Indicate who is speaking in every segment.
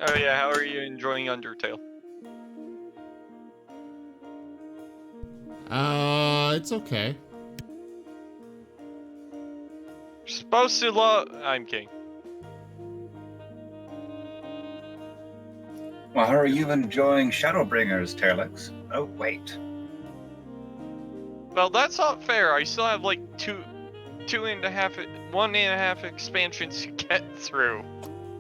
Speaker 1: Oh yeah, how are you enjoying Undertale?
Speaker 2: It's okay.
Speaker 1: You're supposed to love. I'm kidding.
Speaker 3: Well, how are you enjoying Shadowbringers, Terlix? Oh, wait.
Speaker 1: Well, that's not fair. I still have like one and a half expansions to get through.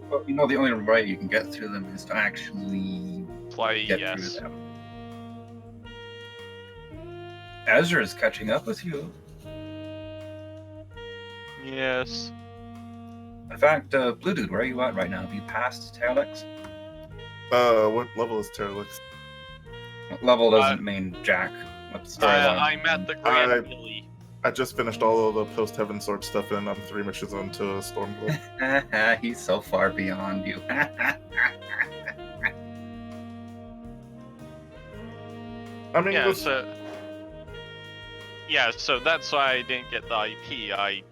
Speaker 3: Well, you know, the only way you can get through them is to actually
Speaker 1: Play,
Speaker 3: get
Speaker 1: yes.
Speaker 3: through them. Azure is catching up with you.
Speaker 1: Yes.
Speaker 3: In fact, Blue Dude, where are you at right now? Have you passed Terlix?
Speaker 4: What level is Terlix?
Speaker 3: Level doesn't mean jack. What's the storyline?
Speaker 1: I'm at the Grand Melee.
Speaker 4: I just finished all of the post-Heaven Sword stuff, and I'm 3 missions into Stormblood.
Speaker 3: He's so far beyond you.
Speaker 4: I mean,
Speaker 1: so that's why I didn't get the IP. I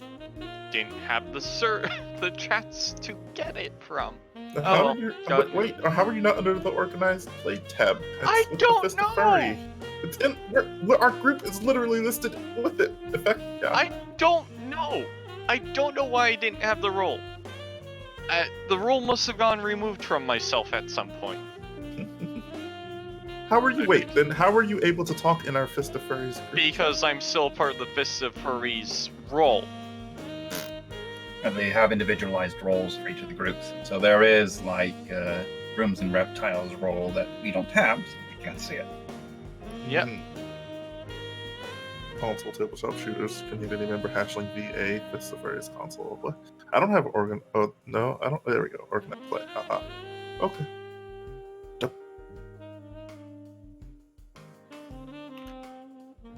Speaker 1: didn't have the chats to get it from.
Speaker 4: how are you not under the organized play tab?
Speaker 1: I don't know.
Speaker 4: Furry. It's in, our group is literally listed with it. In fact, yeah.
Speaker 1: I don't know. I don't know why I didn't have the role. The role must have gone removed from myself at some point.
Speaker 4: How are you? Wait, then how are you able to talk in our Fist of Furries group?
Speaker 1: Because I'm still part of the Fist of Furries role.
Speaker 3: And they have individualized roles for each of the groups. So there is like Rooms and Reptiles role that we don't have, so we can't see it.
Speaker 1: Yep.
Speaker 4: Console tabletop shooters. Community member Hatchling VA Fist of Furries console. What? I don't have organ. Oh no, I don't. There we go. Organized play. Haha. Okay. Yep.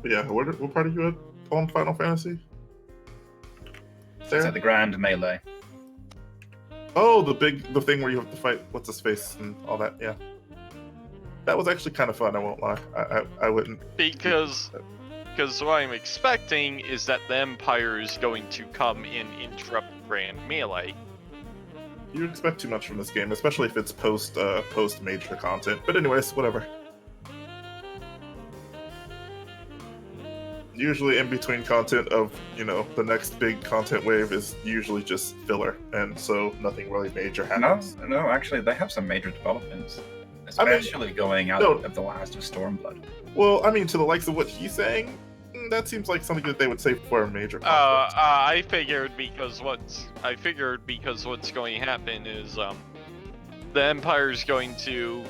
Speaker 4: But yeah, what part are you at on Final Fantasy?
Speaker 3: It's at the Grand Melee.
Speaker 4: Oh, the thing where you have to fight what's his face and all that. Yeah, that was actually kind of fun. I won't lie. I wouldn't
Speaker 1: because what I'm expecting is that the Empire is going to come and interrupt Grand Melee.
Speaker 4: You expect too much from this game, especially if it's post major content. But anyways, whatever. Usually in between content of, the next big content wave is usually just filler, and so nothing really major happens.
Speaker 3: No, actually, they have some major developments, especially going out of the last of Stormblood.
Speaker 4: Well, I mean, to the likes of what he's saying, that seems like something that they would say for a major content.
Speaker 1: I figured because what's going to happen is the Empire's going to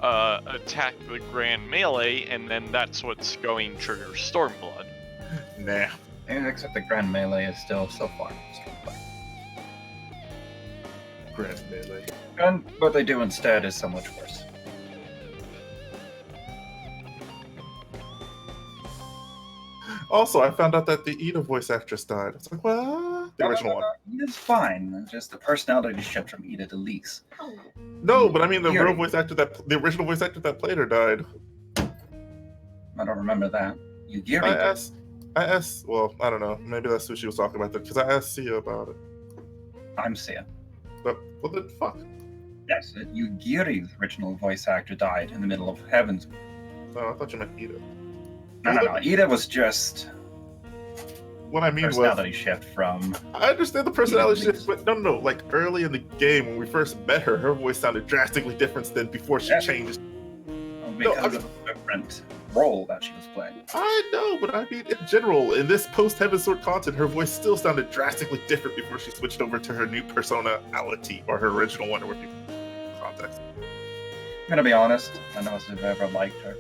Speaker 1: attack the Grand Melee, and then that's what's going to trigger Stormblood.
Speaker 4: Nah.
Speaker 3: Yeah, except the Grand Melee is still so far from Stormblood.
Speaker 4: Grand Melee.
Speaker 3: And what they do instead is so much worse.
Speaker 4: Also, I found out that the Ida voice actress died. It's like, what? The original one.
Speaker 3: Ida's fine. It's just the personality shift from Ida to Lise.
Speaker 4: No, but I mean the original voice actor that played her died.
Speaker 3: I don't remember that.
Speaker 4: I asked. Well, I don't know. Maybe that's who she was talking about. Because I asked Sia about it.
Speaker 3: I'm Sia.
Speaker 4: But what the fuck?
Speaker 3: Yes, Yugiri's original voice actor died in the middle of Heaven's.
Speaker 4: No, I thought you meant Ida.
Speaker 3: No. Ida was just.
Speaker 4: What I mean
Speaker 3: personality shift from.
Speaker 4: I understand the personality shift, but no. Like early in the game when we first met her, her voice sounded drastically different than before she changed.
Speaker 3: Because of a different role that she was playing.
Speaker 4: I know, but I mean, in general, in this post-Heaven Sword content, her voice still sounded drastically different before she switched over to her new personality, or her original one, or what you context.
Speaker 3: I'm gonna be honest, I know if I've ever liked her.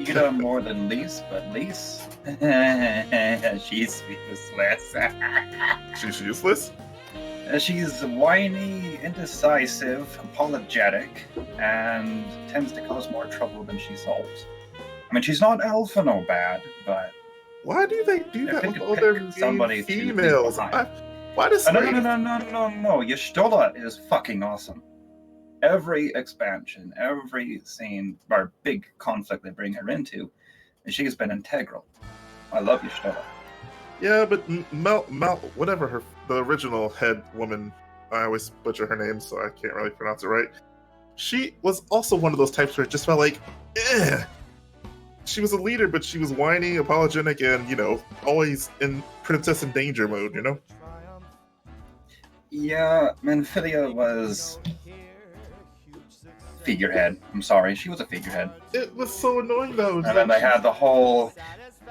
Speaker 3: Ida more than Lise, but Lise, she's useless.
Speaker 4: She's useless?
Speaker 3: She's whiny, indecisive, apologetic, and tends to cause more trouble than she solves. I mean, she's not Alphino bad, but...
Speaker 4: Why do they do that with all their main females? Why does
Speaker 3: No. Y'shtola is fucking awesome. Every expansion, every scene, or big conflict they bring her into, she's been integral. I love Y'shtola.
Speaker 4: Yeah, but whatever the original head woman, I always butcher her name, so I can't really pronounce it right. she was also one of those types where it just felt like, eh. She was a leader, but she was whiny, apologetic, and, you know, always in princess in danger mode, you know?
Speaker 3: Yeah, Manphilia was figurehead. I'm sorry, she was a figurehead.
Speaker 4: It was so annoying, though.
Speaker 3: And then they had the whole,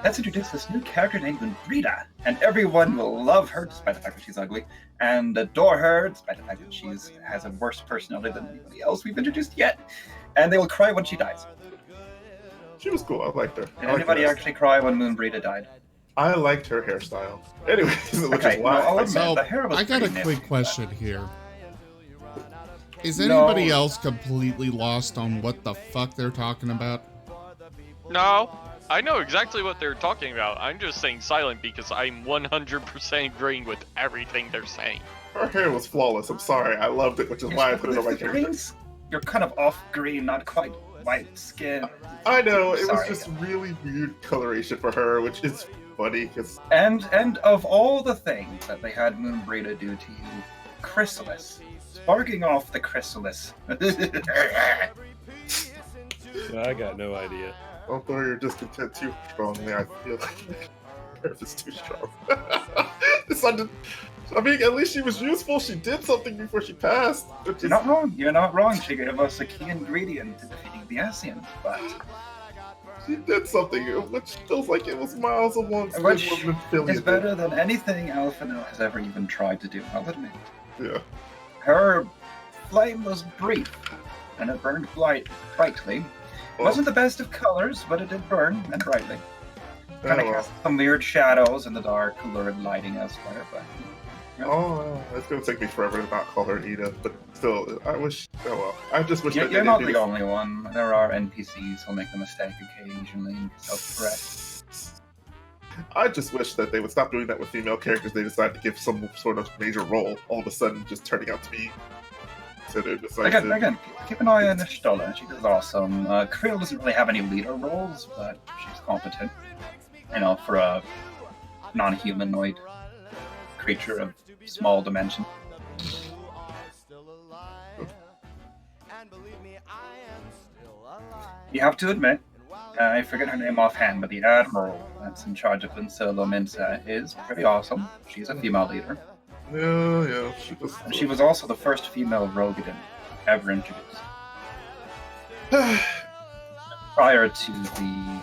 Speaker 3: let's introduce this new character named Brita, and everyone will love her despite the fact that she's ugly, and adore her despite the fact that she has a worse personality than anybody else we've introduced yet, and they will cry when she dies.
Speaker 4: She was cool. I liked her.
Speaker 3: Did anybody actually cry when Moon Brita died?
Speaker 4: I liked her hairstyle. Anyways, which
Speaker 3: Okay,
Speaker 4: is why.
Speaker 3: I'll admit,
Speaker 2: So,
Speaker 3: the hair was
Speaker 2: I got a
Speaker 3: pretty
Speaker 2: quick
Speaker 3: nifty,
Speaker 2: question here. Is
Speaker 3: No.
Speaker 2: anybody else completely lost on what the fuck they're talking about?
Speaker 1: No, I know exactly what they're talking about. I'm just saying silent because I'm 100% agreeing with everything they're saying.
Speaker 4: Her hair was flawless. I'm sorry. I loved it, which is why I put it on my
Speaker 3: The
Speaker 4: character.
Speaker 3: greens, you're kind of off green, not quite white skin.
Speaker 4: I know, it was
Speaker 3: Sorry.
Speaker 4: just really weird coloration for her, which is funny because
Speaker 3: And of all the things that they had Moon Brita do to you, Chrysalis, sparking off the Chrysalis.
Speaker 5: I got no idea.
Speaker 4: don't throw your discontent too strongly. I feel like Earth is too strong. I mean, at least she was useful. She did something before she passed. Which
Speaker 3: You're
Speaker 4: is,
Speaker 3: not wrong. You're not wrong. She gave us a key ingredient to defeating the Ascians, but
Speaker 4: she did something, which feels like it was miles along.
Speaker 3: which is better than anything Alphino has ever even tried to do. I'll admit.
Speaker 4: Yeah.
Speaker 3: Her flame was brief, and it burned brightly. It wasn't the best of colors, but it did burn, and brightly. Kind of cast some weird shadows in the dark, lurid lighting elsewhere, but...
Speaker 4: Oh, it's gonna take me forever to not call her Ida, but still, I wish. Oh well, I just wish that
Speaker 3: You're
Speaker 4: they
Speaker 3: not
Speaker 4: didn't
Speaker 3: the
Speaker 4: do
Speaker 3: only one. There are NPCs who'll make the mistake occasionally and self-correct.
Speaker 4: I just wish that they would stop doing that with female characters they decide to give some sort of major role, all of a sudden just turning out to be considered decisive.
Speaker 3: Again, keep an eye on Ishtola. She does awesome. Krill doesn't really have any leader roles, but she's competent. You know, for a non-humanoid creature of small dimension. You have to admit, I forget her name offhand, but the Admiral that's in charge of Vincilla Minsa is pretty awesome. She's a female leader.
Speaker 4: Yeah,
Speaker 3: And she was also the first female Rogadin ever introduced. Prior to the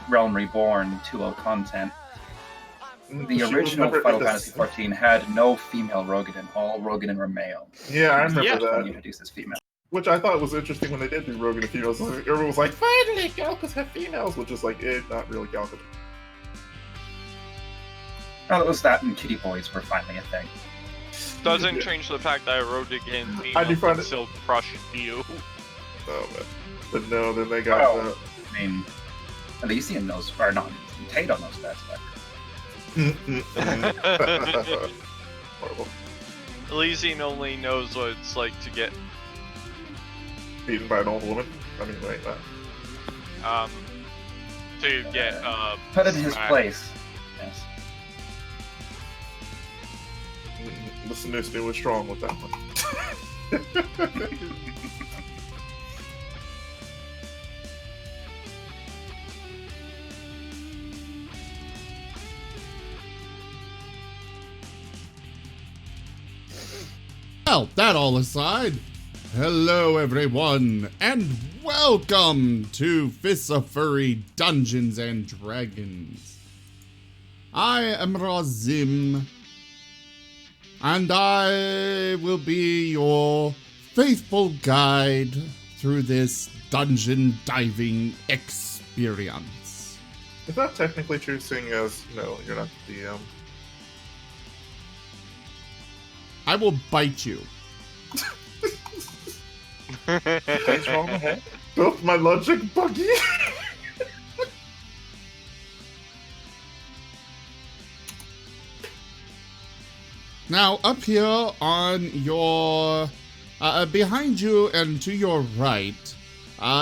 Speaker 3: Realm Reborn 2.0 content, the original Final Fantasy XIV had no female Rogadin. All Rogadin were male.
Speaker 4: Yeah, I remember
Speaker 1: Yeah.
Speaker 4: that.
Speaker 3: Introduced as female.
Speaker 4: Which I thought was interesting when they did do Rogan and females. Everyone was like, finally, Galcas have females, which is like, not really Galcas.
Speaker 3: Well, it was that and Kitty Boys were finally a thing.
Speaker 1: Doesn't
Speaker 4: Yeah.
Speaker 1: change the fact that I wrote again.
Speaker 4: I do find it-
Speaker 1: Still crush you.
Speaker 4: Oh, man. But no, then they got
Speaker 3: Well, I mean, Elysian knows, or not, Tato knows that.
Speaker 4: horrible.
Speaker 1: Elysian only knows what it's like to get
Speaker 4: Beaten by an old woman. I mean, wait,
Speaker 3: Put in his
Speaker 1: smacked.
Speaker 3: place. Yes.
Speaker 4: Listen, this new was strong with that one.
Speaker 2: Well, that all aside, hello everyone, and welcome to Furry Dungeons and Dragons. I am Razim, and I will be your faithful guide through this dungeon diving experience.
Speaker 4: Is that technically true, seeing as, no, you're not the DM?
Speaker 2: I will bite you.
Speaker 3: What's wrong with it?
Speaker 4: Built my logic buggy?
Speaker 2: Now, up here on your, behind you and to your right,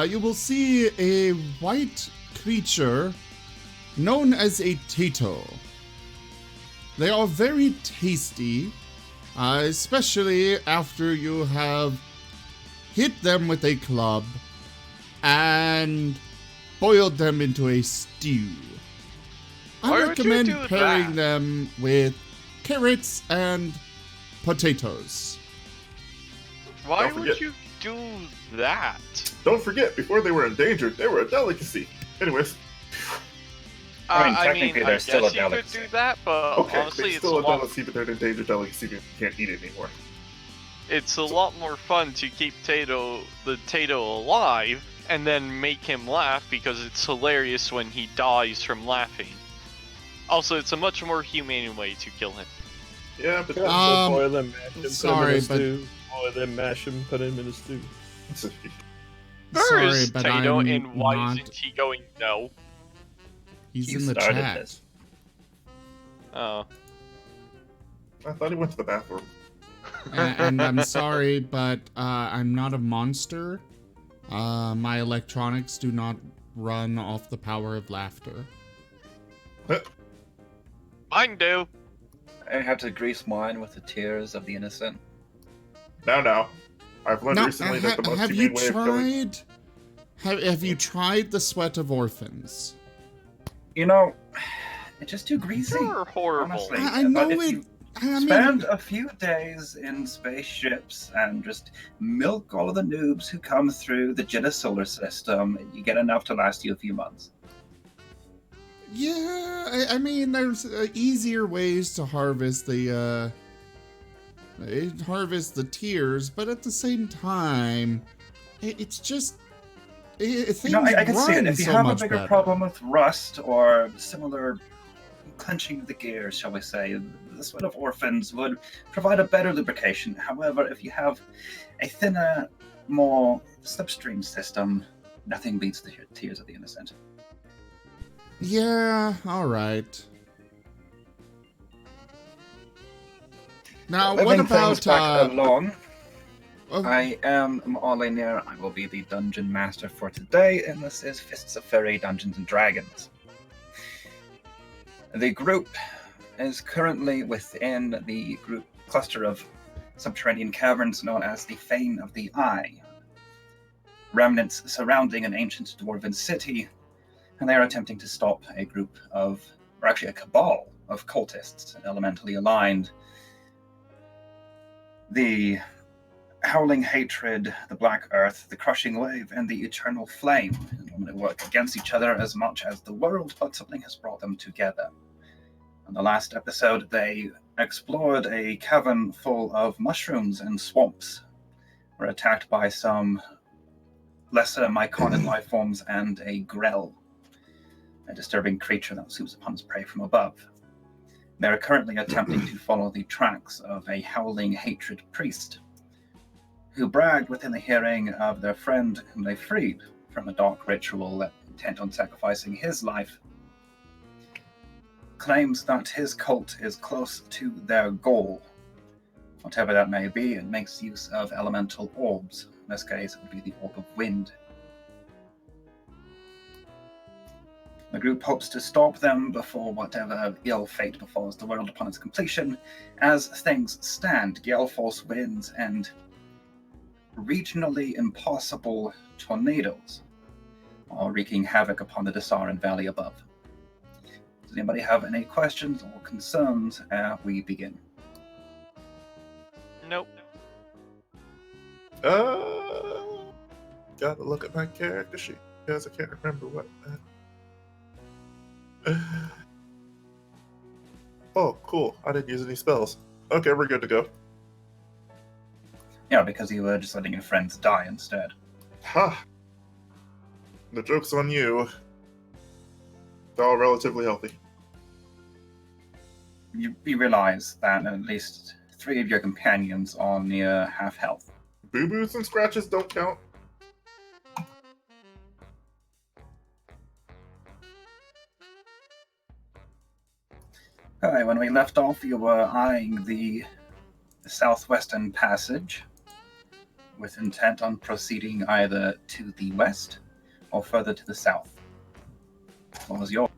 Speaker 2: you will see a white creature known as a Tato. They are very tasty, especially after you have hit them with a club, and boiled them into a stew.
Speaker 1: Why
Speaker 2: I
Speaker 1: would you
Speaker 2: recommend
Speaker 1: do
Speaker 2: pairing
Speaker 1: that?
Speaker 2: them with carrots and potatoes.
Speaker 1: Why
Speaker 4: Don't
Speaker 1: would
Speaker 4: forget-
Speaker 1: you do that?
Speaker 4: Don't forget, before they were endangered, they were a delicacy. Anyways,
Speaker 3: I mean, technically,
Speaker 1: I
Speaker 3: they're
Speaker 1: guess
Speaker 3: still a
Speaker 1: you could
Speaker 3: delicacy.
Speaker 1: do that, but
Speaker 4: okay,
Speaker 1: honestly,
Speaker 4: it's
Speaker 1: it's
Speaker 4: still
Speaker 1: a
Speaker 4: a
Speaker 1: lot.
Speaker 4: delicacy, but they're an endangered delicacy because you can't eat it anymore.
Speaker 1: It's a lot more fun to keep the Tato alive and then make him laugh because it's hilarious when he dies from laughing. Also, it's a much more humane way to kill him.
Speaker 4: Yeah, but
Speaker 5: So boil them, mash them,
Speaker 2: sorry,
Speaker 5: put them in a
Speaker 2: but-
Speaker 5: stew. Boil them, mash them, put them in a stew.
Speaker 1: Where
Speaker 2: Sorry,
Speaker 1: is
Speaker 2: but
Speaker 1: Tato,
Speaker 2: I'm
Speaker 1: and why
Speaker 2: not.
Speaker 1: isn't he going no?
Speaker 2: He's
Speaker 3: You
Speaker 2: in the
Speaker 3: started
Speaker 2: chat.
Speaker 3: this.
Speaker 1: Oh.
Speaker 4: I thought he went to the bathroom.
Speaker 2: And I'm sorry, but I'm not a monster. My electronics do not run off the power of laughter.
Speaker 1: Mine do.
Speaker 3: I have to grease mine with the tears of the innocent.
Speaker 4: Now. I've learned
Speaker 2: Now,
Speaker 4: recently that the most
Speaker 2: have you
Speaker 4: humane way of killing...
Speaker 2: have you tried the sweat of orphans?
Speaker 3: You know, it's just too greasy.
Speaker 1: You're horrible.
Speaker 3: Honestly.
Speaker 2: I
Speaker 3: But
Speaker 2: know
Speaker 3: if
Speaker 2: it.
Speaker 3: you
Speaker 2: I mean,
Speaker 3: Spend a few days in spaceships and just milk all of the noobs who come through the Jetta solar system. You get enough to last you a few months.
Speaker 2: yeah, I mean, there's easier ways to harvest the tears, but at the same time, it's just things
Speaker 3: You know, I can see it.
Speaker 2: run
Speaker 3: If you
Speaker 2: so
Speaker 3: have a
Speaker 2: much
Speaker 3: bigger
Speaker 2: better.
Speaker 3: problem with rust or similar clenching of the gears, shall we say, the sweat of orphans would provide a better lubrication. However, if you have a thinner, more slipstream system, nothing beats the tears of the innocent.
Speaker 2: Yeah, all right. Now, what
Speaker 3: Moving things
Speaker 2: about
Speaker 3: back along?
Speaker 2: oh,
Speaker 3: I am Molyneux. I will be the dungeon master for today, and this is Fists of Furry Dungeons and Dragons. The group is currently within the group cluster of subterranean caverns known as the Fane of the Eye. Remnants surrounding an ancient dwarven city, and they are attempting to stop a group of, or actually a cabal of cultists, elementally aligned. The howling hatred, the black earth, the crushing wave, and the eternal flame normally work against each other as much as the world, but something has brought them together. In the last episode, they explored a cavern full of mushrooms and swamps, were attacked by some lesser myconid life forms and a grell, a disturbing creature that swoops upon its prey from above. They are currently attempting to follow the tracks of a howling hatred priest, who bragged within the hearing of their friend whom they freed from a dark ritual that intent on sacrificing his life, claims that his cult is close to their goal. Whatever that may be, it makes use of elemental orbs. In this case, it would be the Orb of Wind. The group hopes to stop them before whatever ill fate befalls the world upon its completion. As things stand, gale force winds and regionally impossible tornadoes are wreaking havoc upon the Desarin Valley above. Does anybody have any questions or concerns as we begin?
Speaker 1: Nope.
Speaker 4: Gotta look at my character sheet because I can't remember what. Oh, cool! I didn't use any spells. Okay, we're good to go.
Speaker 3: Yeah, because you were just letting your friends die instead.
Speaker 4: Ha! The joke's on you. They're all relatively healthy.
Speaker 3: You realize that at least 3 of your companions are near half health.
Speaker 4: Boo-boos and scratches don't count.
Speaker 3: Alright, when we left off, you were eyeing the southwestern passage with intent on proceeding either to the west or further to the south. What was your...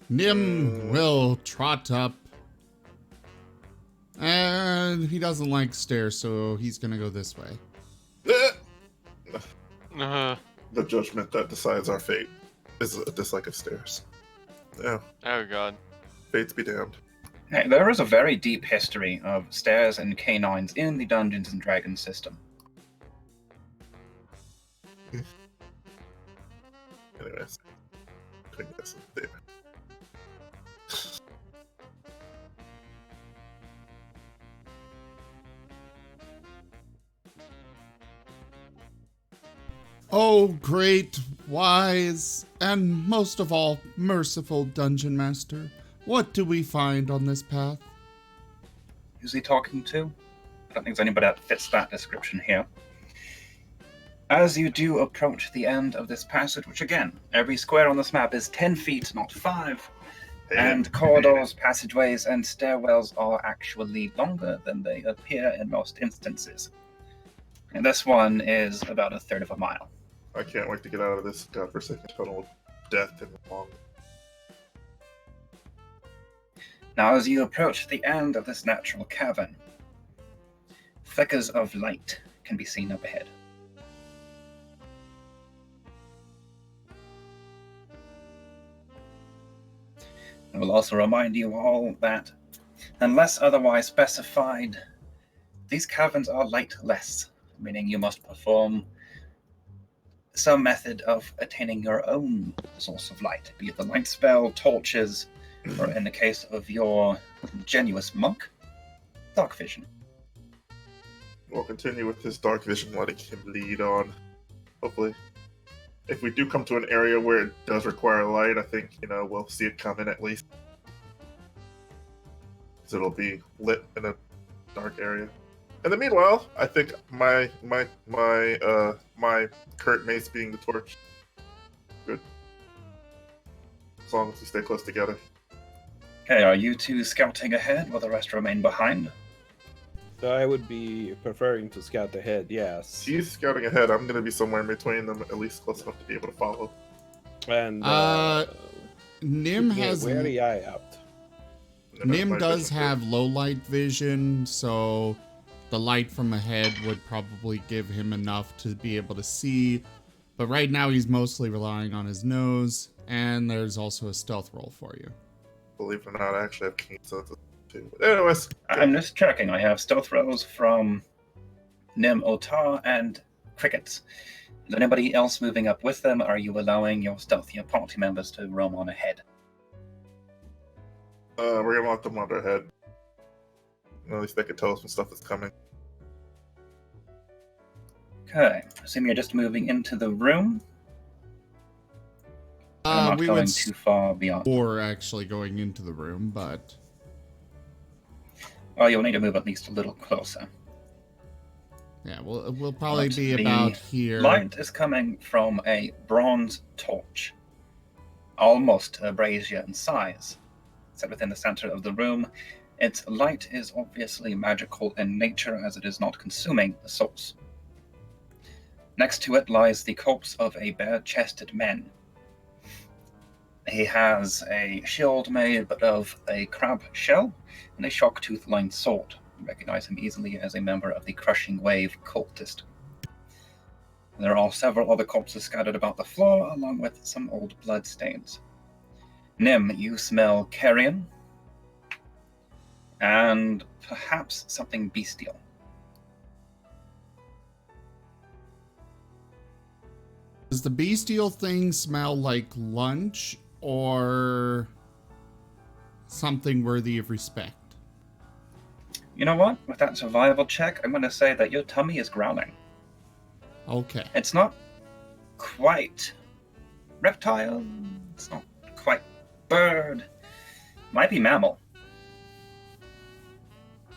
Speaker 2: Nim will trot up and He doesn't like stairs, so he's gonna go this way.
Speaker 4: The judgment that decides our fate is a dislike of stairs. Yeah,
Speaker 1: Oh god.
Speaker 4: fates be damned.
Speaker 3: Hey, there is a very deep history of stairs and canines in the Dungeons and Dragons system.
Speaker 4: Anyways, couldn't guess it there.
Speaker 2: Oh, great, wise, and most of all, merciful Dungeon Master. What do we find on this path?
Speaker 3: Who's he talking to? I don't think there's anybody that fits that description here. As you do approach the end of this passage, which again, every square on this map is 10 feet, not 5, and corridors, passageways, and stairwells are actually longer than they appear in most instances. And this one is about a third of a mile.
Speaker 4: I can't wait to get out of this godforsaken tunnel of death and long.
Speaker 3: Now, as you approach the end of this natural cavern, flickers of light can be seen up ahead. I will also remind you all that, unless otherwise specified, these caverns are lightless, meaning you must perform some method of attaining your own source of light, be it the light spell, torches, or in the case of your genuous monk, dark vision.
Speaker 4: We'll continue with this dark vision, letting him lead on. Hopefully, if we do come to an area where it does require light, I think, we'll see it coming at least. So it'll be lit in a dark area. In the meanwhile, I think my current mace being the torch. Good. As long as we stay close together.
Speaker 3: Okay, are you two scouting ahead while the rest remain behind?
Speaker 5: So I would be preferring to scout ahead, yes.
Speaker 4: He's scouting ahead. I'm going to be somewhere in between them, at least close enough to be able to follow.
Speaker 5: And
Speaker 2: Nim has...
Speaker 5: Where the eye out?
Speaker 2: Nim does have low light vision, so the light from ahead would probably give him enough to be able to see. But right now he's mostly relying on his nose, and there's also a stealth roll for you.
Speaker 4: Believe it or not, I actually have keen senses too. But anyways,
Speaker 3: I'm just checking. I have stealth rolls from Nim, Otar, and Crickets. Is anybody else moving up with them? Or are you allowing your stealthier party members to roam on ahead?
Speaker 4: we're gonna lock them on their head. At least they can tell us when stuff is coming.
Speaker 3: Okay, assume you're just moving into the room. I'm not
Speaker 2: We
Speaker 3: going
Speaker 2: would
Speaker 3: too far beyond.
Speaker 2: or actually going into the room, but
Speaker 3: Oh, you'll need to move at least a little closer.
Speaker 2: yeah, we'll probably
Speaker 3: But
Speaker 2: be
Speaker 3: the
Speaker 2: about here.
Speaker 3: Light is coming from a bronze torch, almost a brazier in size, set within the center of the room. Its light is obviously magical in nature, as it is not consuming the source. Next to it lies the corpse of a bare-chested man. He has a shield made of a crab shell and a shark-tooth-lined sword. You recognize him easily as a member of the Crushing Wave cultist. There are several other corpses scattered about the floor, along with some old bloodstains. Nim, you smell carrion, and perhaps something bestial.
Speaker 2: Does the bestial thing smell like lunch or something worthy of respect?
Speaker 3: You know what? With that survival check, I'm going to say that your tummy is growling.
Speaker 2: Okay.
Speaker 3: It's not quite reptile. It's not quite bird. Might be mammal.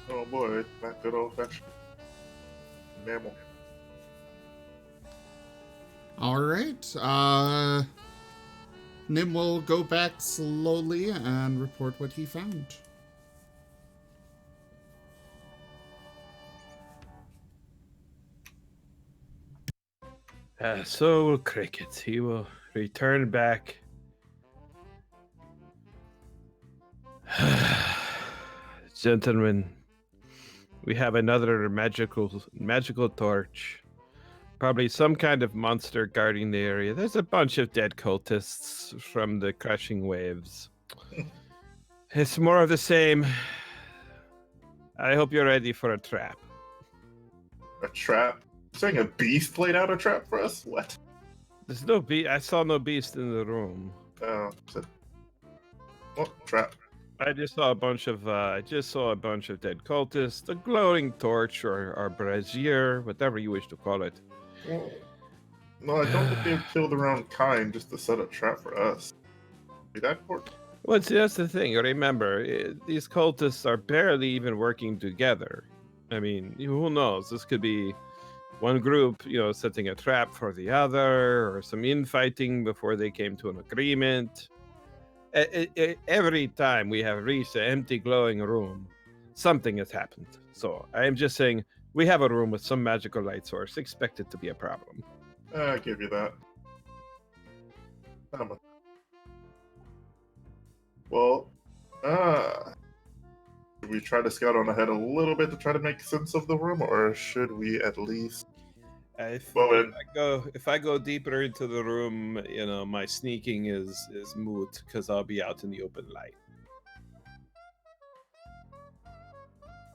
Speaker 4: Oh boy, that good old fashioned mammal.
Speaker 2: All right. Nim will go back slowly and report what he found.
Speaker 5: So will Cricket. He will return back. Gentlemen, We have another magical torch. Probably some kind of monster guarding the area. There's a bunch of dead cultists from the crashing waves. It's more of the same. I hope you're ready for a trap.
Speaker 4: A trap? You're saying a beast laid out a trap for us? What?
Speaker 5: There's no beast. I saw no beast in the room.
Speaker 4: Oh, trap.
Speaker 5: I just saw a bunch of dead cultists. A glowing torch or brazier, whatever you wish to call it.
Speaker 4: Well, no, I don't think they've killed their own kind just to set a trap for us. Be that important?
Speaker 5: Well, see, that's the thing. Remember, these cultists are barely even working together. I mean, who knows? This could be one group, setting a trap for the other, or some infighting before they came to an agreement. Every time we have reached an empty, glowing room, something has happened. So I am just saying, we have a room with some magical light source. Expect it to be a problem.
Speaker 4: I give you that. Well, should we try to scout on ahead a little bit to try to make sense of the room, or should we at least?
Speaker 5: If I go deeper into the room, my sneaking is moot because I'll be out in the open light.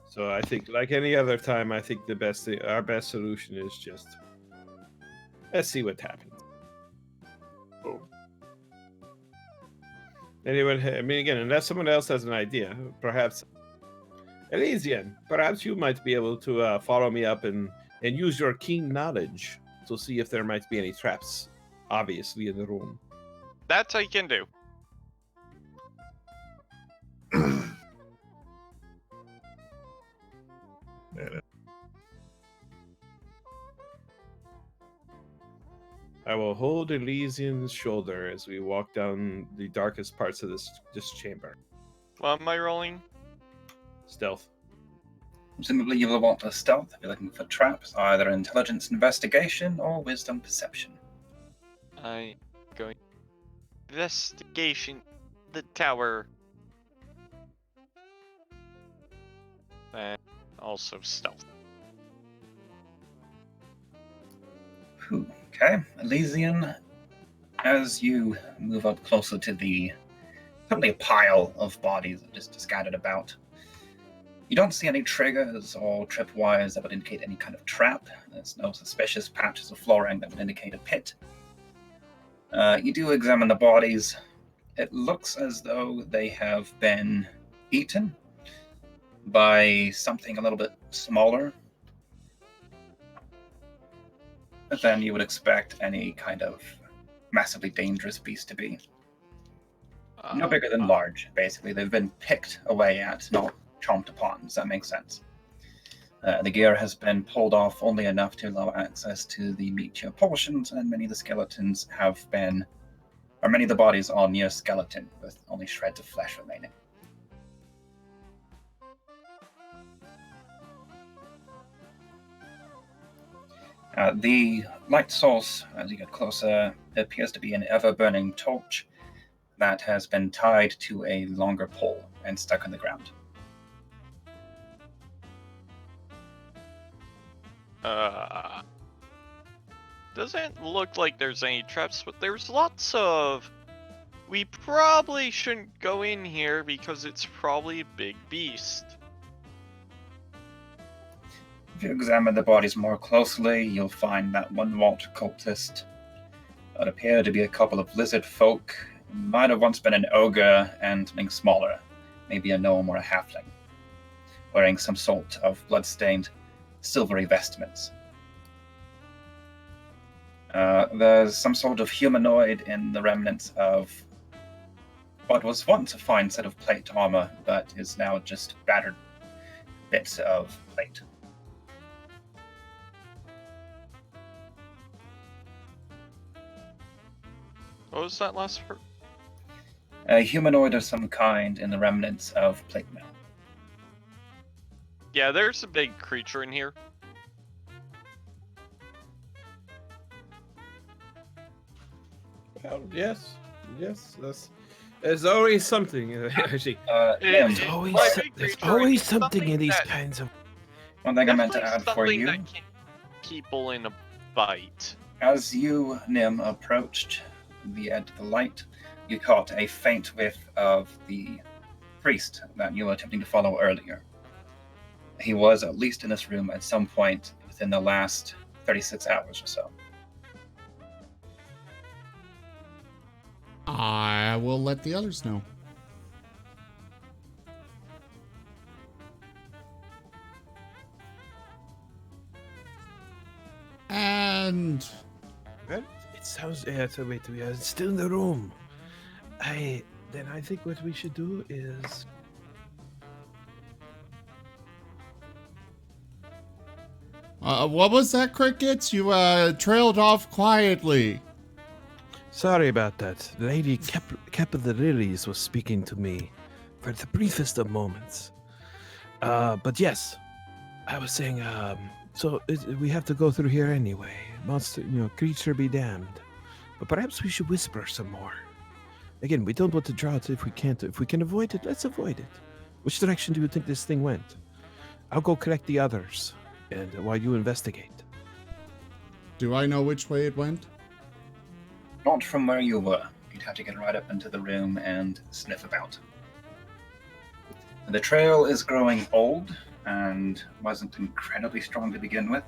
Speaker 5: So I think, like any other time, I think our best solution is just let's see what happens.
Speaker 4: Oh.
Speaker 5: Anyone? I mean, again, unless someone else has an idea, perhaps Elysian, perhaps you might be able to follow me up and use your keen knowledge to see if there might be any traps, obviously, in the room.
Speaker 1: That I can do.
Speaker 5: I will hold Elysian's shoulder as we walk down the darkest parts of this chamber.
Speaker 1: What am I rolling?
Speaker 5: Stealth.
Speaker 3: Presumably you will want a stealth if you're looking for traps, either intelligence investigation or wisdom perception.
Speaker 1: I going investigation the tower. And also stealth.
Speaker 3: Okay, Elysian, as you move up closer to the currently a pile of bodies just scattered about, you don't see any triggers or tripwires that would indicate any kind of trap. There's no suspicious patches of flooring that would indicate a pit. You do examine the bodies. It looks as though they have been eaten by something a little bit smaller than you would expect any kind of massively dangerous beast to be. No bigger than large, basically. They've been picked away at, not chomped upon. Does that make sense? The gear has been pulled off only enough to allow access to the meatier portions, and many of the skeletons many of the bodies are near skeleton, with only shreds of flesh remaining. The light source, as you get closer, appears to be an ever-burning torch that has been tied to a longer pole and stuck in the ground.
Speaker 1: Doesn't look like there's any traps, but there's lots of... We probably shouldn't go in here because it's probably a big beast.
Speaker 3: If you examine the bodies more closely, you'll find that one water cultist that appear to be a couple of lizard folk. Might have once been an ogre and something smaller, maybe a gnome or a halfling, wearing some sort of blood-stained silvery vestments. There's some sort of humanoid in the remnants of what was once a fine set of plate armor, but is now just battered bits of plate.
Speaker 1: What was that last part?
Speaker 3: A humanoid of some kind in the remnants of plate mail.
Speaker 1: Yeah, there's a big creature in here.
Speaker 5: Well, yes, there's always something. Actually,
Speaker 3: Liam,
Speaker 5: there's always something in these kinds of
Speaker 3: One thing I meant to
Speaker 1: Definitely
Speaker 3: add for
Speaker 1: something
Speaker 3: you,
Speaker 1: that keeps people in a bite.
Speaker 3: as you, Nim, approached the edge of the light, you caught a faint whiff of the priest that you were attempting to follow earlier. He was at least in this room at some point within the last 36 hours or so.
Speaker 2: I will let the others know. And
Speaker 5: Well, it sounds. So wait, we are still in the room. I think what we should do is.
Speaker 2: what was that, Crickets? You trailed off quietly.
Speaker 5: Sorry about that. Lady Cap of the Lilies was speaking to me for the briefest of moments. But yes, I was saying. We have to go through here anyway. Monster, creature be damned. But perhaps we should whisper some more. Again, we don't want to draw it if we can't. If we can avoid it, let's avoid it. Which direction do you think this thing went? I'll go collect the others, and while you investigate.
Speaker 2: Do I know which way it went?
Speaker 3: Not from where you were. You'd have to get right up into the room and sniff about. The trail is growing old and wasn't incredibly strong to begin with.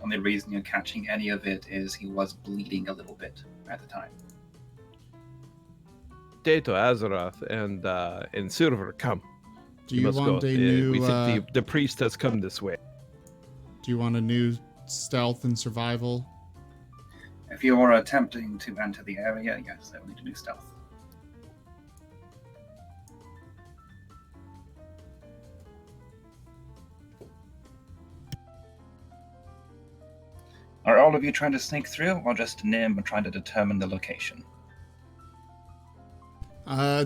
Speaker 3: Only reason you're catching any of it is he was bleeding a little bit at the time.
Speaker 5: Dato, Azeroth, and Silver, come.
Speaker 2: Do you want a new?
Speaker 5: We think the priest has come this way.
Speaker 2: Do you want a new stealth and survival?
Speaker 3: If you are attempting to enter the area, yes, I will need to do stealth. Are all of you trying to sneak through, or just Nim trying to determine the location?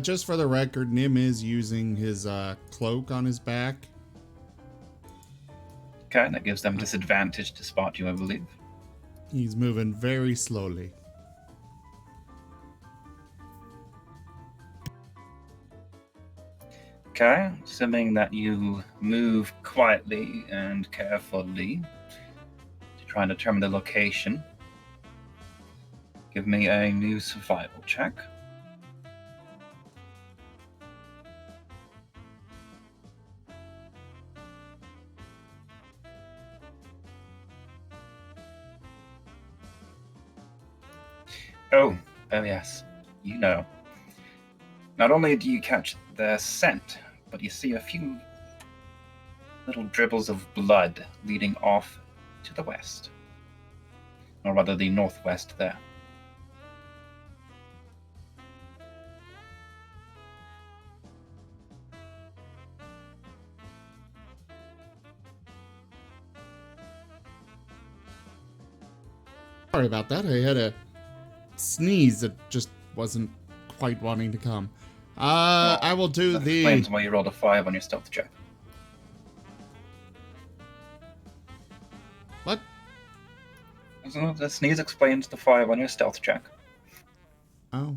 Speaker 2: Just for the record, Nim is using his cloak on his back.
Speaker 3: Okay, that gives them disadvantage to spot you, I believe.
Speaker 2: He's moving very slowly.
Speaker 3: Okay, assuming that you move quietly and carefully to try and determine the location, give me a new survival check. Oh yes. You know. Not only do you catch their scent, but you see a few little dribbles of blood leading off to the west. Or rather, the northwest there.
Speaker 2: Sorry about that. I had a sneeze that just wasn't quite wanting to come. I will do
Speaker 3: That
Speaker 2: the...
Speaker 3: explains why you rolled a 5 on your stealth check.
Speaker 2: What?
Speaker 3: So the sneeze explains the 5 on your stealth check.
Speaker 2: Oh.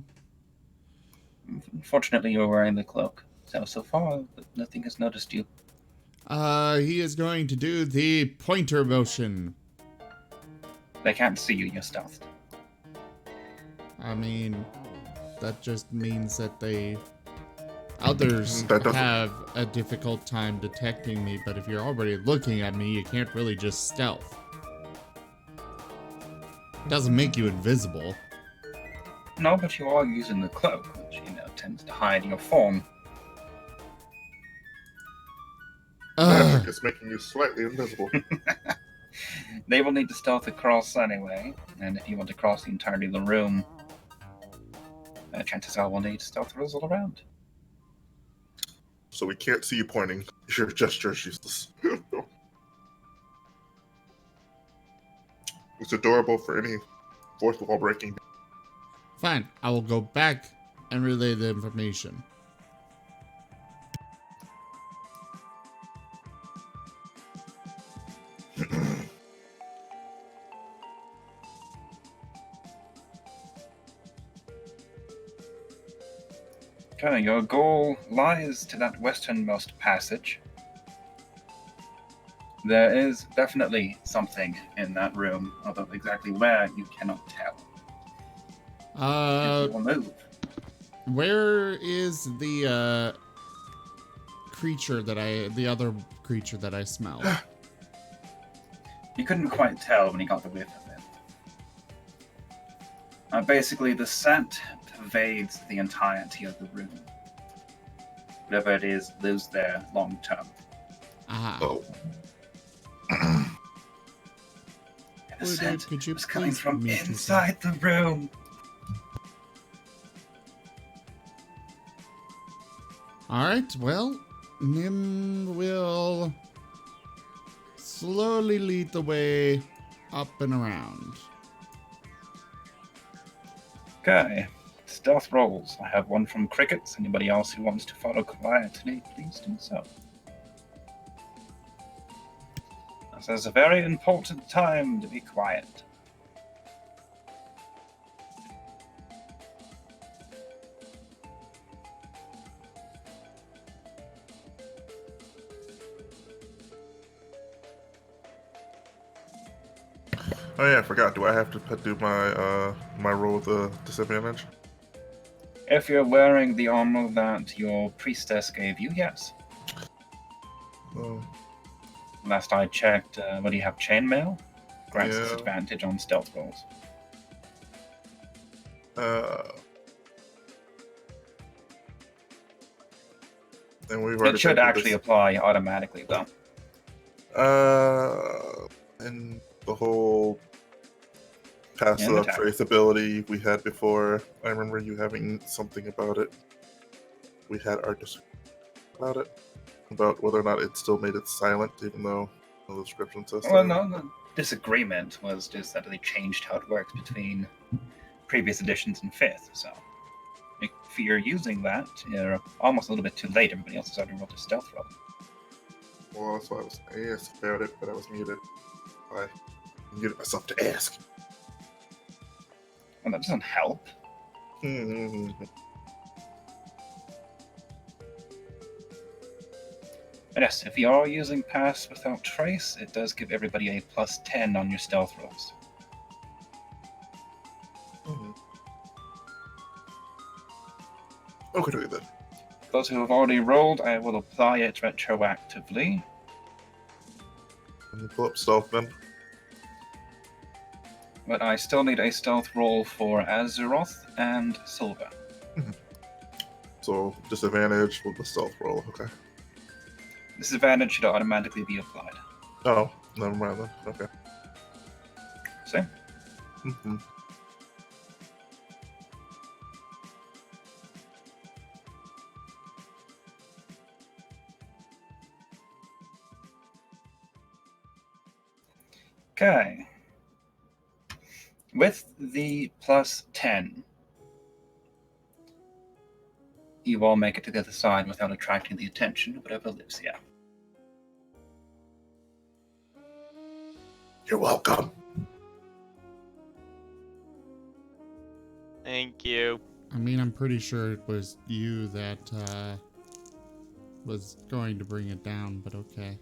Speaker 3: Unfortunately, you were wearing the cloak. So far, nothing has noticed you.
Speaker 2: He is going to do the pointer motion.
Speaker 3: They can't see you, you're stealthed.
Speaker 2: I mean, that just means that others
Speaker 4: That doesn't-
Speaker 2: have a difficult time detecting me, but if you're already looking at me, you can't really just stealth. It doesn't make you invisible.
Speaker 3: No, but you are using the cloak, which, tends to hide your form.
Speaker 4: Magic is making you slightly invisible.
Speaker 3: They will need to stealth across anyway, and if you want to cross the entirety of the room, chances are we'll need stealth rolls all around.
Speaker 4: So we can't see you pointing. Your gesture is useless. It's adorable for any fourth wall breaking.
Speaker 2: Fine, I will go back and relay the information.
Speaker 3: Okay, your goal lies to that westernmost passage. There is definitely something in that room, although exactly where you cannot tell. If you will move.
Speaker 2: Where is the the other creature that I smelled?
Speaker 3: You couldn't quite tell when you got the whiff of it. Basically, the scent pervades the entirety of the room. Whatever it is lives there long term.
Speaker 2: Ah.
Speaker 4: Oh.
Speaker 3: The
Speaker 2: Udo,
Speaker 3: scent
Speaker 2: could you
Speaker 3: was coming
Speaker 2: please
Speaker 3: from
Speaker 2: mute
Speaker 3: inside the room.
Speaker 2: Alright, well, Nim will slowly lead the way up and around.
Speaker 3: Okay. Stealth rolls. I have one from Crickets. Anybody else who wants to follow quietly, please do so. This is a very important time to be quiet.
Speaker 4: Oh yeah, I forgot. Do I have to do my my roll with the disadvantage?
Speaker 3: If you're wearing the armor that your priestess gave you, yes.
Speaker 4: Oh,
Speaker 3: Last I checked, what do you have? Chainmail? Grants
Speaker 4: Yeah.
Speaker 3: disadvantage on stealth rolls.
Speaker 4: And we've already
Speaker 3: It should
Speaker 4: taken
Speaker 3: actually
Speaker 4: this.
Speaker 3: apply automatically, though.
Speaker 4: And the whole passive
Speaker 3: And attack.
Speaker 4: traceability we had before. I remember you having something about it. We had our discussion about it, about whether or not it still made it silent, even though the description says
Speaker 3: Well,
Speaker 4: silent.
Speaker 3: no, the disagreement was just that they changed how it works between previous editions and 5th, so if you're using that, you're almost a little bit too late. Everybody else has already rolled a stealth roll.
Speaker 4: Well, that's why I was asked about it, but I was muted. I muted myself to ask.
Speaker 3: Well, that doesn't help.
Speaker 4: Hmm.
Speaker 3: But yes, if you are using Pass Without Trace, it does give everybody a plus 10 on your stealth rolls.
Speaker 4: Okay, then.
Speaker 3: Those who have already rolled, I will apply it retroactively.
Speaker 4: Let me pull up stealth then.
Speaker 3: But I still need a stealth roll for Azeroth and Silva.
Speaker 4: So disadvantage with the stealth roll. Okay.
Speaker 3: Disadvantage should automatically be applied.
Speaker 4: Oh, never mind then. Okay.
Speaker 3: See?
Speaker 4: Mm-hmm.
Speaker 3: Okay. With the plus 10, you all make it to the other side without attracting the attention of whatever lives here.
Speaker 4: You're welcome.
Speaker 1: Thank you.
Speaker 2: I mean, I'm pretty sure it was you that was going to bring it down, but okay.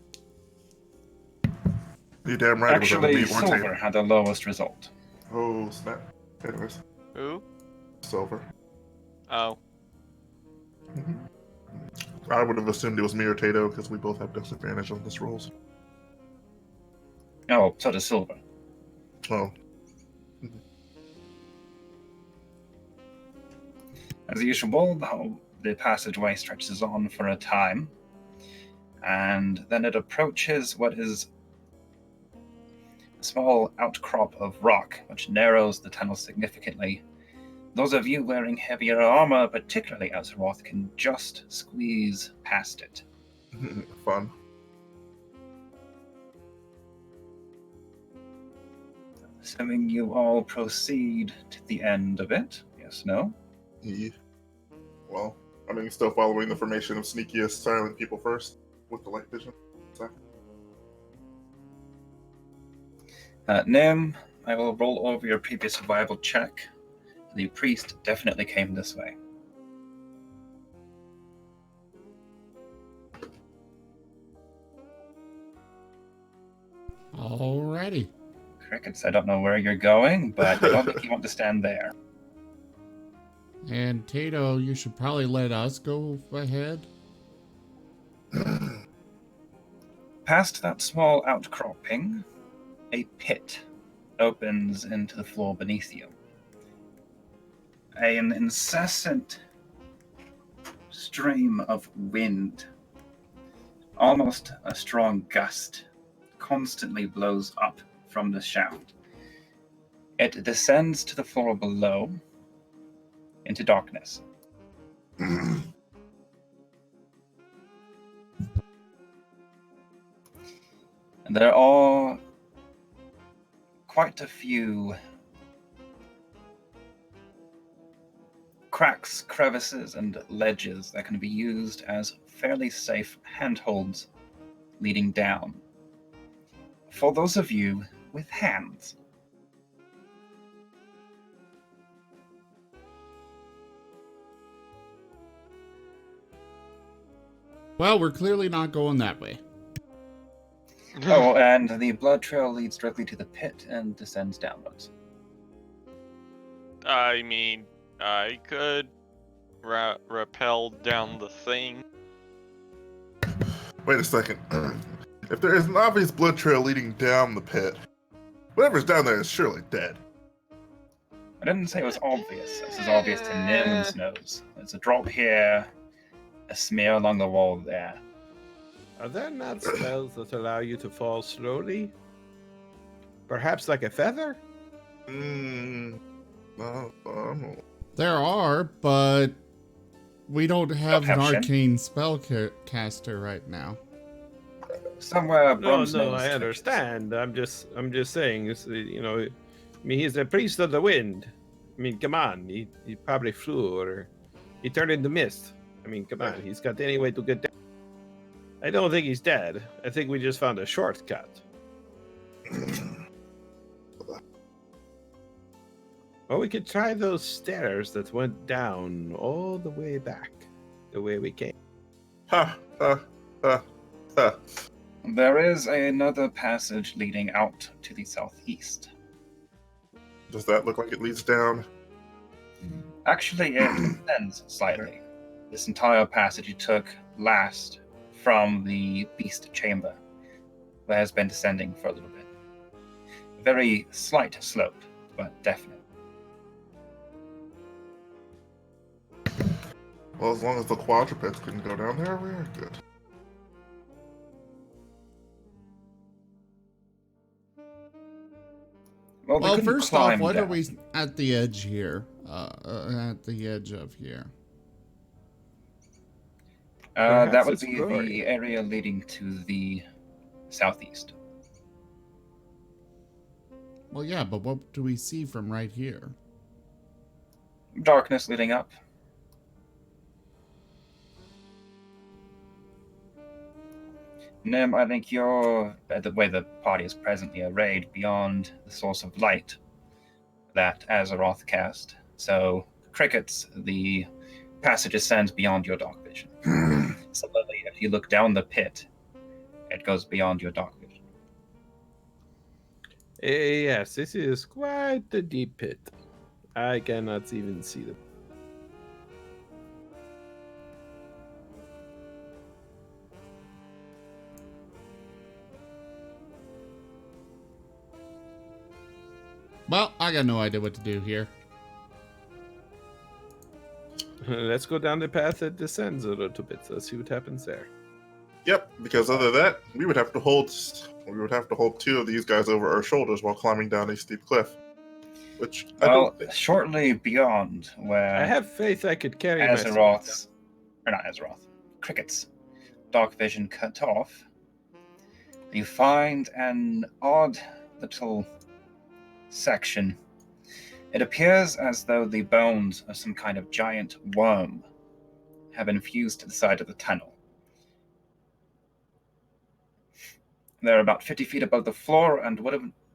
Speaker 4: You damn right.
Speaker 3: Actually,
Speaker 4: it was on me,
Speaker 3: Silver had the lowest result.
Speaker 4: Oh snap! Anyways,
Speaker 1: Who?
Speaker 4: silver.
Speaker 1: Oh.
Speaker 4: I would have assumed it was me or Tato because we both have disadvantage on this rolls.
Speaker 3: Oh, so does Silver.
Speaker 4: Oh.
Speaker 3: As usual, the passageway stretches on for a time, and then it approaches what is a small outcrop of rock, which narrows the tunnel significantly. Those of you wearing heavier armor, particularly Azeroth, can just squeeze past it.
Speaker 4: Fun.
Speaker 3: Assuming you all proceed to the end of it. Yes, no?
Speaker 4: Yeah. Well, I mean, still following the formation of sneakiest silent people first with the light vision. So.
Speaker 3: Nim, I will roll over your previous survival check. The priest definitely came this way.
Speaker 2: Alrighty.
Speaker 3: Crickets, I don't know where you're going, but I don't think you want to stand there.
Speaker 2: And Tato, you should probably let us go ahead.
Speaker 3: Past that small outcropping, a pit opens into the floor beneath you. An incessant stream of wind, almost a strong gust, constantly blows up from the shaft. It descends to the floor below into darkness. And there are quite a few cracks, crevices, and ledges that can be used as fairly safe handholds leading down. For those of you with hands.
Speaker 2: Well, we're clearly not going that way.
Speaker 3: Oh, and the blood trail leads directly to the pit and descends downwards.
Speaker 1: I mean, I could rappel down the thing.
Speaker 4: Wait a second. If there is an obvious blood trail leading down the pit, whatever's down there is surely dead.
Speaker 3: I didn't say it was obvious. This is obvious to Nim's nose. There's a drop here, a smear along the wall there.
Speaker 5: Are there not spells that allow you to fall slowly? Perhaps like a feather?
Speaker 4: No, no.
Speaker 2: There are, but we don't have an
Speaker 3: Perception.
Speaker 2: arcane spell caster right now.
Speaker 3: Somewhere
Speaker 5: No,
Speaker 3: Brum's nose
Speaker 5: I
Speaker 3: twitches.
Speaker 5: understand. I'm just saying. I mean, he's a priest of the wind. I mean, come on. He probably flew or he turned into mist. I mean, come on. He's got any way to get down. I don't think he's dead. I think we just found a shortcut. Or we could try those stairs that went down all the way back, the way we came.
Speaker 4: Ha, ha, ha, ha.
Speaker 3: There is another passage leading out to the southeast.
Speaker 4: Does that look like it leads down?
Speaker 3: Actually, it descends slightly. This entire passage you took last from the beast chamber, that has been descending for a little bit. Very slight slope, but definite.
Speaker 4: Well, as long as the quadrupeds couldn't go down there, we're good.
Speaker 3: Well, they
Speaker 2: Well,
Speaker 3: couldn't
Speaker 2: first off,
Speaker 3: climb
Speaker 2: what are
Speaker 3: down.
Speaker 2: we at the edge here? At the edge of here.
Speaker 3: That
Speaker 5: Perhaps
Speaker 3: would
Speaker 5: it's
Speaker 3: be
Speaker 5: Furry.
Speaker 3: the area leading to the southeast.
Speaker 2: Well, yeah, but what do we see from right here?
Speaker 3: Darkness leading up. Nim, I think you're, the way the party is presently arrayed, beyond the source of light that Azeroth cast. So, Crickets, the passage ascends beyond your dark vision. Similarly, if you look down the pit, it goes beyond your dark vision.
Speaker 5: Yes, this is quite a deep pit. I cannot even see them.
Speaker 2: Well, I got no idea what to do here.
Speaker 5: Let's go down the path that descends a little bit. Let's see what happens there.
Speaker 4: Yep, because other than that, we would have to hold two of these guys over our shoulders while climbing down a steep cliff. Which I
Speaker 3: Well,
Speaker 4: don't think.
Speaker 3: shortly beyond where
Speaker 5: I have faith I could carry myself.
Speaker 3: Azeroth's, or not Azeroth, Cricket's dark vision cut off, you find an odd little section. It appears as though the bones of some kind of giant worm have been fused to the side of the tunnel. They're about 50 feet above the floor, and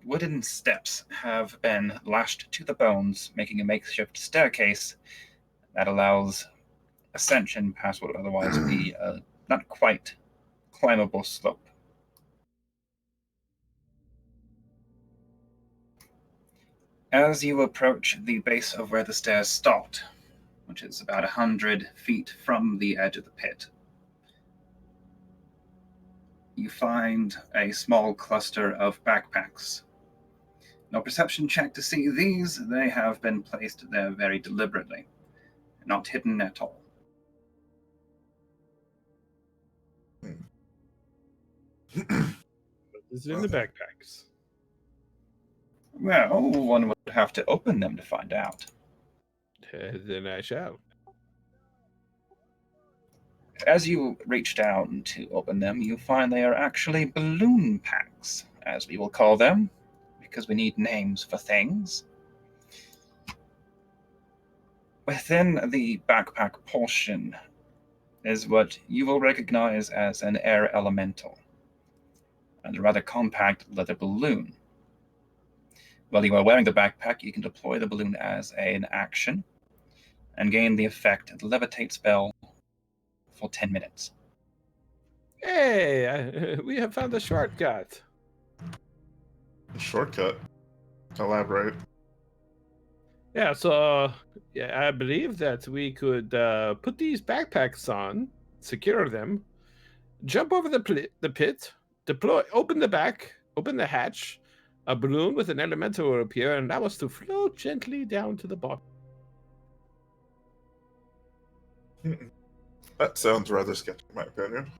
Speaker 3: wooden steps have been lashed to the bones, making a makeshift staircase that allows ascension past what would otherwise be a not quite climbable slope. As you approach the base of where the stairs start, which is about 100 feet from the edge of the pit, you find a small cluster of backpacks. No perception check to see these. They have been placed there very deliberately, not hidden at all.
Speaker 5: Is it in the backpacks?
Speaker 3: Well, one would have to open them to find out.
Speaker 5: Then I shall.
Speaker 3: As you reach down to open them, you find they are actually balloon packs, as we will call them, because we need names for things. Within the backpack portion is what you will recognize as an air elemental, and a rather compact leather balloon. While you are wearing the backpack, you can deploy the balloon as an action and gain the effect of the levitate spell for 10 minutes.
Speaker 5: Hey, we have found a shortcut.
Speaker 4: Shortcut. Elaborate.
Speaker 5: Yeah, so yeah, I believe that we could put these backpacks on, secure them, jump over the pit, deploy, open the hatch. A balloon with an elemental will appear and allow us to float gently down to the bottom.
Speaker 4: That sounds rather sketchy, in my opinion.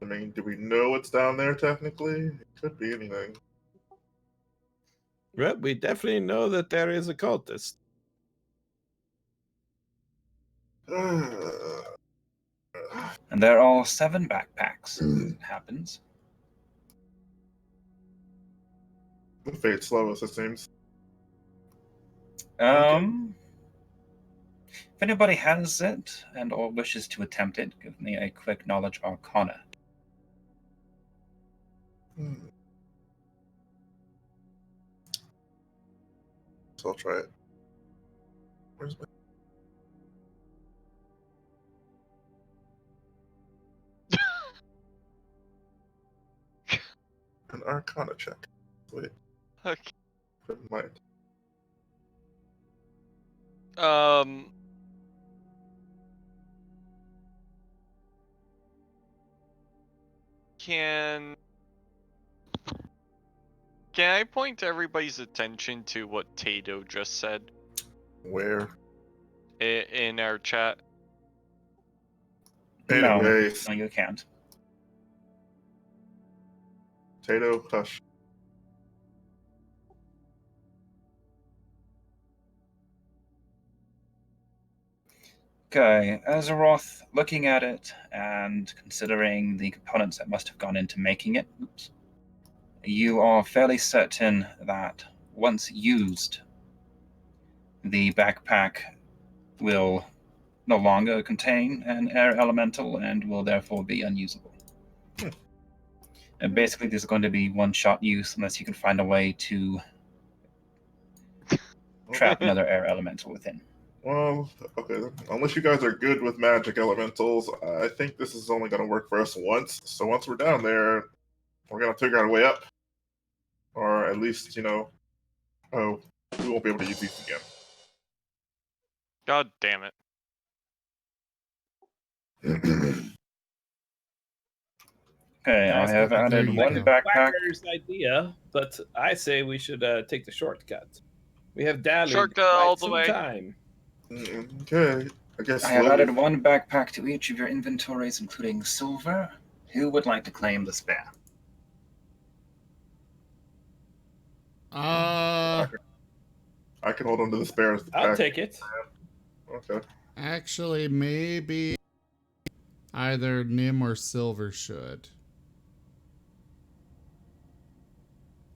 Speaker 4: I mean, do we know what's down there technically? It could be anything.
Speaker 5: Well, we definitely know that there is a cultist.
Speaker 3: And there are 7 backpacks, as it happens.
Speaker 4: The fate slow us, it seems.
Speaker 3: If anybody has it and or wishes to attempt it, give me a quick knowledge arcana.
Speaker 4: So I'll try it. Where's my... An arcana check. Wait,
Speaker 1: Okay.
Speaker 4: couldn't mind.
Speaker 1: Can I point everybody's attention to what Tato just said
Speaker 4: Where?
Speaker 1: in our chat?
Speaker 4: Anyways,
Speaker 3: No, you can't.
Speaker 4: Tato, hush.
Speaker 3: Okay, Azeroth, looking at it and considering the components that must have gone into making it, you are fairly certain that once used, the backpack will no longer contain an air elemental and will therefore be unusable. And basically, this is going to be one-shot use unless you can find a way to trap another air elemental within.
Speaker 4: Well, okay, then. Unless you guys are good with magic elementals, I think this is only going to work for us once. So once we're down there, we're going to figure out a way up. Or at least, we won't be able to use these again.
Speaker 1: God damn it.
Speaker 3: Okay, I have
Speaker 2: There
Speaker 3: added
Speaker 2: you
Speaker 3: one
Speaker 2: go.
Speaker 3: backpack.
Speaker 5: Whacker's idea, but I say we should take the shortcut. We have dallied
Speaker 1: Shortcut
Speaker 5: quite
Speaker 1: all the
Speaker 5: some
Speaker 1: way.
Speaker 5: time.
Speaker 4: Okay, I guess
Speaker 3: I have
Speaker 4: slowly-
Speaker 3: added one backpack to each of your inventories, including silver. Who would like to claim the spare?
Speaker 4: I can hold on to the spare as the
Speaker 5: I'll
Speaker 4: pack.
Speaker 5: take it.
Speaker 4: Okay.
Speaker 2: Actually, maybe either Nim or Silver should.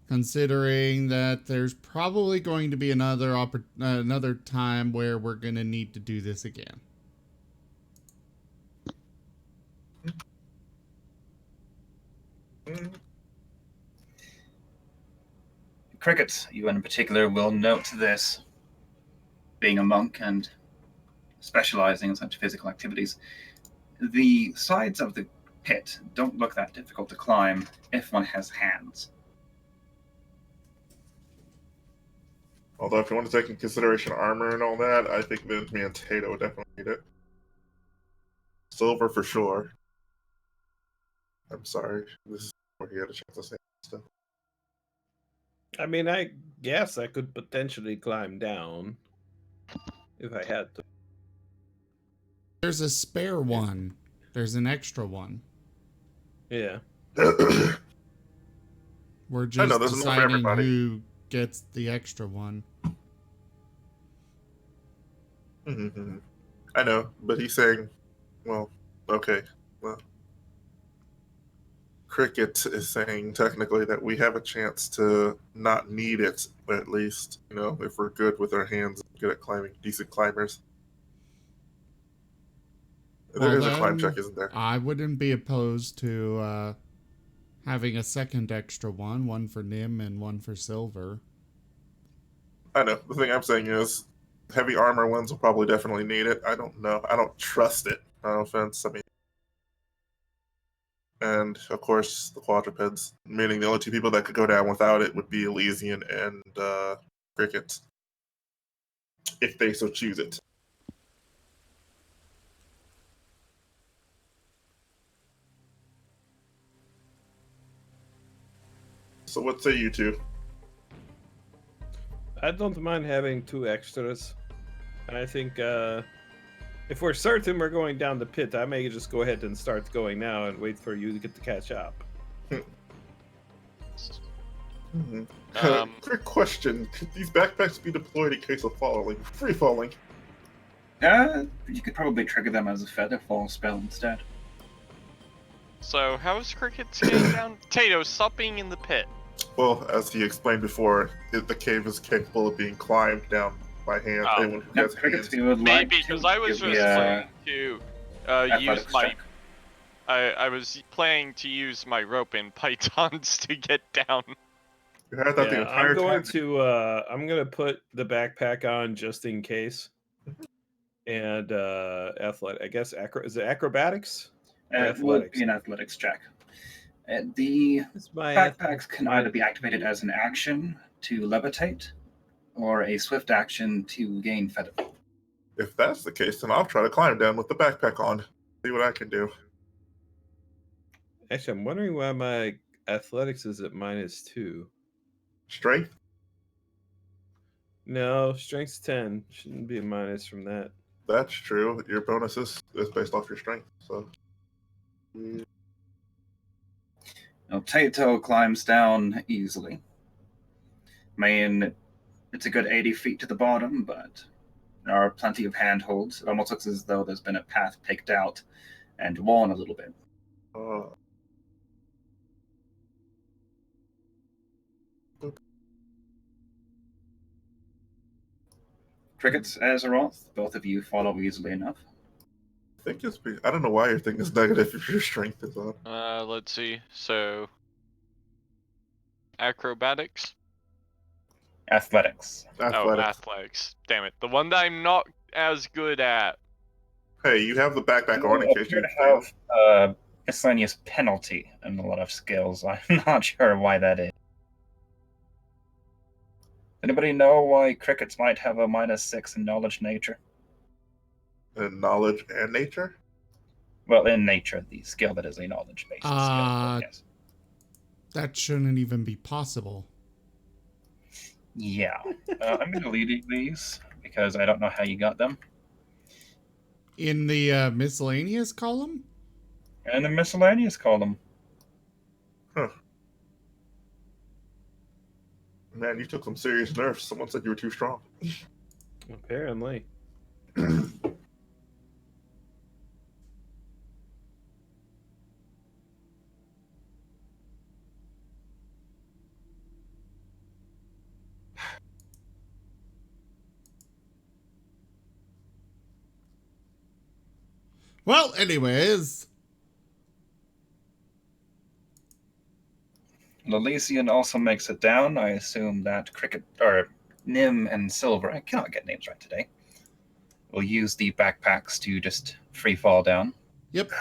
Speaker 2: Considering that there's probably going to be another time where we're going to need to do this again.
Speaker 3: Crickets, you in particular will note this. Being a monk and specializing in such physical activities, the sides of the pit don't look that difficult to climb if one has hands.
Speaker 4: Although if you want to take in consideration armor and all that, I think then me and Tato would definitely need it. Silver for sure. I'm sorry. This is where he had a chance to say stuff.
Speaker 5: I mean, I guess I could potentially climb down if I had to.
Speaker 2: There's a spare one. There's an extra one.
Speaker 5: Yeah.
Speaker 2: We're
Speaker 4: I know,
Speaker 2: just
Speaker 4: there's enough for
Speaker 2: deciding
Speaker 4: everybody.
Speaker 2: who gets the extra one.
Speaker 4: Mhm. I know, but he's saying, well, okay. Well, Cricket is saying technically that we have a chance to not need it, at least, if we're good with our hands, good at climbing, decent climbers.
Speaker 2: Well,
Speaker 4: There is a climb
Speaker 2: then,
Speaker 4: check, isn't there?
Speaker 2: I wouldn't be opposed to having a second extra one for Nim and one for Silver.
Speaker 4: I know. The thing I'm saying is, heavy armor ones will probably definitely need it. I don't know. I don't trust it. No offense. I mean, and of course the quadrupeds, meaning the only two people that could go down without it would be Elysian and Cricket, if they so choose it. So what say you two?
Speaker 5: I don't mind having 2 extras. I think if we're certain we're going down the pit, I may just go ahead and start going now and wait for you to get to catch up.
Speaker 4: Mm-hmm.
Speaker 1: Um,
Speaker 4: Quick question: could these backpacks be deployed in case of free falling?
Speaker 3: You could probably trigger them as a feather fall spell instead.
Speaker 1: So how is Cricket getting down? Tato, stop being in the pit.
Speaker 4: Well, as he explained before, the cave is capable of being climbed down by hand.
Speaker 1: Oh.
Speaker 4: Anyone who
Speaker 3: No,
Speaker 4: has
Speaker 3: crickets,
Speaker 4: hands.
Speaker 3: if you would like
Speaker 1: Maybe
Speaker 3: to,
Speaker 1: because I was
Speaker 3: give
Speaker 1: just
Speaker 3: me a
Speaker 1: planning to use
Speaker 3: athletics
Speaker 1: my.
Speaker 3: check.
Speaker 1: I was planning to use my rope and pythons to get down.
Speaker 4: You had that the
Speaker 5: Yeah,
Speaker 4: entire
Speaker 5: I'm going
Speaker 4: time.
Speaker 5: to I'm gonna put the backpack on just in case. And I guess is it acrobatics? Or
Speaker 3: It would
Speaker 5: athletics?
Speaker 3: be an athletics check. The
Speaker 5: It's my
Speaker 3: backpacks can either be activated as an action to levitate, or a swift action to gain feather.
Speaker 4: If that's the case, then I'll try to climb down with the backpack on. See what I can do.
Speaker 5: Actually, I'm wondering why my athletics is at -2.
Speaker 4: Strength?
Speaker 5: No, strength's 10. Shouldn't be a minus from that.
Speaker 4: That's true. Your bonus is based off your strength. So.
Speaker 3: Now, Tato climbs down easily. I mean, it's a good 80 feet to the bottom, but there are plenty of handholds. It almost looks as though there's been a path picked out and worn a little bit.
Speaker 4: Uh,
Speaker 3: Crickets, Azeroth, both of you follow easily enough.
Speaker 4: I think I don't know why your thing is negative if your strength is on.
Speaker 1: Let's see. So, acrobatics.
Speaker 3: Athletics.
Speaker 1: Oh,
Speaker 4: Athletics.
Speaker 1: athletics. Damn it, the one that I'm not as good at.
Speaker 4: Hey, you have the backpack on in
Speaker 3: You
Speaker 4: case
Speaker 3: appear
Speaker 4: you
Speaker 3: to
Speaker 4: fail.
Speaker 3: have a miscellaneous penalty in a lot of skills. I'm not sure why that is. Anybody know why crickets might have a -6 in knowledge nature?
Speaker 4: And knowledge and nature?
Speaker 3: Well, in nature, the skill that is a knowledge-based skill. Yes.
Speaker 2: That shouldn't even be possible.
Speaker 3: Yeah. I'm going to lead these because I don't know how you got them.
Speaker 2: In the miscellaneous column?
Speaker 3: And the miscellaneous column.
Speaker 4: Huh. Man, you took some serious nerfs. Someone said you were too strong.
Speaker 5: Apparently.
Speaker 2: Well, anyways.
Speaker 3: Lelesian also makes it down. I assume that Cricket, or Nim and Silver, I cannot get names right today, will use the backpacks to just free fall down.
Speaker 2: Yep.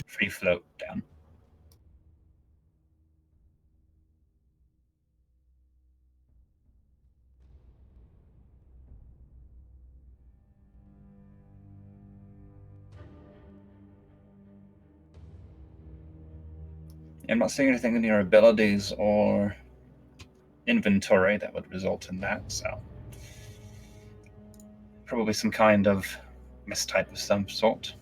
Speaker 3: Free float down. I'm not seeing anything in your abilities or inventory that would result in that, so probably some kind of mistype of some sort.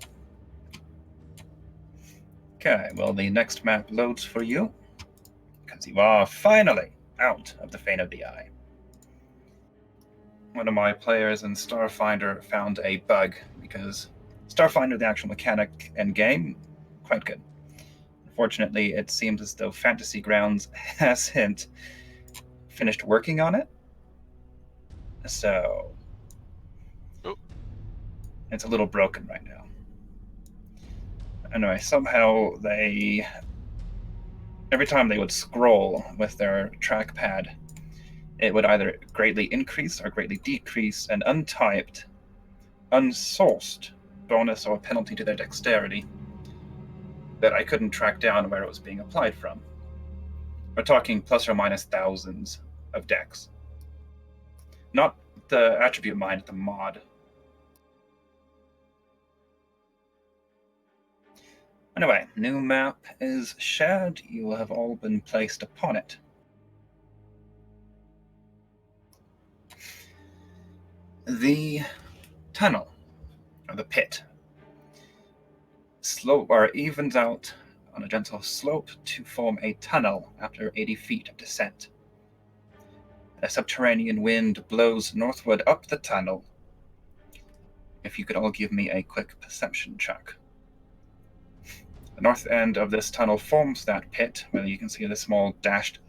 Speaker 3: Okay, well, the next map loads for you, because you are finally out of the Fane of the Eye. One of my players in Starfinder found a bug, because Starfinder, the actual mechanic and game, quite good. Unfortunately, it seems as though Fantasy Grounds hasn't finished working on it, so it's a little broken right now. Anyway, somehow every time they would scroll with their trackpad, it would either greatly increase or greatly decrease an untyped, unsourced bonus or penalty to their dexterity that I couldn't track down where it was being applied from. We're talking plus or minus thousands of dex. Not the attribute mine, the mod. Anyway, new map is shared. You will have all been placed upon it. The tunnel, or the pit, evens out on a gentle slope to form a tunnel after 80 feet of descent. A subterranean wind blows northward up the tunnel. If you could all give me a quick perception check. The north end of this tunnel forms that pit, where you can see the small dashed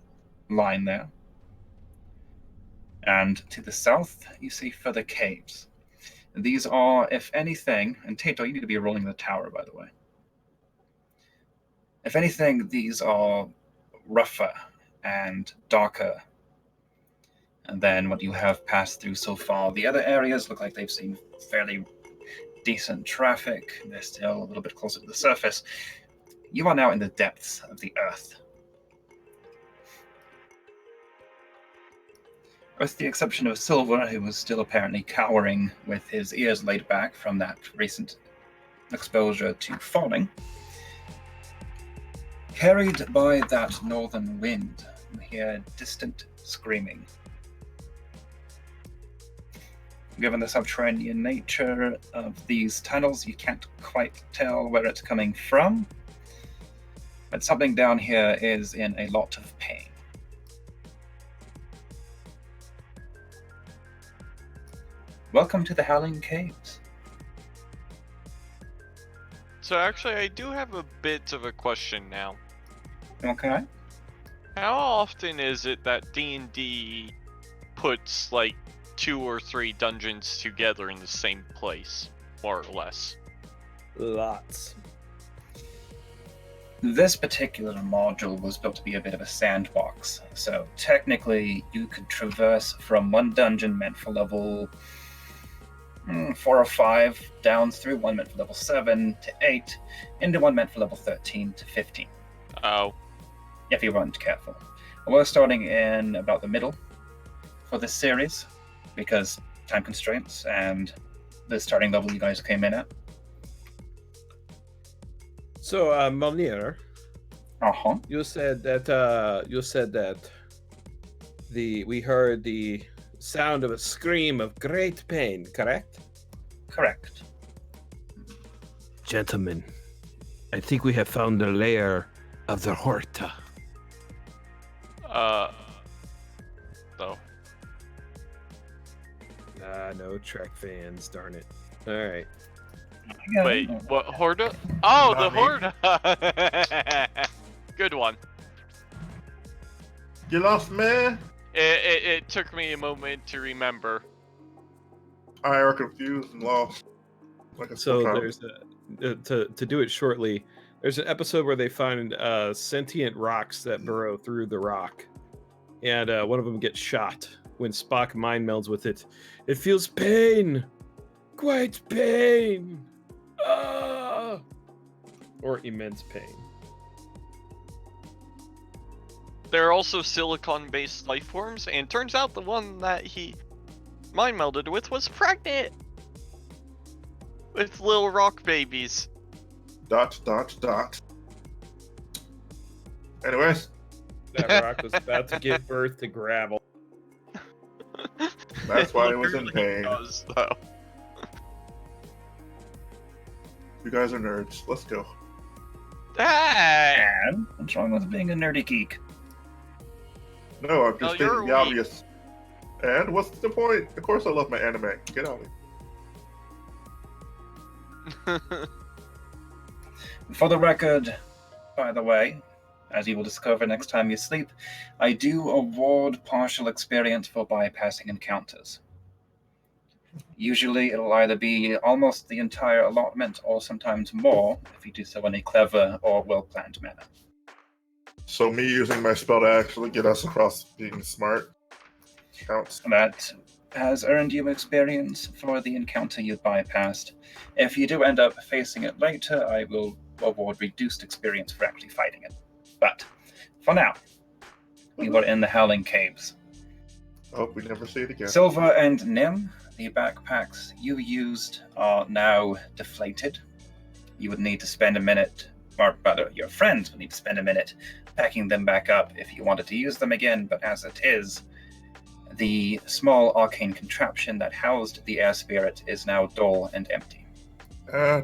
Speaker 3: line there. And to the south, you see further caves. These are, if anything, and Tato, you need to be rolling the tower, by the way. If anything, these are rougher and darker than what you have passed through so far. The other areas look like they've seen fairly decent traffic. They're still a little bit closer to the surface. You are now in the depths of the earth. With the exception of Silver, who was still apparently cowering with his ears laid back from that recent exposure to falling. Carried by that northern wind, you hear distant screaming. Given the subterranean nature of these tunnels, you can't quite tell where it's coming from, but something down here is in a lot of pain. Welcome to the Howling Caves.
Speaker 1: So actually, I do have a bit of a question now.
Speaker 3: Okay.
Speaker 1: How often is it that D&D puts like 2 or 3 dungeons together in the same place, more or less?
Speaker 5: Lots.
Speaker 3: This particular module was built to be a bit of a sandbox, so technically you could traverse from one dungeon meant for level 4 or 5 down through one meant for level 7 to 8 into one meant for level 13 to 15.
Speaker 1: Oh.
Speaker 3: If you weren't careful. We're starting in about the middle for this series because time constraints and the starting level you guys came in at.
Speaker 5: So, Malnir, you said that we heard the sound of a scream of great pain, correct?
Speaker 3: Correct.
Speaker 5: Gentlemen, I think we have found the lair of the Horta.
Speaker 1: No.
Speaker 5: No Trek fans, darn it. Alright.
Speaker 3: Yeah.
Speaker 1: Wait, what, Horda? Oh, the
Speaker 4: Not me.
Speaker 1: Horda! Good one.
Speaker 4: You lost me?
Speaker 1: It took me a moment to remember.
Speaker 4: I are confused and lost. Like a
Speaker 5: So
Speaker 4: child.
Speaker 5: there's to do it shortly, there's an episode where they find sentient rocks that burrow through the rock, and one of them gets shot. When Spock mind melds with it, it feels pain, quite pain, or immense pain.
Speaker 1: There are also silicon-based life forms, and turns out the one that he mind melded with was pregnant with little rock babies. ...
Speaker 4: Anyways,
Speaker 5: That rock was about to give birth to gravel.
Speaker 4: that's why it was in
Speaker 1: literally
Speaker 4: pain.
Speaker 1: does, though.
Speaker 4: You guys are nerds. Let's go.
Speaker 1: Hey!
Speaker 3: And what's wrong with being a nerdy geek?
Speaker 4: No, I'm just
Speaker 1: No,
Speaker 4: stating
Speaker 1: you're
Speaker 4: the
Speaker 1: weak.
Speaker 4: obvious. And what's the point? Of course I love my anime. Get out of here.
Speaker 3: For the record, by the way, as you will discover next time you sleep, I do award partial experience for bypassing encounters. Usually it'll either be almost the entire allotment or sometimes more if you do so in a clever or well-planned manner.
Speaker 4: So me using my spell to actually get us across being smart counts.
Speaker 3: That has earned you experience for the encounter you bypassed. If you do end up facing it later, I will award reduced experience for actually fighting it. But for now, we were in the Howling Caves.
Speaker 4: Hope we never see it again.
Speaker 3: Silver and Nim, the backpacks you used are now deflated. You would need to spend a minute, or rather, your friends would need to spend a minute packing them back up if you wanted to use them again, but as it is, the small arcane contraption that housed the air spirit is now dull and empty.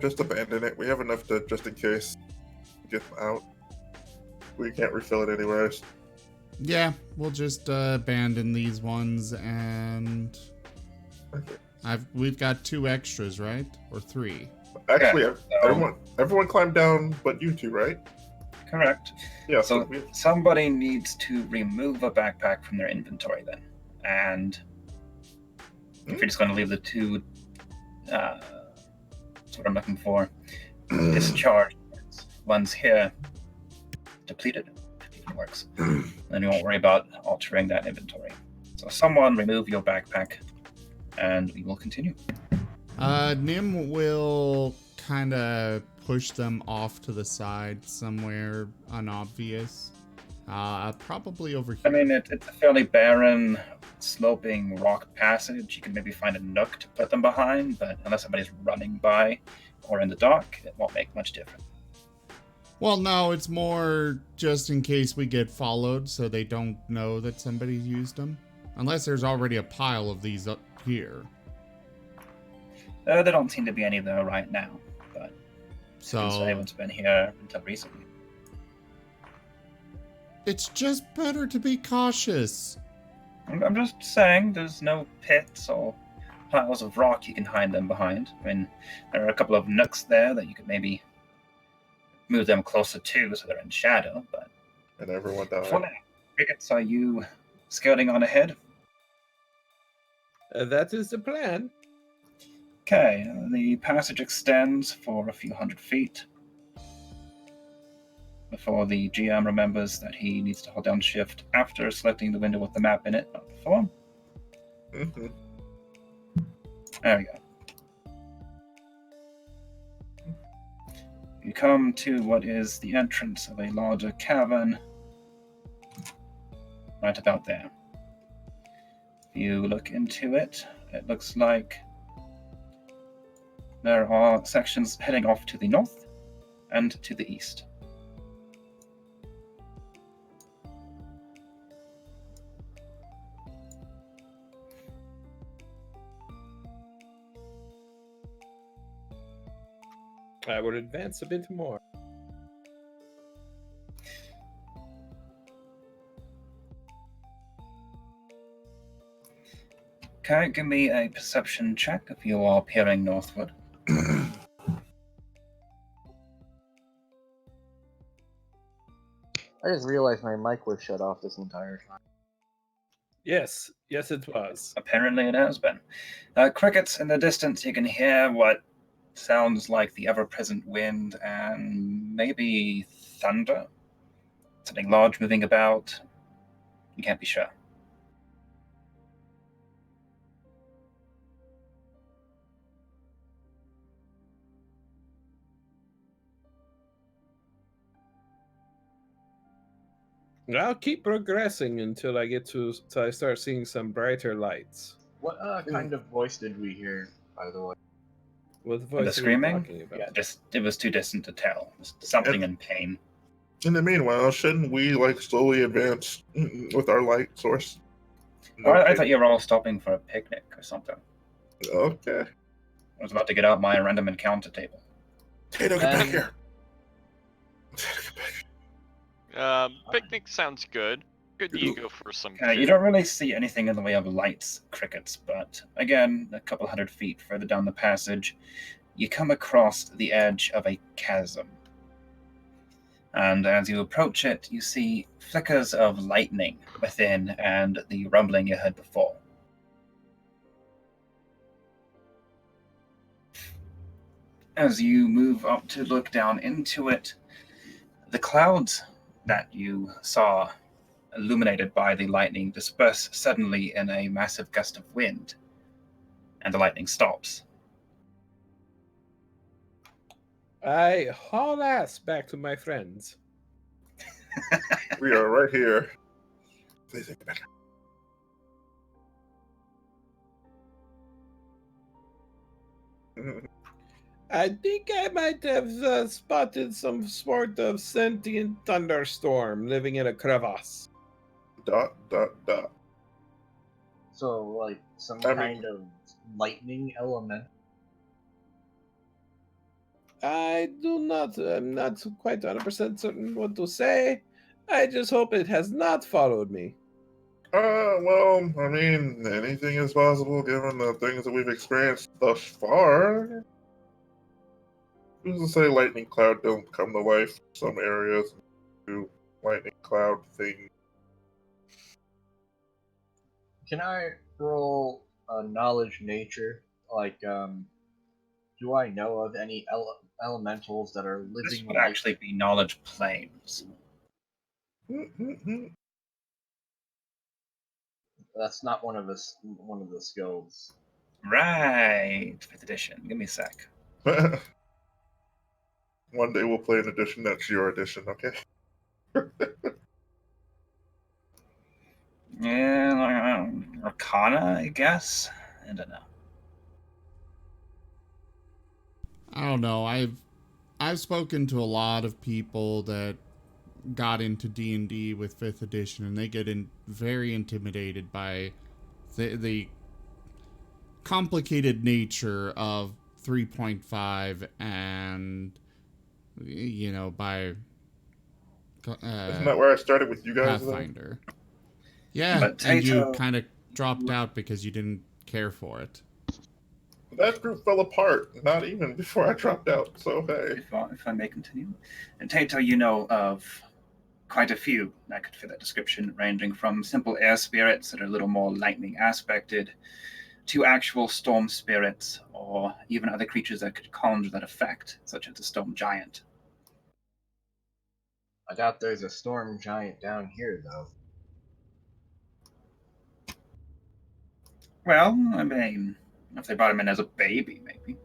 Speaker 4: Just abandon it. We have enough to, just in case, get them out. We can't refill it anyways.
Speaker 2: Yeah, we'll just abandon these ones, and
Speaker 4: Okay.
Speaker 2: we've got 2 extras, right? Or 3.
Speaker 4: Actually,
Speaker 3: so-
Speaker 4: everyone climbed down but you two, right?
Speaker 3: Correct.
Speaker 4: Yeah,
Speaker 3: So somebody needs to remove a backpack from their inventory then. And if you're just going to leave the 2, that's what I'm looking for, discharged ones here, depleted, if it works. Then you won't worry about altering that inventory. So someone remove your backpack, and we will continue.
Speaker 2: Nim will kind of push them off to the side somewhere unobvious. Probably over here.
Speaker 3: I mean, it's a fairly barren, sloping rock passage. You can maybe find a nook to put them behind, but unless somebody's running by or in the dark, it won't make much difference.
Speaker 2: Well, no, it's more just in case we get followed so they don't know that somebody used them. Unless there's already a pile of these up here.
Speaker 3: There don't seem to be any there right now, but since
Speaker 2: So
Speaker 3: anyone's been here until recently.
Speaker 2: it's just better to be cautious.
Speaker 3: I'm just saying, there's no pits or piles of rock you can hide them behind. I mean, there are a couple of nooks there that you could maybe move them closer to so they're in shadow, but
Speaker 4: and everyone died.
Speaker 3: for now, Egrets, are you scouting on ahead?
Speaker 5: That is the plan.
Speaker 3: Okay, the passage extends for a few hundred feet before the GM remembers that he needs to hold down shift after selecting the window with the map in it, not before.
Speaker 4: Mm-hmm.
Speaker 3: There we go. You come to what is the entrance of a larger cavern right about there. If you look into it, it looks like there are sections heading off to the north and to the east.
Speaker 5: I would advance a bit more.
Speaker 3: Okay, give me a perception check if you are peering northward.
Speaker 6: I just realized my mic was shut off this entire time.
Speaker 5: Yes, it was.
Speaker 3: Apparently it has been. Crickets in the distance, you can hear what sounds like the ever-present wind and maybe thunder. Something large moving about. You can't be sure.
Speaker 5: I'll keep progressing until I I start seeing some brighter lights.
Speaker 6: What kind of voice did we hear, by the way?
Speaker 5: What
Speaker 3: The
Speaker 5: voice are you
Speaker 3: screaming?
Speaker 5: talking about?
Speaker 3: Yeah, just it was too distant to tell. Just something in pain.
Speaker 4: In the meanwhile, shouldn't we like slowly advance with our light source?
Speaker 3: Oh, I thought you were all stopping for a picnic or something.
Speaker 4: Okay.
Speaker 3: I was about to get out my random encounter table.
Speaker 4: Tato, get back
Speaker 6: And-
Speaker 4: here. Tato, get back here.
Speaker 1: Picnic sounds good. Good you go for some
Speaker 3: You
Speaker 1: food.
Speaker 3: don't really see anything in the way of lights, crickets, but again, a couple 100 feet further down the passage, you come across the edge of a chasm. And as you approach it, you see flickers of lightning within and the rumbling you heard before. As you move up to look down into it, the clouds that you saw illuminated by the lightning disperse suddenly in a massive gust of wind, and the lightning stops.
Speaker 5: I haul ass back to my friends.
Speaker 4: We are right here. Please get back here.
Speaker 5: I think I might have spotted some sort of sentient thunderstorm living in a crevasse. ...
Speaker 6: So, like, some
Speaker 4: I mean-
Speaker 6: kind of lightning element.
Speaker 5: I'm not quite 100% certain what to say. I just hope it has not followed me.
Speaker 4: Well, I mean, anything is possible given the things that we've experienced thus far. Who's to say lightning cloud don't come to life in some areas do lightning cloud thing?
Speaker 6: Can I roll a knowledge nature? Like, do I know of any elementals that are
Speaker 3: This
Speaker 6: living
Speaker 3: would
Speaker 6: like
Speaker 3: actually be knowledge planes.
Speaker 6: That's not one of the skills.
Speaker 3: Right, 5th edition. Give me a sec.
Speaker 4: One day we'll play an edition that's your edition, okay?
Speaker 3: Yeah, Arcana, I guess. I don't know.
Speaker 2: I don't know. I've spoken to a lot of people that got into D&D with 5th edition, and they get very intimidated by the complicated nature of 3.5 and, you know, by
Speaker 4: Isn't that where I started with you guys?
Speaker 2: Pathfinder. Yeah,
Speaker 3: But
Speaker 2: and you
Speaker 3: Tato-
Speaker 2: kind of dropped out because you didn't care for it.
Speaker 4: That group fell apart, not even before I dropped out, so hey.
Speaker 3: If I may continue. And Tato, you know of quite a few that could fit that description, ranging from simple air spirits that are a little more lightning aspected, to actual storm spirits, or even other creatures that could conjure that effect, such as a storm giant.
Speaker 6: I doubt there's a storm giant down here, though.
Speaker 3: Well, I mean, if they brought him in as a baby, maybe.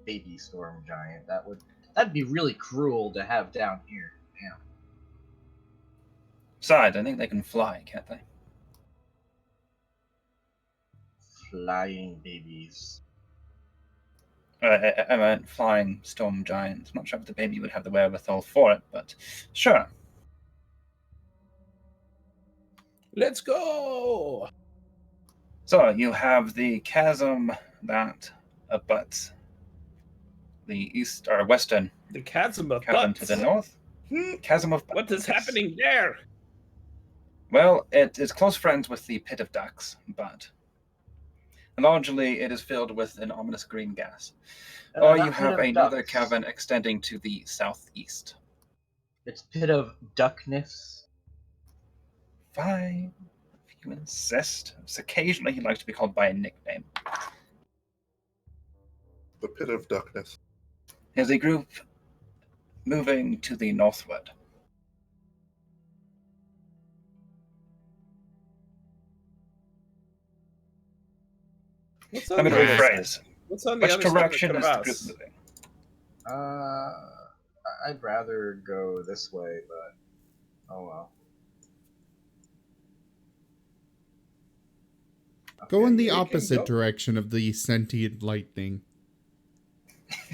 Speaker 6: Baby storm giant. That'd be really cruel to have down here. Damn.
Speaker 3: Besides, I think they can fly, can't they?
Speaker 6: Flying babies.
Speaker 3: I meant flying storm giants. I'm not sure if the baby would have the wherewithal for it, but sure.
Speaker 5: Let's go!
Speaker 3: So you have the chasm that abuts the east or western
Speaker 5: The chasm of
Speaker 3: cavern
Speaker 5: butts.
Speaker 3: to the north. Chasm of
Speaker 5: What is
Speaker 3: butts.
Speaker 5: happening there?
Speaker 3: Well, it is close friends with the pit of ducks, but largely it is filled with an ominous green gas. Or
Speaker 6: Not
Speaker 3: you
Speaker 6: pit
Speaker 3: have
Speaker 6: of
Speaker 3: another
Speaker 6: ducks.
Speaker 3: cavern extending to the southeast.
Speaker 6: It's pit of duckness.
Speaker 3: Fine, if you insist. So occasionally he likes to be called by a nickname.
Speaker 4: The pit of darkness.
Speaker 3: There's a group moving to the northward.
Speaker 5: What's on
Speaker 3: Let me
Speaker 5: the other
Speaker 3: rephrase.
Speaker 5: side? What's on the
Speaker 3: Which
Speaker 5: other side of the
Speaker 3: direction is the group
Speaker 5: crevasse?
Speaker 3: moving?
Speaker 6: I'd rather go this way, but oh well.
Speaker 2: Go in the
Speaker 6: you can
Speaker 2: opposite
Speaker 6: go.
Speaker 2: direction of the sentient lightning.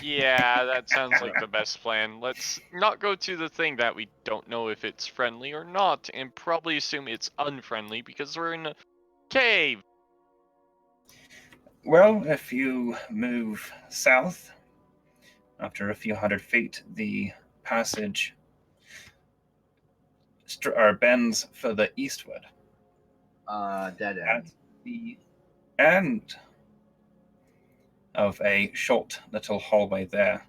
Speaker 1: Yeah, that sounds like the best plan. Let's not go to the thing that we don't know if it's friendly or not, and probably assume it's unfriendly because we're in a cave.
Speaker 3: Well, if you move south, after a few hundred feet, the passage bends further eastward.
Speaker 6: Dead
Speaker 3: At
Speaker 6: end.
Speaker 3: the end of a short little hallway there,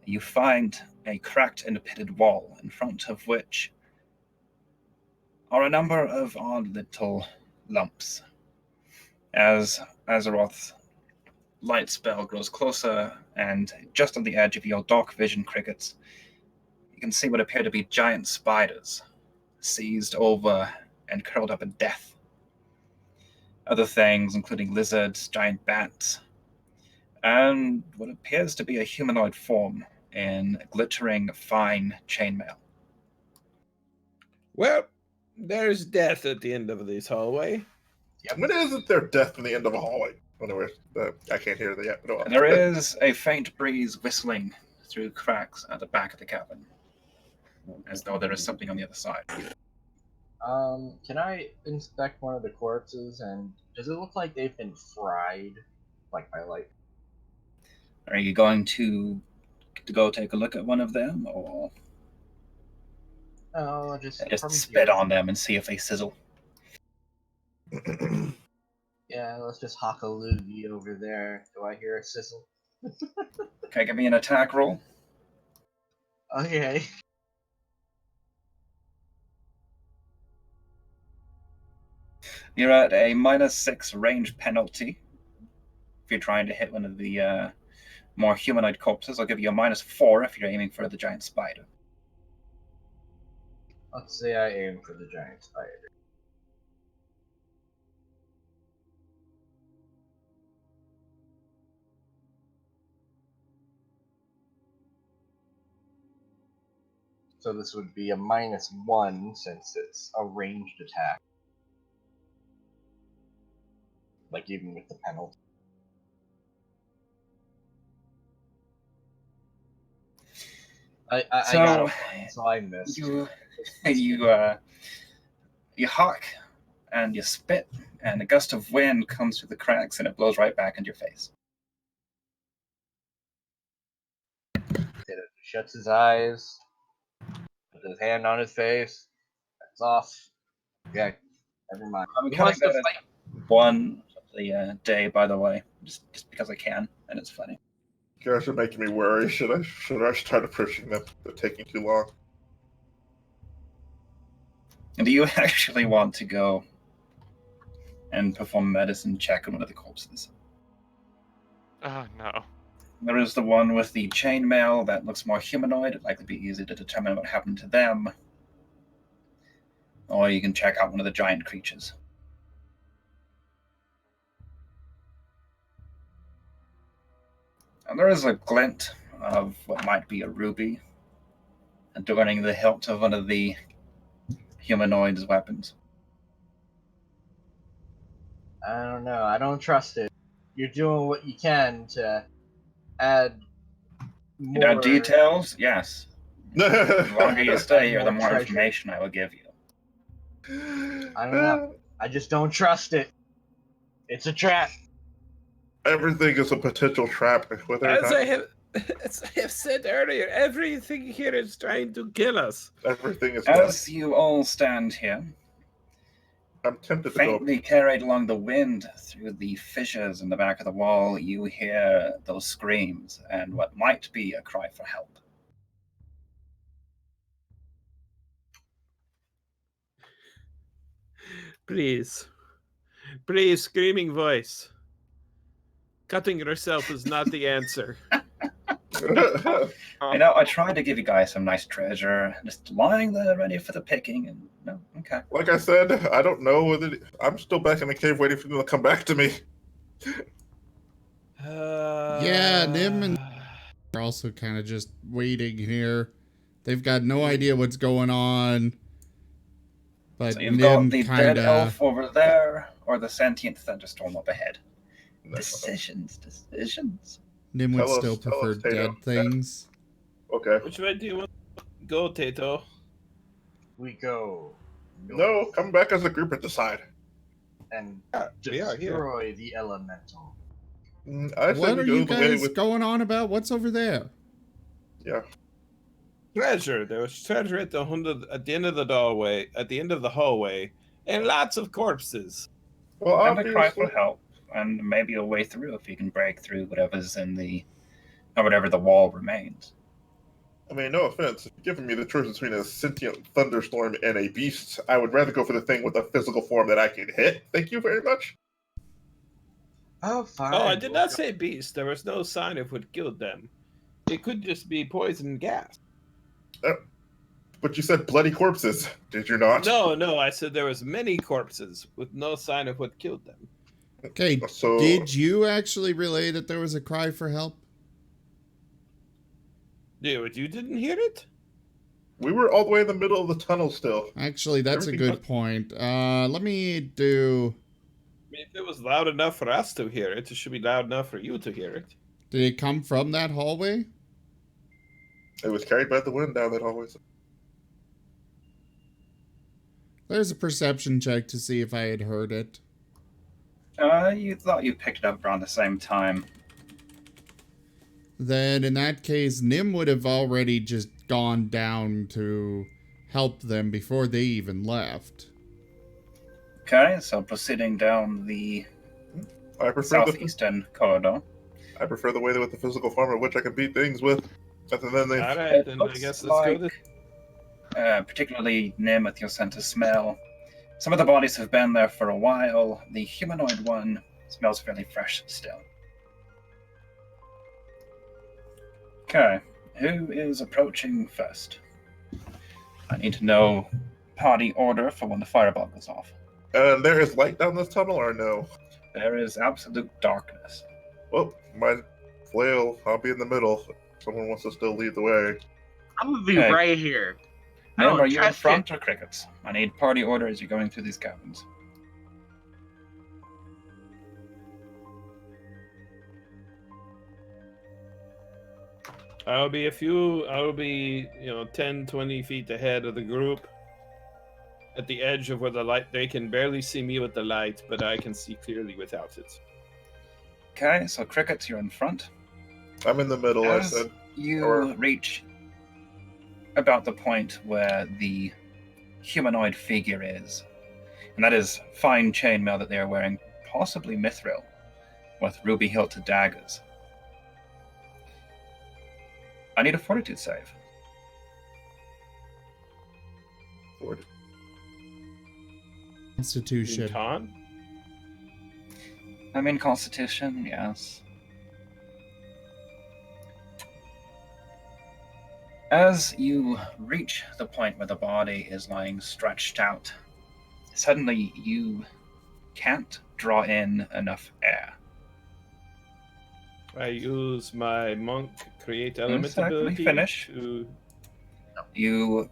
Speaker 3: you find a cracked and pitted wall, in front of which are a number of odd little lumps. As Azeroth's light spell grows closer, and just on the edge of your dark vision crickets, you can see what appear to be giant spiders, seized over and curled up in death. Other things, including lizards, giant bats, and what appears to be a humanoid form in glittering fine chainmail.
Speaker 5: Well, there's death at the end of this hallway.
Speaker 4: When isn't there death from the end of a hallway? Anyway, I can't hear that yet. No.
Speaker 3: There is a faint breeze whistling through cracks at the back of the cabin, as though there is something on the other side.
Speaker 6: Can I inspect one of the corpses, and does it look like they've been fried, like by light?
Speaker 3: Are you going to go take a look at one of them, or
Speaker 6: Oh, just from
Speaker 3: spit
Speaker 6: here.
Speaker 3: on them and see if they sizzle?
Speaker 6: Yeah, let's just hock a loogie over there. Do I hear a sizzle?
Speaker 3: Okay, give me an attack roll.
Speaker 6: Okay.
Speaker 3: You're at a -6 range penalty. If you're trying to hit one of the more humanoid corpses, I'll give you a -4 if you're aiming for the giant spider.
Speaker 6: Let's say I aim for the giant spider. So this would be a -1 since it's a ranged attack. Like even with the penalty. I got a 1, so I missed.
Speaker 3: You hawk and you spit, and a gust of wind comes through the cracks, and it blows right back into your face.
Speaker 6: It shuts his eyes, puts his hand on his face. It's off. Okay, never mind.
Speaker 3: I'm
Speaker 6: He
Speaker 3: counting
Speaker 6: wants to
Speaker 3: that
Speaker 6: fight.
Speaker 3: as one of the day, by the way, just because I can, and it's funny.
Speaker 4: You guys are making me worry. Should I start pushing them? They're taking too long.
Speaker 3: And do you actually want to go and perform a medicine check on one of the corpses?
Speaker 1: Oh no.
Speaker 3: There is the one with the chainmail that looks more humanoid. It'd likely be easy to determine what happened to them. Or you can check out one of the giant creatures. And there is a glint of what might be a ruby adorning the hilt of one of the humanoid's weapons.
Speaker 6: I don't know. I don't trust it. You're doing what you can to add more.
Speaker 3: You know, details? Yes. The longer you stay here, the more
Speaker 6: treasure.
Speaker 3: information I will give you.
Speaker 6: I don't know. I just don't trust it. It's a trap.
Speaker 4: Everything is a potential trap.
Speaker 5: As I have said earlier, everything here is trying to kill us.
Speaker 4: Everything is.
Speaker 3: As you all stand here,
Speaker 4: I'm tempted to go.
Speaker 3: faintly carried along the wind through the fissures in the back of the wall, you hear those screams and what might be a cry for help.
Speaker 5: Please. Please, screaming voice. Cutting yourself is not the answer.
Speaker 3: You know, I tried to give you guys some nice treasure, just lying there ready for the picking, and no, okay.
Speaker 4: Like I said, I don't know whether I'm still back in the cave waiting for them to come back to me.
Speaker 2: Yeah, Nim and are also kind of just waiting here. They've got no idea what's going on. But
Speaker 3: So you've got
Speaker 2: Nim
Speaker 3: the
Speaker 2: kind
Speaker 3: dead
Speaker 2: of
Speaker 3: elf over there, or the sentient thunderstorm up ahead.
Speaker 4: No.
Speaker 3: Decisions.
Speaker 2: Nim would
Speaker 4: Tell us-
Speaker 2: still
Speaker 4: tell us,
Speaker 2: prefer
Speaker 4: Tato.
Speaker 2: dead things.
Speaker 4: Okay.
Speaker 5: Which way do you want to go, Tato?
Speaker 6: We go
Speaker 4: No,
Speaker 6: north
Speaker 4: come back as a group and decide.
Speaker 6: and
Speaker 5: We are here.
Speaker 6: destroy the elemental.
Speaker 4: I say
Speaker 2: What
Speaker 4: we
Speaker 2: are
Speaker 4: go
Speaker 2: you
Speaker 4: the way
Speaker 2: guys
Speaker 4: with.
Speaker 2: going on about? What's over there?
Speaker 4: Yeah.
Speaker 5: Treasure. There was treasure at the end of the doorway, at the end of the hallway, and lots of corpses.
Speaker 4: Well,
Speaker 3: Have a cry for
Speaker 4: obviously.
Speaker 3: help, and maybe a way through if you can break through whatever's in the, or whatever the wall remains.
Speaker 4: I mean, no offense. If you're giving me the choice between a sentient thunderstorm and a beast, I would rather go for the thing with a physical form that I can hit. Thank you very much.
Speaker 6: Oh, fine.
Speaker 5: Oh, I did
Speaker 6: we'll
Speaker 5: not
Speaker 6: go-
Speaker 5: say beast. There was no sign of what killed them. It could just be poison gas.
Speaker 4: But you said bloody corpses, did you not?
Speaker 5: No, I said there was many corpses with no sign of what killed them.
Speaker 2: Okay,
Speaker 4: So
Speaker 2: did you actually relay that there was a cry for help?
Speaker 5: Dude, you didn't hear it?
Speaker 4: we were all the way in the middle of the tunnel still.
Speaker 2: Actually, that's a
Speaker 4: Everything
Speaker 2: good point. Let me do...
Speaker 5: I mean, if it was loud enough for us to hear it, it should be loud enough for you to hear it.
Speaker 2: Did it come from that hallway?
Speaker 4: It was carried by the wind down that hallway.
Speaker 2: There's a perception check to see if I had heard it.
Speaker 3: You thought you picked it up around the same time.
Speaker 2: Then in that case, Nim would have already just gone down to help them before they even left.
Speaker 3: Okay, so proceeding down the
Speaker 4: I prefer
Speaker 3: southeastern corridor.
Speaker 4: I prefer the way with the physical form of which I can beat things with. Other than they.
Speaker 5: All right,
Speaker 3: It
Speaker 5: then I
Speaker 3: looks
Speaker 5: guess let's go
Speaker 3: like,
Speaker 5: to...
Speaker 3: particularly Nim with your scent of smell. Some of the bodies have been there for a while. The humanoid one smells fairly fresh still. Okay, who is approaching first? I need to know party order for when the fireball goes off.
Speaker 4: There is light down this tunnel, or no?
Speaker 3: There is absolute darkness.
Speaker 4: Well, my flail. I'll be in the middle. If someone wants to still lead the way.
Speaker 7: I'm gonna be
Speaker 3: Okay.
Speaker 7: right here. I
Speaker 3: Nim,
Speaker 7: don't
Speaker 3: are you in
Speaker 7: trust
Speaker 3: front or crickets? I need party order as you're going through these cabins.
Speaker 5: I'll be 10, 20 feet ahead of the group. At the edge of where the light, they can barely see me with the light, but I can see clearly without it.
Speaker 3: Okay, so crickets, you're in front.
Speaker 4: I'm in the middle. I
Speaker 3: As
Speaker 4: said.
Speaker 3: you
Speaker 4: or-
Speaker 3: reach about the point where the humanoid figure is, and that is fine chainmail that they are wearing, possibly mithril, with ruby hilted daggers. I need a fortitude save.
Speaker 4: Forward.
Speaker 2: Constitution.
Speaker 5: Con?
Speaker 3: I mean, Constitution, yes. As you reach the point where the body is lying stretched out, suddenly you can't draw in enough air.
Speaker 5: I use my monk create
Speaker 3: Let
Speaker 5: element
Speaker 3: me
Speaker 5: ability
Speaker 3: finish.
Speaker 5: to...
Speaker 3: You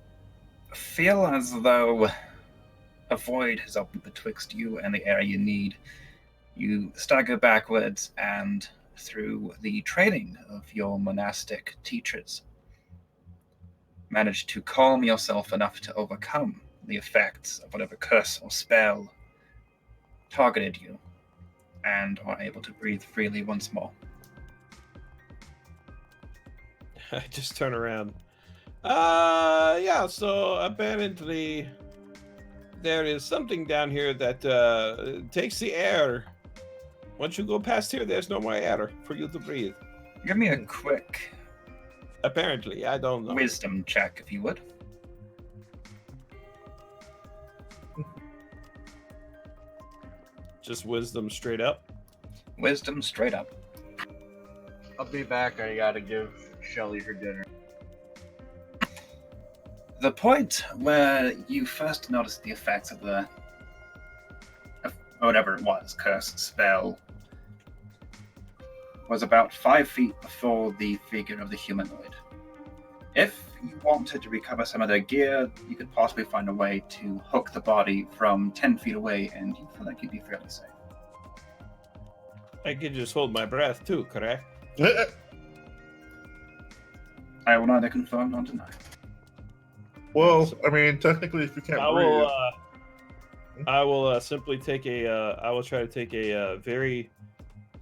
Speaker 3: feel as though a void has opened betwixt you and the air you need. You stagger backwards, and through the training of your monastic teachers, manage to calm yourself enough to overcome the effects of whatever curse or spell targeted you, and are able to breathe freely once more.
Speaker 5: I just turn around. Yeah, so apparently there is something down here that takes the air. Once you go past here, there's no more air for you to breathe.
Speaker 3: Give me a quick
Speaker 5: Apparently, I don't know.
Speaker 3: wisdom check, if you would.
Speaker 5: Just wisdom straight up.
Speaker 3: Wisdom straight up.
Speaker 6: I'll be back. I gotta give Shelly her dinner.
Speaker 3: The point where you first noticed the effects of the whatever it was, curse, spell, was about 5 feet before the figure of the humanoid. If you wanted to recover some of their gear, you could possibly find a way to hook the body from 10 feet away, and you feel like you'd be fairly safe.
Speaker 5: I could just hold my breath too, correct?
Speaker 3: I will neither confirm nor deny.
Speaker 4: Well, I mean, technically, if you can't
Speaker 5: I
Speaker 4: breathe,
Speaker 5: will. I will simply take a. I will try to take a very.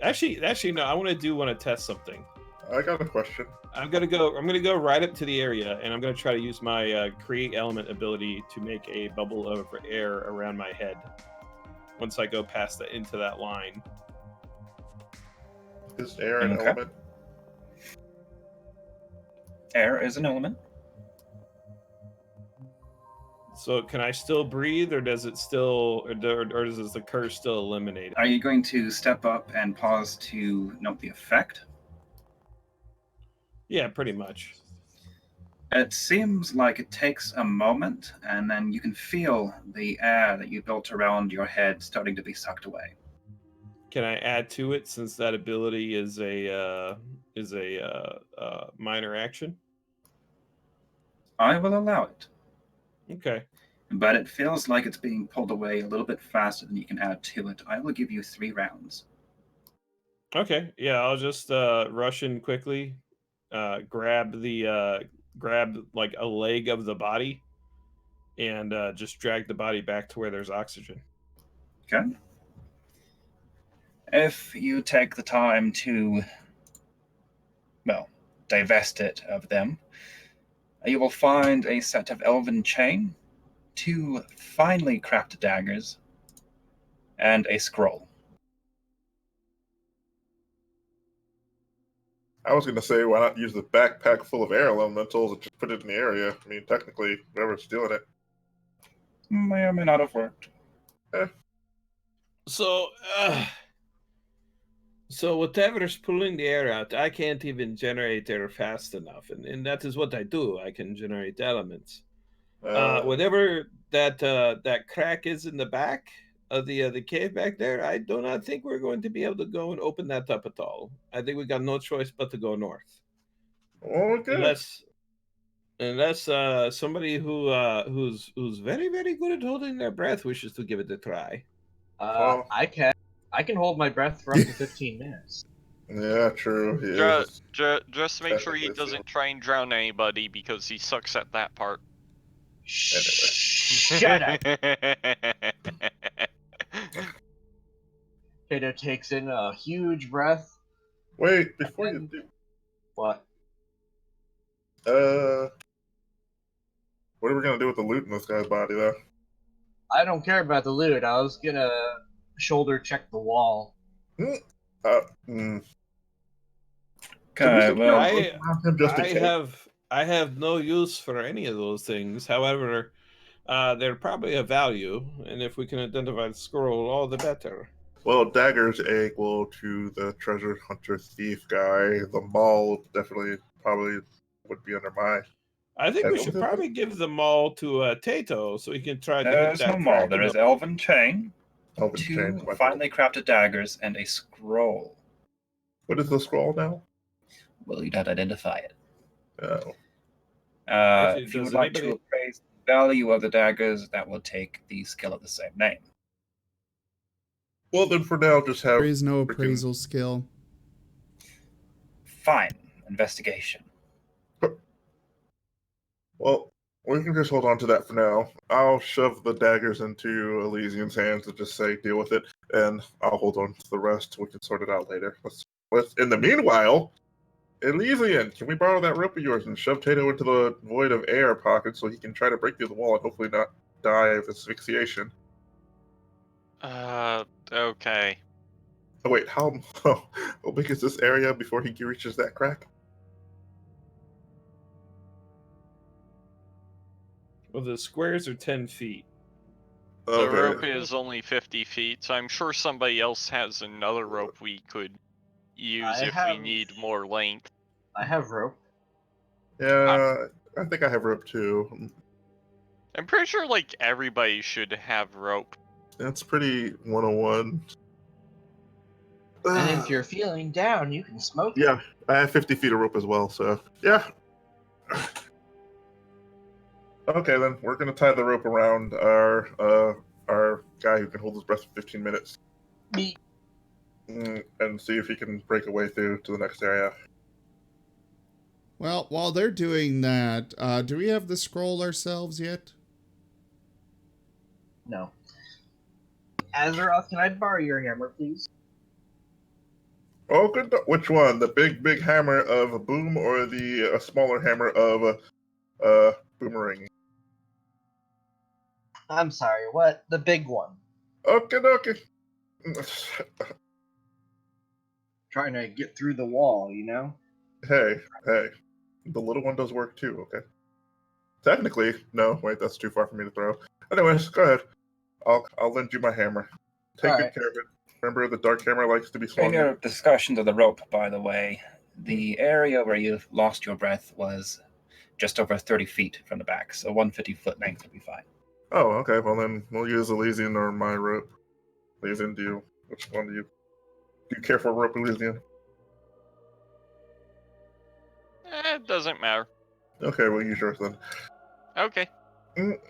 Speaker 5: Actually, no. I want to test something.
Speaker 4: I got a question.
Speaker 5: I'm gonna go right up to the area, and I'm gonna try to use my create element ability to make a bubble of air around my head. Once I go past into that line.
Speaker 4: Is air an
Speaker 3: Okay.
Speaker 4: element?
Speaker 3: Air is an element.
Speaker 5: So can I still breathe, or does it still, or does the curse still eliminate it?
Speaker 3: Are you going to step up and pause to note the effect?
Speaker 5: Yeah, pretty much.
Speaker 3: It seems like it takes a moment, and then you can feel the air that you built around your head starting to be sucked away.
Speaker 5: Can I add to it since that ability is a minor action?
Speaker 3: I will allow it,
Speaker 5: Okay.
Speaker 3: but it feels like it's being pulled away a little bit faster than you can add to it. I will give you 3 rounds.
Speaker 5: Okay. Yeah, I'll just rush in quickly, grab like a leg of the body, and just drag the body back to where there's oxygen.
Speaker 3: Okay? If you take the time to, well, divest it of them, you will find a set of elven chain, 2 finely crafted daggers, and a scroll.
Speaker 4: I was going to say, why not use the backpack full of air elementals and just put it in the area? I mean, technically, whoever's stealing it.
Speaker 3: May or may not have worked.
Speaker 5: So, so whatever's pulling the air out, I can't even generate air fast enough, and that is what I do. I can generate elements. Whatever that crack is in the back of the cave back there, I do not think we're going to be able to go and open that up at all. I think we got no choice but to go north,
Speaker 4: Oh, good.
Speaker 5: unless somebody who's very very good at holding their breath wishes to give it a try.
Speaker 4: Well-
Speaker 6: I can hold my breath for up to 15 minutes.
Speaker 4: Yeah, true. He
Speaker 1: Just,
Speaker 4: is.
Speaker 1: just make sure he
Speaker 4: Technically
Speaker 1: doesn't try and drown anybody because he sucks at that part.
Speaker 6: Shut up. Kato takes in a huge breath.
Speaker 4: Wait, before you
Speaker 6: And-
Speaker 4: do,
Speaker 6: What?
Speaker 4: what are we gonna do with the loot in this guy's body, though?
Speaker 6: I don't care about the loot. I was gonna shoulder check the wall.
Speaker 4: Hmm.
Speaker 3: Okay, well,
Speaker 4: Him just in case.
Speaker 5: I have no use for any of those things. However, they're probably of value, and if we can identify the scroll, all the better.
Speaker 4: Well, dagger's equal to the treasure hunter thief guy. The mall definitely probably would be under my.
Speaker 5: I think we
Speaker 4: What
Speaker 5: should
Speaker 4: was it?
Speaker 5: probably give them all to Tato so he can try to hit
Speaker 3: there's
Speaker 5: that
Speaker 3: no more.
Speaker 5: crack
Speaker 3: There
Speaker 5: in
Speaker 3: is
Speaker 5: the-
Speaker 3: elven chain,
Speaker 4: Open
Speaker 3: 2
Speaker 4: chain.
Speaker 3: finely crafted daggers, and a scroll.
Speaker 4: What is the scroll now?
Speaker 3: Will you not identify it?
Speaker 4: Oh.
Speaker 5: Actually,
Speaker 3: If you
Speaker 5: does
Speaker 3: would like to
Speaker 5: anybody-
Speaker 3: appraise the value of the daggers, that will take the skill of the same name.
Speaker 4: Well, then for now, just have.
Speaker 2: There is no
Speaker 4: freaking-
Speaker 2: appraisal skill.
Speaker 3: Fine. Investigation.
Speaker 4: Well, we can just hold on to that for now. I'll shove the daggers into Elysian's hands and just say, deal with it, and I'll hold on to the rest. We can sort it out later. In the meanwhile, Elysian, can we borrow that rope of yours and shove Tato into the void of air pocket so he can try to break through the wall and hopefully not die of asphyxiation?
Speaker 1: Okay.
Speaker 4: Oh, wait, how big is this area before he reaches that crack?
Speaker 5: Well, the squares are 10 feet.
Speaker 1: The
Speaker 4: Okay.
Speaker 1: rope is only 50 feet, so I'm sure somebody else has another rope we could use
Speaker 6: I
Speaker 1: if we
Speaker 6: have-
Speaker 1: need more length.
Speaker 6: I have rope.
Speaker 4: Yeah, I think I have rope too.
Speaker 1: I'm pretty sure like everybody should have rope.
Speaker 4: That's pretty 101.
Speaker 6: And if you're feeling down, you can smoke.
Speaker 4: Yeah, I have 50 feet of rope as well, so yeah. Okay, then we're gonna tie the rope around our guy who can hold his breath for 15 minutes.
Speaker 6: Me.
Speaker 4: and see if he can break a way through to the next area.
Speaker 2: Well, while they're doing that, do we have the scroll ourselves yet?
Speaker 6: No. Azeroth, can I borrow your hammer, please?
Speaker 4: Oh, good. Which one? The big hammer of a boom, or the smaller hammer of boomerang?
Speaker 6: I'm sorry, what? The big one.
Speaker 4: Okay, okay.
Speaker 6: Trying to get through the wall, you know?
Speaker 4: Hey, the little one does work too. Okay. Technically, no. Wait, that's too far for me to throw. Anyways, go ahead. I'll lend you my hammer. Take
Speaker 6: All
Speaker 4: good
Speaker 6: right.
Speaker 4: care of it. Remember, the dark hammer likes to be
Speaker 3: In
Speaker 4: swung.
Speaker 3: your discussions of the rope, by the way, the area where you lost your breath was just over 30 feet from the back, so 150-foot length would be fine.
Speaker 4: Oh, okay. Well, then we'll use Elysian or my rope. Elysian, which one do you care for rope, Elysian?
Speaker 1: It doesn't matter.
Speaker 4: Okay, we'll use yours then.
Speaker 1: Okay.
Speaker 4: Mm.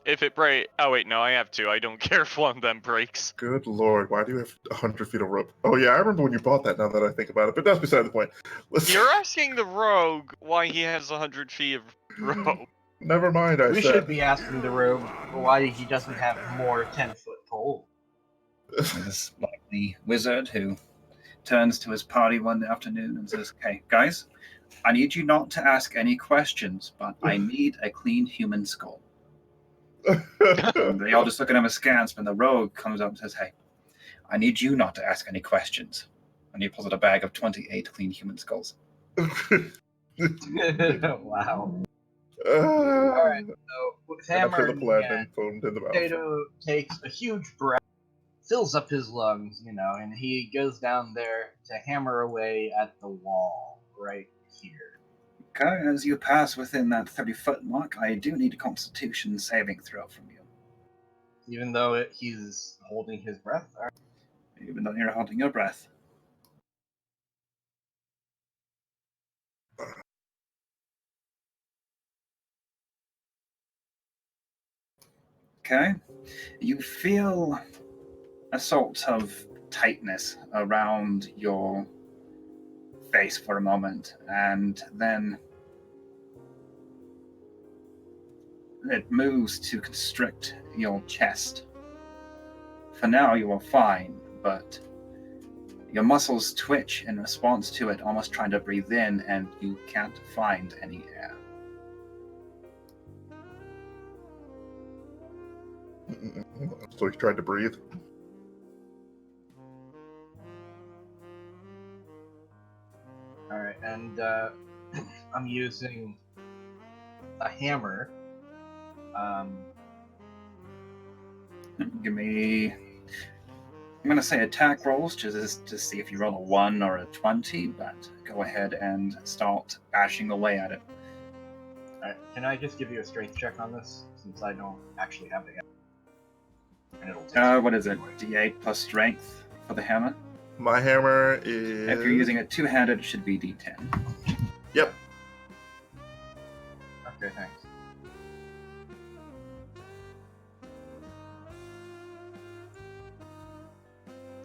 Speaker 1: If it break, oh wait, no, I have two. I don't care if one of them breaks.
Speaker 4: Good lord, why do you have 100 feet of rope? Oh yeah, I remember when you bought that. Now that I think about it, but that's beside the point.
Speaker 1: You're asking the rogue why he has 100 feet of rope.
Speaker 4: Never mind. I
Speaker 6: We
Speaker 4: said.
Speaker 6: should be asking the rogue why he doesn't have more 10-foot pole.
Speaker 3: This likely wizard who turns to his party one afternoon and says, "Okay, guys, I need you not to ask any questions, but I need a clean human skull." And they all just look at him askance when the rogue comes up and says, "Hey, I need you not to ask any questions." And he pulls out a bag of 28 clean human skulls.
Speaker 6: Wow.
Speaker 4: All
Speaker 6: right. So, with
Speaker 4: I'm
Speaker 6: hammer
Speaker 4: sure the
Speaker 6: in
Speaker 4: plaid
Speaker 6: hand,
Speaker 4: foamed in the mouth.
Speaker 6: Potato takes a huge breath, fills up his lungs, you know, and he goes down there to hammer away at the wall right here.
Speaker 3: Okay, as you pass within that 30-foot mark, I do need a constitution saving throw from you.
Speaker 6: Even though he's holding his breath. All right.
Speaker 3: Even though you're holding your breath. Okay. You feel a sort of tightness around your face for a moment, and then it moves to constrict your chest. For now, you are fine, but your muscles twitch in response to it, almost trying to breathe in, and you can't find any air.
Speaker 4: So he tried to breathe.
Speaker 6: All right, and I'm using a hammer.
Speaker 3: Give me. I'm going to say attack rolls just to see if you roll a 1 or a 20, but go ahead and start bashing away at it.
Speaker 6: All right, can I just give you a strength check on this, since I don't actually have the hammer? And it'll take
Speaker 3: What is it? D8 plus strength for the hammer?
Speaker 4: My hammer is.
Speaker 3: If you're using it two-handed, it should be D10.
Speaker 4: Yep.
Speaker 6: Okay, thanks.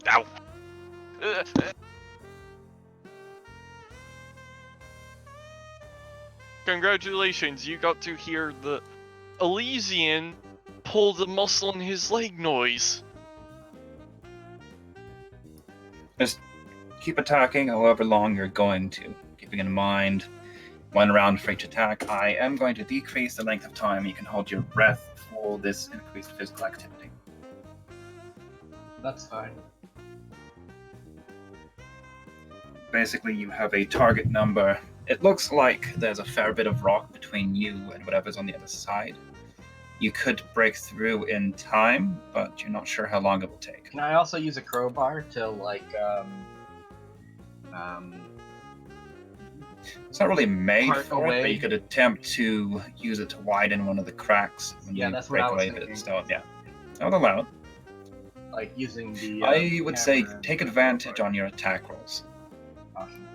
Speaker 1: Ow. Congratulations, you got to hear the Elysian pull the muscle in his leg noise.
Speaker 3: Just keep attacking however long you're going to. Keeping in mind 1 round for each attack, I am going to decrease the length of time you can hold your breath for this increased physical activity.
Speaker 6: That's fine.
Speaker 3: Basically, you have a target number. It looks like there's a fair bit of rock between you and whatever's on the other side. You could break through in time, but you're not sure how long it will take.
Speaker 6: Can I also use a crowbar to, like,
Speaker 3: It's not really made
Speaker 6: Part
Speaker 3: for it,
Speaker 6: away.
Speaker 3: but you could attempt to use it to widen one of the cracks when
Speaker 6: Yeah,
Speaker 3: you
Speaker 6: that's what
Speaker 3: break
Speaker 6: I was
Speaker 3: away
Speaker 6: thinking.
Speaker 3: the stone. Yeah, I would allow it.
Speaker 6: like using the.
Speaker 3: I would say
Speaker 6: hammer and
Speaker 3: take
Speaker 6: the
Speaker 3: advantage
Speaker 6: crowbar.
Speaker 3: on your attack rolls.
Speaker 6: Awesome.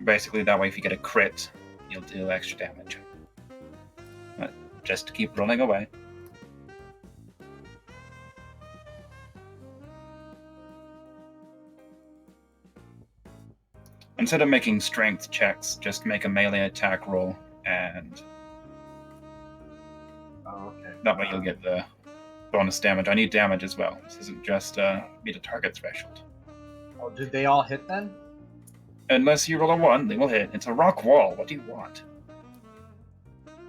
Speaker 3: Basically, that way if you get a crit, you'll do extra damage. But just keep rolling away. Instead of making strength checks, just make a melee attack roll, and
Speaker 6: Oh, okay.
Speaker 3: that way you'll get the bonus damage. I need damage as well. This isn't just meet a target threshold.
Speaker 6: Oh, did they all hit then?
Speaker 3: Unless you roll a 1, they will hit. It's a rock wall. What do you want?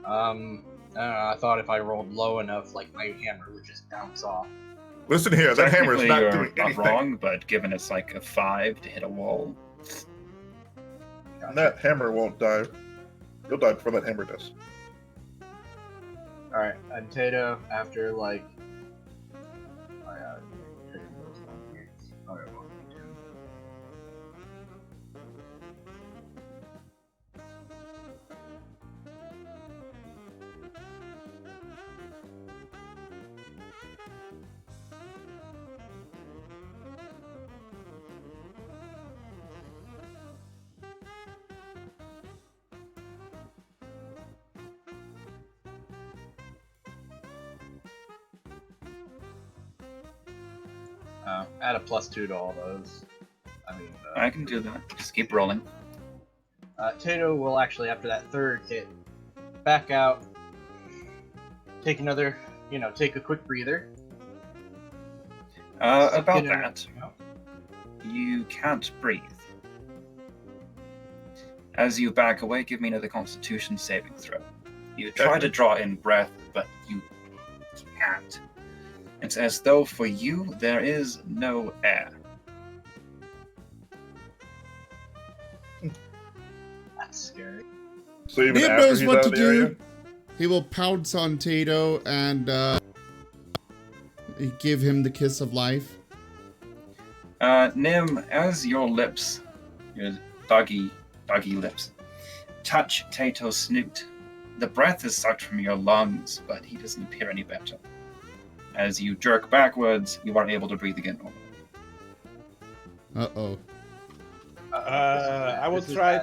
Speaker 6: I don't know, I thought if I rolled low enough, like my hammer would just bounce off.
Speaker 4: Listen here, that hammer's
Speaker 3: Technically,
Speaker 4: not
Speaker 3: you're
Speaker 4: doing
Speaker 3: not
Speaker 4: anything.
Speaker 3: wrong, but given it's like a 5 to hit a wall,
Speaker 4: And that hammer won't die. You'll die before that hammer does.
Speaker 6: Alright, and Tato, after like... Oh yeah, okay, well, me too. Add a +2 to all those. I mean,
Speaker 3: I can do that. Just keep rolling.
Speaker 6: Tato will actually, after that third hit, back out, take another, take a quick breather.
Speaker 3: About
Speaker 6: Get in-
Speaker 3: that, you can't breathe. As you back away, give me another Constitution saving throw. You try to draw in breath, but you can't. It's as though for you there is no air.
Speaker 6: That's scary.
Speaker 4: So even
Speaker 2: Nim
Speaker 4: after
Speaker 2: knows
Speaker 4: he's
Speaker 2: what
Speaker 4: out
Speaker 2: to
Speaker 4: of the
Speaker 2: do.
Speaker 4: area?
Speaker 2: He will pounce on Tato and give him the kiss of life.
Speaker 3: Nim, as your lips, your doggy lips, touch Tato's snoot, the breath is sucked from your lungs, but he doesn't appear any better. As you jerk backwards, you are able to breathe again normally.
Speaker 2: Uh-oh.
Speaker 5: I will try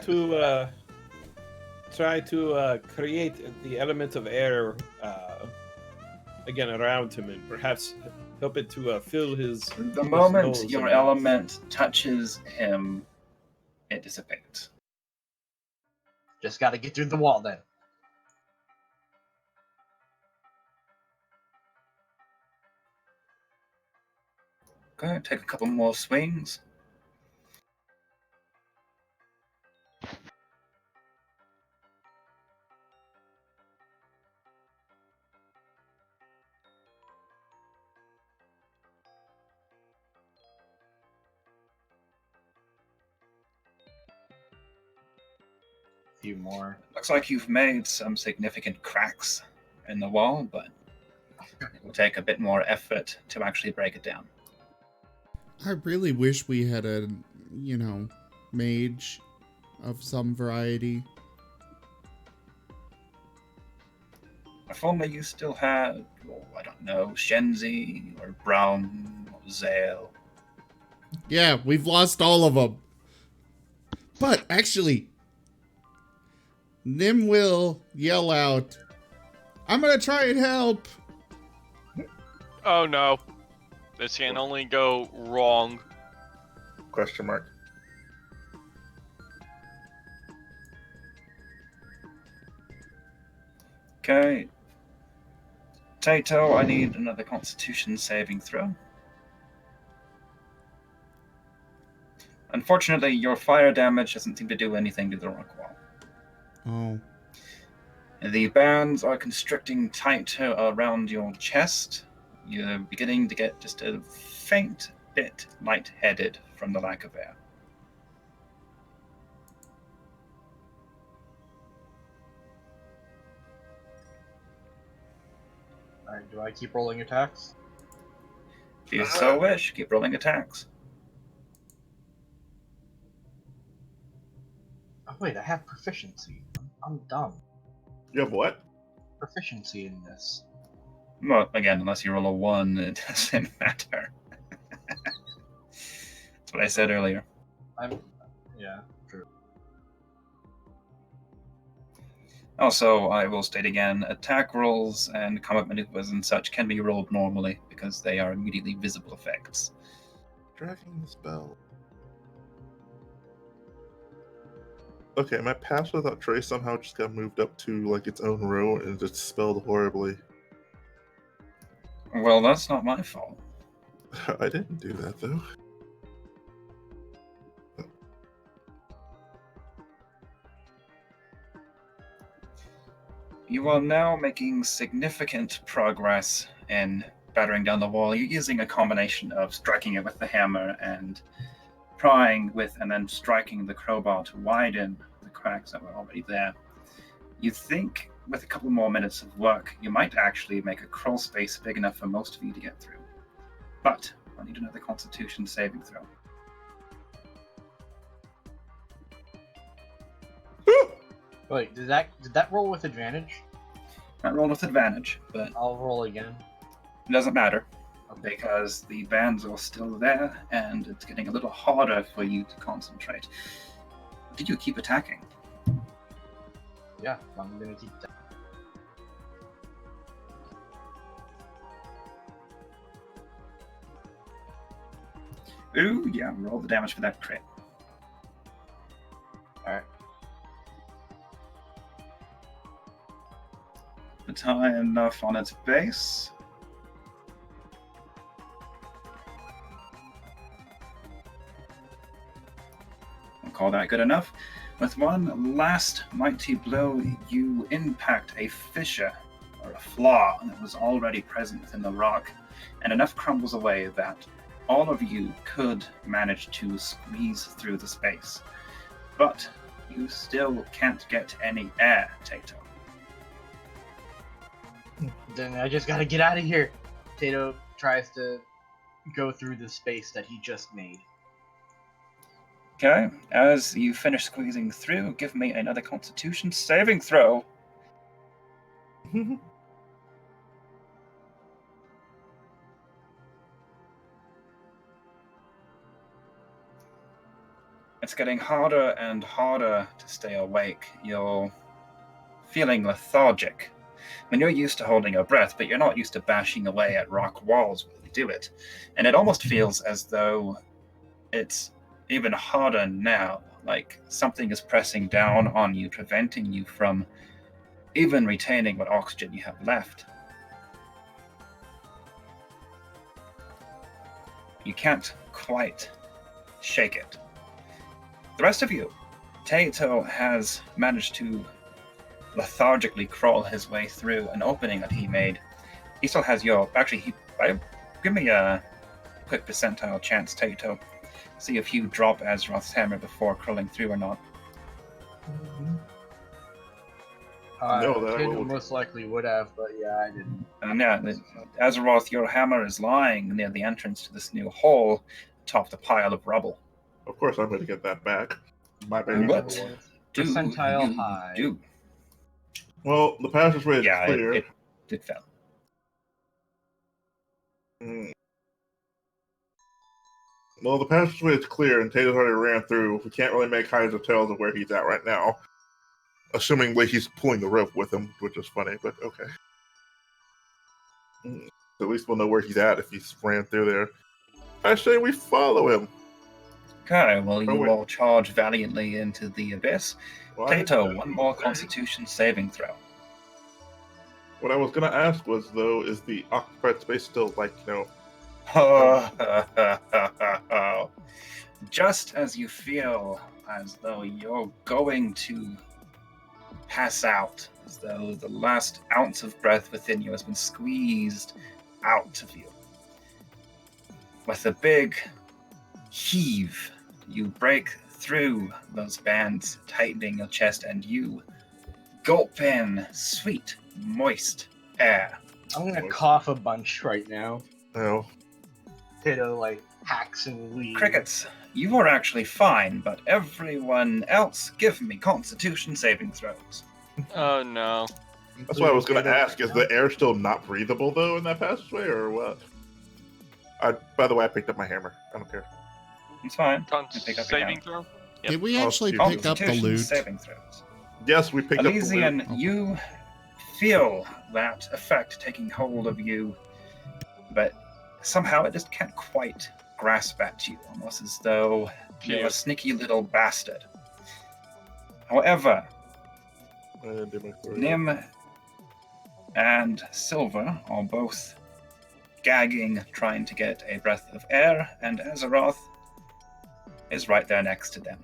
Speaker 5: to create the element of air again around him, and perhaps help it to fill his.
Speaker 3: The
Speaker 5: his
Speaker 3: moment
Speaker 5: nose
Speaker 3: your
Speaker 5: and-
Speaker 3: element touches him, it dissipates.
Speaker 6: Just gotta get through the wall then.
Speaker 3: Okay, take a couple more swings.
Speaker 6: A few more.
Speaker 3: Looks like you've made some significant cracks in the wall, but it will take a bit more effort to actually break it down.
Speaker 2: I really wish we had a, mage of some variety.
Speaker 3: If only you still had, I don't know, Shenzi or Brown or Zale.
Speaker 2: Yeah, we've lost all of them. But actually, Nim will yell out, "I'm gonna try and help."
Speaker 1: Oh no. This can only go wrong.
Speaker 4: Question mark.
Speaker 3: Okay. Tato, I need another Constitution saving throw. Unfortunately, your fire damage doesn't seem to do anything to the rock wall.
Speaker 2: Oh.
Speaker 3: The bands are constricting tight around your chest. You're beginning to get just a faint bit lightheaded from the lack of air.
Speaker 6: Alright, do I keep rolling attacks?
Speaker 3: If you so wish, keep rolling attacks.
Speaker 6: Oh wait, I have proficiency. I'm dumb.
Speaker 4: You have what?
Speaker 6: Proficiency in this.
Speaker 3: Well, again, unless you roll a 1, it doesn't matter. That's what I said earlier.
Speaker 6: Yeah, true.
Speaker 3: Also, I will state again, attack rolls and combat maneuvers and such can be rolled normally because they are immediately visible effects.
Speaker 4: Dragging the spell. Okay, my pass without trace somehow just got moved up to like its own row and just spelled horribly.
Speaker 3: Well, that's not my fault.
Speaker 4: I didn't do that though.
Speaker 3: You are now making significant progress in battering down the wall. You're using a combination of striking it with the hammer and prying with and then striking the crowbar to widen the cracks that were already there. You think with a couple more minutes of work, you might actually make a crawl space big enough for most of you to get through. But I need another Constitution saving throw.
Speaker 6: Wait, did that roll with advantage?
Speaker 3: That roll with advantage, but
Speaker 6: I'll roll again.
Speaker 3: it doesn't matter
Speaker 6: Okay.
Speaker 3: because the bands are still there and it's getting a little harder for you to concentrate. Did you keep attacking?
Speaker 6: Yeah, I'm gonna keep that.
Speaker 3: Ooh, yeah, roll the damage for that crit.
Speaker 6: Alright.
Speaker 3: It's high enough on its base. I'll call that good enough. With one last mighty blow, you impact a fissure or a flaw that was already present within the rock, and enough crumbles away that all of you could manage to squeeze through the space. But you still can't get any air, Tato.
Speaker 6: Then I just gotta get out of here. Tato tries to go through the space that he just made.
Speaker 3: Okay, as you finish squeezing through, give me another Constitution saving throw. It's getting harder and harder to stay awake. You're feeling lethargic. I mean, you're used to holding your breath, but you're not used to bashing away at rock walls while you do it. And it almost feels as though it's even harder now, like something is pressing down on you, preventing you from even retaining what oxygen you have left. You can't quite shake it. The rest of you, Tato has managed to lethargically crawl his way through an opening that he made. He still has your... Actually, give me a quick percentile chance, Tato. See if you drop Azeroth's hammer before crawling through or not.
Speaker 4: No, that I
Speaker 6: Tato
Speaker 4: will-
Speaker 6: most likely would have, but yeah, I didn't.
Speaker 3: And yeah, Azeroth, your hammer is lying near the entrance to this new hole atop the pile of rubble.
Speaker 4: Of course, I'm going to get that back. My baby.
Speaker 3: What? Do
Speaker 6: Percentile
Speaker 3: you
Speaker 6: high.
Speaker 3: do?
Speaker 4: Well, the passageway is
Speaker 3: Yeah,
Speaker 4: clear.
Speaker 3: it fell.
Speaker 4: Mm. Well, the passageway is clear, and Taylor already ran through. We can't really make heads or tails of where he's at right now. Assuming he's pulling the rope with him, which is funny, but okay. At least we'll know where he's at if he's ran through there. I say we follow him.
Speaker 3: Okay, well, you
Speaker 4: wait.
Speaker 3: all charge valiantly into the abyss.
Speaker 4: Well,
Speaker 3: Tato, one more Constitution saving throw.
Speaker 4: What I was going to ask was, though, is the occupied space still,
Speaker 3: Just as you feel as though you're going to pass out, as though the last ounce of breath within you has been squeezed out of you. With a big heave, you break through those bands, tightening your chest, and you gulp in sweet, moist air.
Speaker 6: I'm gonna cough a bunch right now.
Speaker 4: No.
Speaker 6: Tato hacks and leaves.
Speaker 3: Crickets, you are actually fine, but everyone else give me Constitution saving throws.
Speaker 1: Oh no.
Speaker 4: That's what I was going to ask. Is the air still not breathable, though, in that passageway, or what? By the way, I picked up my hammer. I don't care.
Speaker 3: It's fine.
Speaker 1: Con
Speaker 3: You pick up your
Speaker 1: saving
Speaker 3: hammer.
Speaker 1: throw?
Speaker 2: Did we
Speaker 4: I'll
Speaker 2: actually
Speaker 4: shoot
Speaker 2: pick up the
Speaker 3: Constitution
Speaker 2: loot?
Speaker 3: saving throws.
Speaker 4: Yes, we picked up the
Speaker 3: Elysian,
Speaker 4: loot.
Speaker 3: you feel that effect taking hold of you, but somehow it just can't quite grasp at you, almost as though you're
Speaker 1: Phew.
Speaker 3: a sneaky little bastard. However,
Speaker 4: I didn't do my story.
Speaker 3: Nim and Silver are both gagging, trying to get a breath of air, and Azeroth is right there next to them.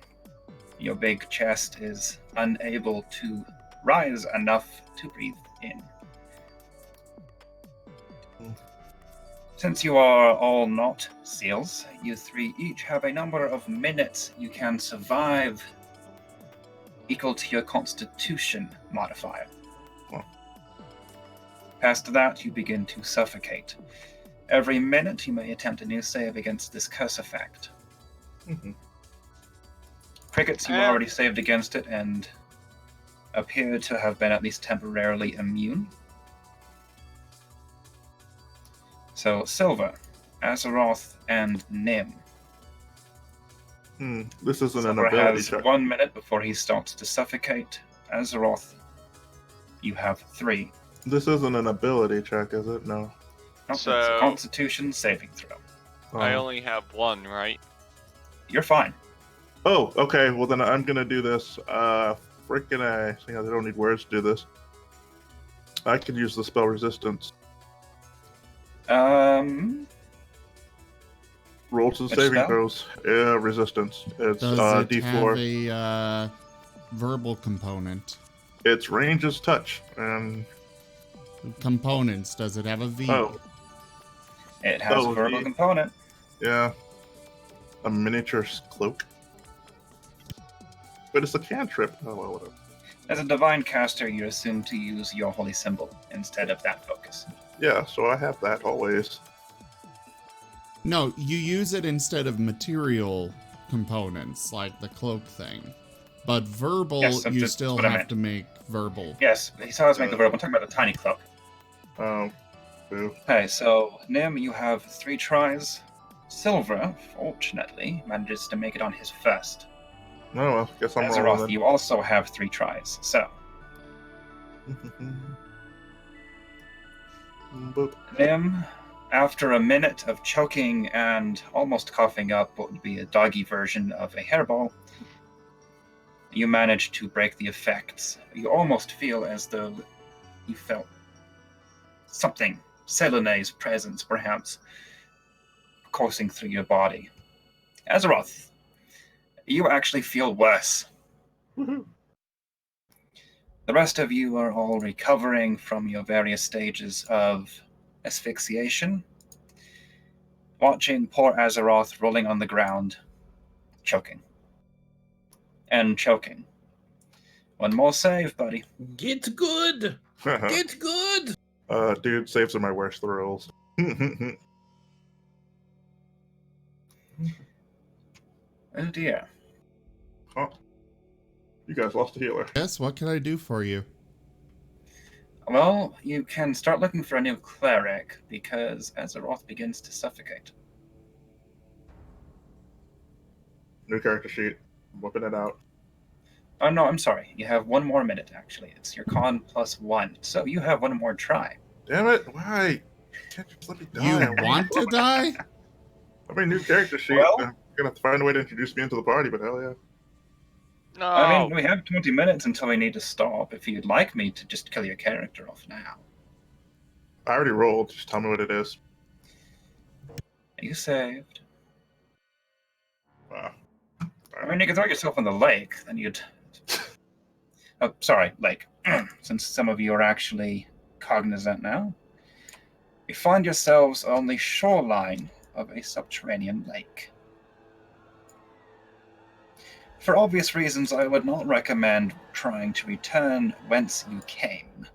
Speaker 3: Your big chest is unable to rise enough to breathe in. Since you are all not seals, you three each have a number of minutes you can survive equal to your constitution modifier.
Speaker 4: Huh.
Speaker 3: Past that, you begin to suffocate. Every minute, you may attempt a new save against this curse effect.
Speaker 4: Mhm.
Speaker 3: Crickets, you already saved against it and appear to have been at least temporarily immune. So, Silver, Azeroth, and Nim.
Speaker 4: This isn't an
Speaker 3: Silver
Speaker 4: ability
Speaker 3: has
Speaker 4: check.
Speaker 3: 1 minute before he starts to suffocate. Azeroth, you have 3.
Speaker 4: This isn't an ability check, is it? No.
Speaker 3: It's
Speaker 1: So-
Speaker 3: a Constitution saving throw.
Speaker 1: I
Speaker 4: Oh.
Speaker 1: only have one, right?
Speaker 3: You're fine.
Speaker 4: Oh, okay. Well, then I'm gonna do this. Freaking I don't need words to do this. I could use the spell resistance. Roll to the
Speaker 3: Which
Speaker 4: saving
Speaker 3: spell?
Speaker 4: throws. Yeah, resistance. It's
Speaker 2: Does it
Speaker 4: D4.
Speaker 2: have a verbal component?
Speaker 4: Its range is touch, and
Speaker 2: Components, does it have a V?
Speaker 4: oh,
Speaker 3: It has
Speaker 4: Oh,
Speaker 3: a verbal
Speaker 4: the-
Speaker 3: component.
Speaker 4: yeah, a miniature cloak. But it's a cantrip. Oh well, whatever.
Speaker 3: As a divine caster, you're assumed to use your holy symbol instead of that focus.
Speaker 4: Yeah, so I have that always.
Speaker 2: No, you use it instead of material components, like the cloak thing. But verbal,
Speaker 3: Yes,
Speaker 2: you
Speaker 3: that's
Speaker 2: still
Speaker 3: what I
Speaker 2: have
Speaker 3: meant.
Speaker 2: to make verbal.
Speaker 3: Yes, he saw us make the verbal. I'm talking about the tiny cloak.
Speaker 4: Oh, boo.
Speaker 3: Okay, so Nim, you have 3 tries. Silver, fortunately, manages to make it on his first.
Speaker 4: Oh well, guess I'm
Speaker 3: Azeroth,
Speaker 4: rolling.
Speaker 3: you also have 3 tries. So,
Speaker 4: Then. Boop.
Speaker 3: Nim, after a minute of choking and almost coughing up what would be a doggy version of a hairball, you manage to break the effects. You almost feel as though you felt something, Selene's presence perhaps, coursing through your body. Azeroth, you actually feel worse.
Speaker 4: Woohoo.
Speaker 3: The rest of you are all recovering from your various stages of asphyxiation, watching poor Azeroth rolling on the ground, choking. And choking. One more save, buddy.
Speaker 5: Get good! Get good!
Speaker 4: Dude, saves are my worst rolls.
Speaker 3: Oh dear.
Speaker 4: Oh, you guys lost a healer.
Speaker 2: Yes, what can I do for you?
Speaker 3: Well, you can start looking for a new cleric because Azeroth begins to suffocate.
Speaker 4: New character sheet. I'm whipping it out.
Speaker 3: Oh no, I'm sorry. You have 1 more minute actually. It's your con plus 1. So you have 1 more try.
Speaker 4: Damn it! Why? Can't you just let me die?
Speaker 2: You want to die?
Speaker 4: I mean, new character sheet.
Speaker 3: Well-
Speaker 4: I'm gonna have to find a way to introduce me into the party, but hell yeah.
Speaker 1: No.
Speaker 3: I mean, we have 20 minutes until we need to stop. If you'd like me to just kill your character off now.
Speaker 4: I already rolled. Just tell me what it is.
Speaker 3: You saved.
Speaker 4: Wow.
Speaker 3: I mean, you could throw yourself in the lake, then you'd... Oh, sorry, lake. Since some of you are actually cognizant now. You find yourselves on the shoreline of a subterranean lake. For obvious reasons, I would not recommend trying to return whence you came.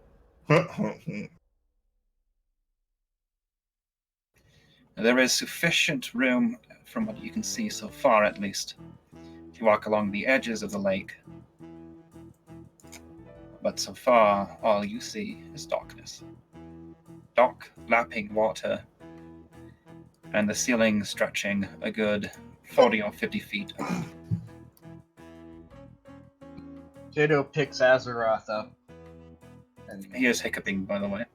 Speaker 3: There is sufficient room, from what you can see so far at least, to walk along the edges of the lake. But so far, all you see is darkness. Dark, lapping water, and the ceiling stretching a good 40 or 50 feet up.
Speaker 6: Jado picks Azeroth up. And,
Speaker 3: He is hiccuping, by the way.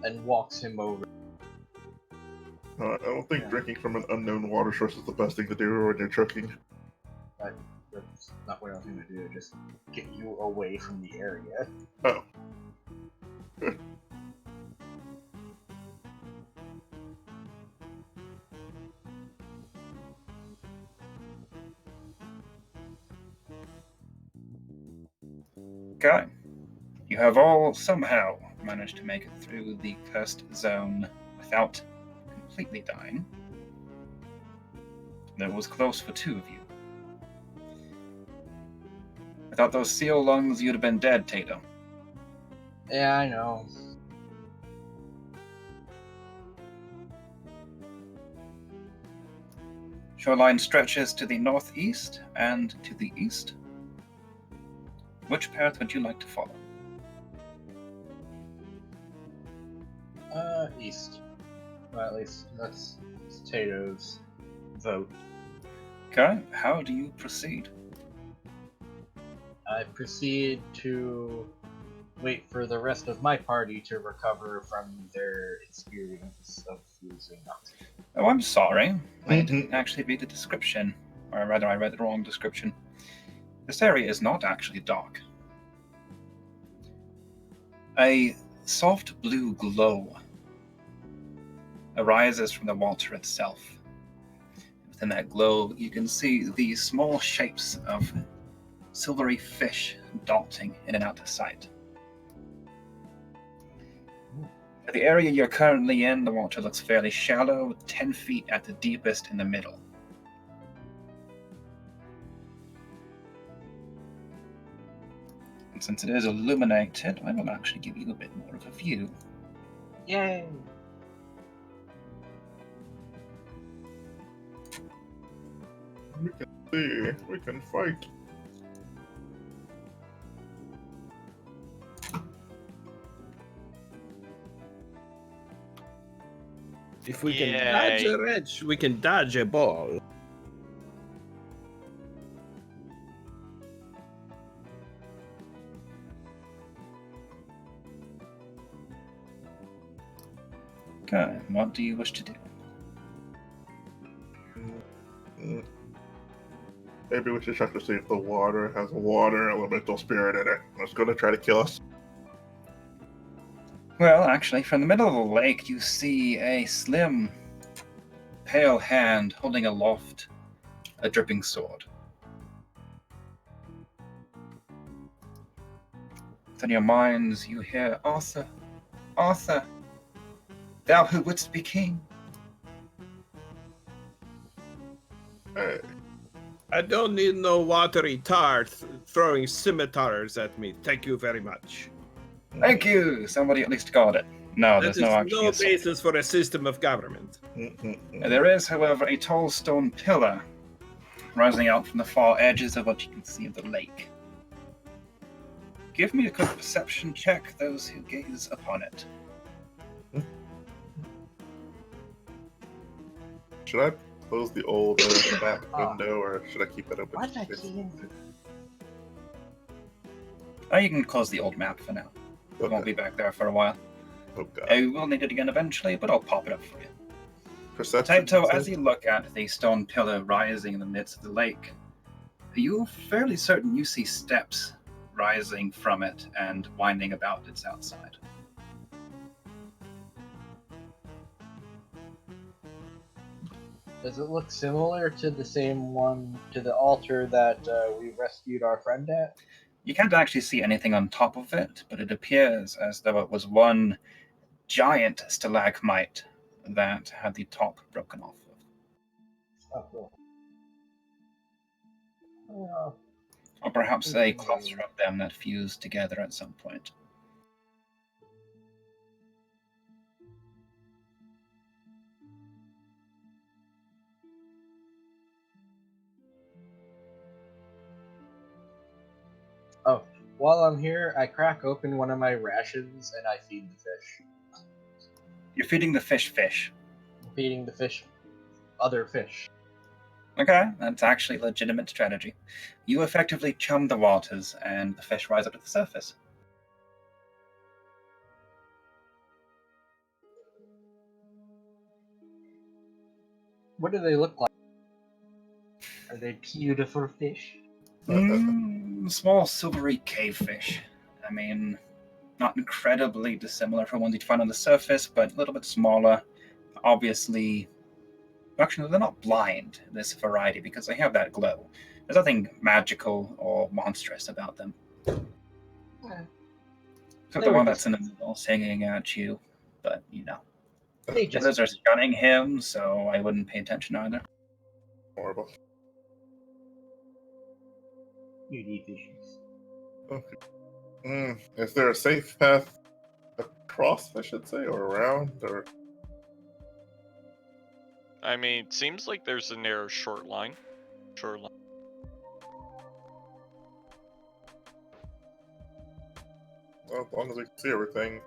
Speaker 6: and walks him over.
Speaker 4: I don't think drinking from an unknown water source is the best thing to do when you're choking.
Speaker 6: That's not what I was gonna do. Just get you away from the area.
Speaker 4: Oh.
Speaker 3: Okay. You have all somehow managed to make it through the cursed zone without completely dying. That was close for two of you. Without those seal lungs, you'd have been dead, Tato.
Speaker 6: Yeah, I know.
Speaker 3: Shoreline stretches to the northeast and to the east. Which path would you like to follow?
Speaker 6: East. Well, at least that's Tato's vote.
Speaker 3: Okay, how do you proceed?
Speaker 6: I proceed to wait for the rest of my party to recover from their experience of losing oxygen.
Speaker 3: Oh, I'm sorry. I didn't actually read the description. Or rather, I read the wrong description. This area is not actually dark. A soft blue glow arises from the water itself. Within that glow, you can see the small shapes of silvery fish darting in and out of sight. For the area you're currently in, the water looks fairly shallow, 10 feet at the deepest in the middle. And since it is illuminated, I will actually give you a bit more of a view.
Speaker 6: Yay!
Speaker 4: We can see. We can fight.
Speaker 5: If we can
Speaker 1: Yay.
Speaker 5: dodge a wrench, we can dodge a ball.
Speaker 3: Okay, what do you wish to do?
Speaker 4: Mm. Maybe we should check to see if the water has a water elemental spirit in it. It's going to try to kill us.
Speaker 3: Well, actually, from the middle of the lake, you see a slim, pale hand holding aloft a dripping sword. Within your minds, you hear, Arthur, Arthur, thou who wouldst be king.
Speaker 4: Hey,
Speaker 5: I don't need no watery tar throwing scimitars at me. Thank you very much.
Speaker 3: Thank you! Somebody at least got it. No,
Speaker 5: That
Speaker 3: there's
Speaker 5: is
Speaker 3: no actually
Speaker 5: no
Speaker 3: a sword.
Speaker 5: basis for a system of government.
Speaker 3: There is, however, a tall stone pillar rising out from the far edges of what you can see of the lake. Give me a quick perception check, those who gaze upon it.
Speaker 4: Should I close the old map window, or should I keep it open?
Speaker 6: Why did I key in for
Speaker 3: Oh, you can close the old map for now. It won't be back there for a while.
Speaker 4: Oh god.
Speaker 3: I will need it again eventually, but I'll pop it up for you.
Speaker 4: Perception.
Speaker 3: Taito, as you look at the stone pillar rising in the midst of the lake, you're fairly certain you see steps rising from it and winding about its outside.
Speaker 6: Does it look similar to the same one, to the altar that we rescued our friend at?
Speaker 3: You can't actually see anything on top of it, but it appears as though it was one giant stalagmite that had the top broken off of.
Speaker 6: Oh, cool. Oh,
Speaker 3: Or perhaps a cluster of them that fused together at some point.
Speaker 6: oh, while I'm here, I crack open one of my rations and I feed the fish.
Speaker 3: You're feeding the fish.
Speaker 6: I'm feeding the fish other fish.
Speaker 3: Okay, that's actually a legitimate strategy. You effectively chum the waters, and the fish rise up to the surface.
Speaker 6: What do they look like? Are they beautiful fish?
Speaker 3: Small silvery cavefish. I mean, not incredibly dissimilar from ones you'd find on the surface, but a little bit smaller. Obviously, actually, they're not blind, this variety, because they have that glow. There's nothing magical or monstrous about them.
Speaker 6: Yeah.
Speaker 3: Except
Speaker 6: They
Speaker 3: the
Speaker 6: were
Speaker 3: one
Speaker 6: just-
Speaker 3: that's in the middle singing at you. But, you know.
Speaker 6: They
Speaker 3: The others
Speaker 6: just
Speaker 3: are shunning him, so I wouldn't pay attention either.
Speaker 4: Horrible.
Speaker 6: beauty fishes.
Speaker 4: Okay. Is there a safe path across, I should say, or around, or?
Speaker 1: I mean, it seems like there's a narrow shoreline.
Speaker 4: Well, as long as we can see everything.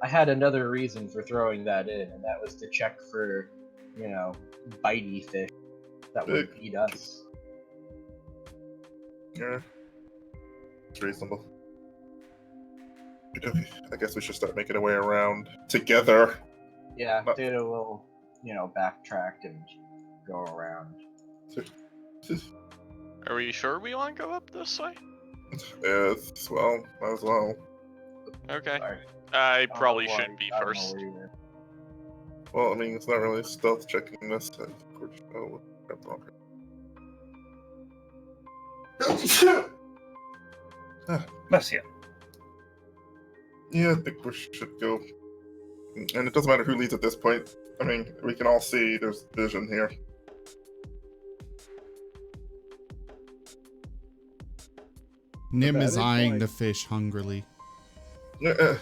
Speaker 6: I had another reason for throwing that in, and that was to check for, bitey fish that would
Speaker 4: Big.
Speaker 6: eat us.
Speaker 4: Yeah. It's reasonable. Okay, I guess we should start making our way around together.
Speaker 6: Yeah,
Speaker 4: No.
Speaker 6: Data will, backtrack and go around.
Speaker 1: Are we sure we want to go up this way?
Speaker 4: Yes, well, might as well.
Speaker 1: Okay.
Speaker 6: Sorry.
Speaker 1: I
Speaker 6: don't
Speaker 1: probably
Speaker 6: know why-
Speaker 1: should be
Speaker 6: I don't know
Speaker 1: first.
Speaker 6: where you were.
Speaker 4: Well, I mean, it's not really stealth checking this. Oh, grab the wrong card.
Speaker 3: Bless you.
Speaker 4: Yeah, I think we should go. And it doesn't matter who leads at this point. I mean, we can all see there's vision here.
Speaker 2: Nim is
Speaker 5: That is
Speaker 2: eyeing
Speaker 5: fine.
Speaker 2: the fish hungrily.
Speaker 4: Uh,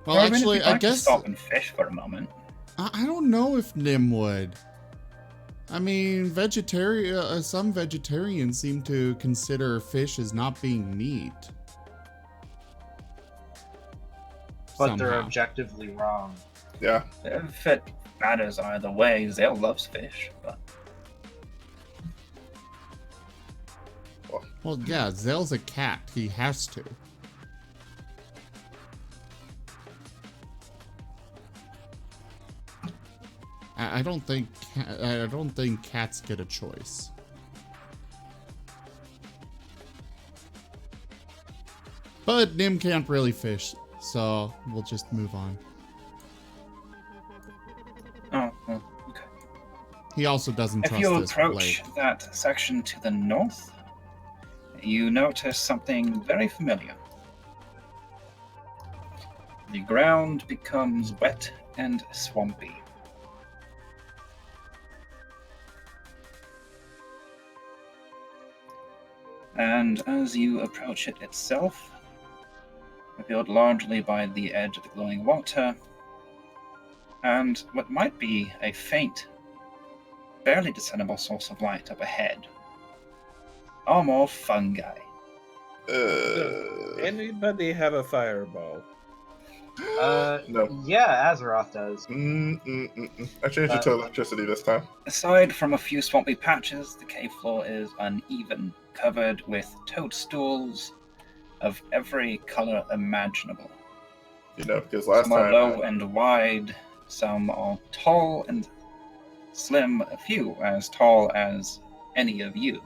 Speaker 2: Well,
Speaker 3: I mean, if
Speaker 2: actually,
Speaker 3: you'd
Speaker 2: I
Speaker 3: like to
Speaker 2: guess
Speaker 3: stop and fish for a moment.
Speaker 2: I don't know if Nim would. I mean, some vegetarians seem to consider fish as not being meat.
Speaker 6: But they're
Speaker 2: Somehow.
Speaker 6: objectively wrong.
Speaker 4: yeah.
Speaker 3: If it matters either way, Zale loves fish. But
Speaker 2: Well, yeah, Zell's a cat. He has to. I don't think cats get a choice. But Nim can't really fish, so we'll just move on.
Speaker 3: oh, well, okay.
Speaker 2: He also doesn't
Speaker 3: If
Speaker 2: trust
Speaker 3: you
Speaker 2: this
Speaker 3: approach
Speaker 2: lake.
Speaker 3: that section to the north, you notice something very familiar. The ground becomes wet and swampy. And as you approach it itself, revealed largely by the edge of the glowing water, and what might be a faint, barely discernible source of light up ahead, are more fungi.
Speaker 5: Anybody have a fireball?
Speaker 4: No.
Speaker 6: Yeah, Azeroth does.
Speaker 4: I changed it to electricity this time.
Speaker 3: Aside from a few swampy patches, the cave floor is uneven, covered with toadstools of every color imaginable.
Speaker 4: You know, because last
Speaker 3: Some are
Speaker 4: time.
Speaker 3: low and wide, some are tall and slim, a few as tall as any of you.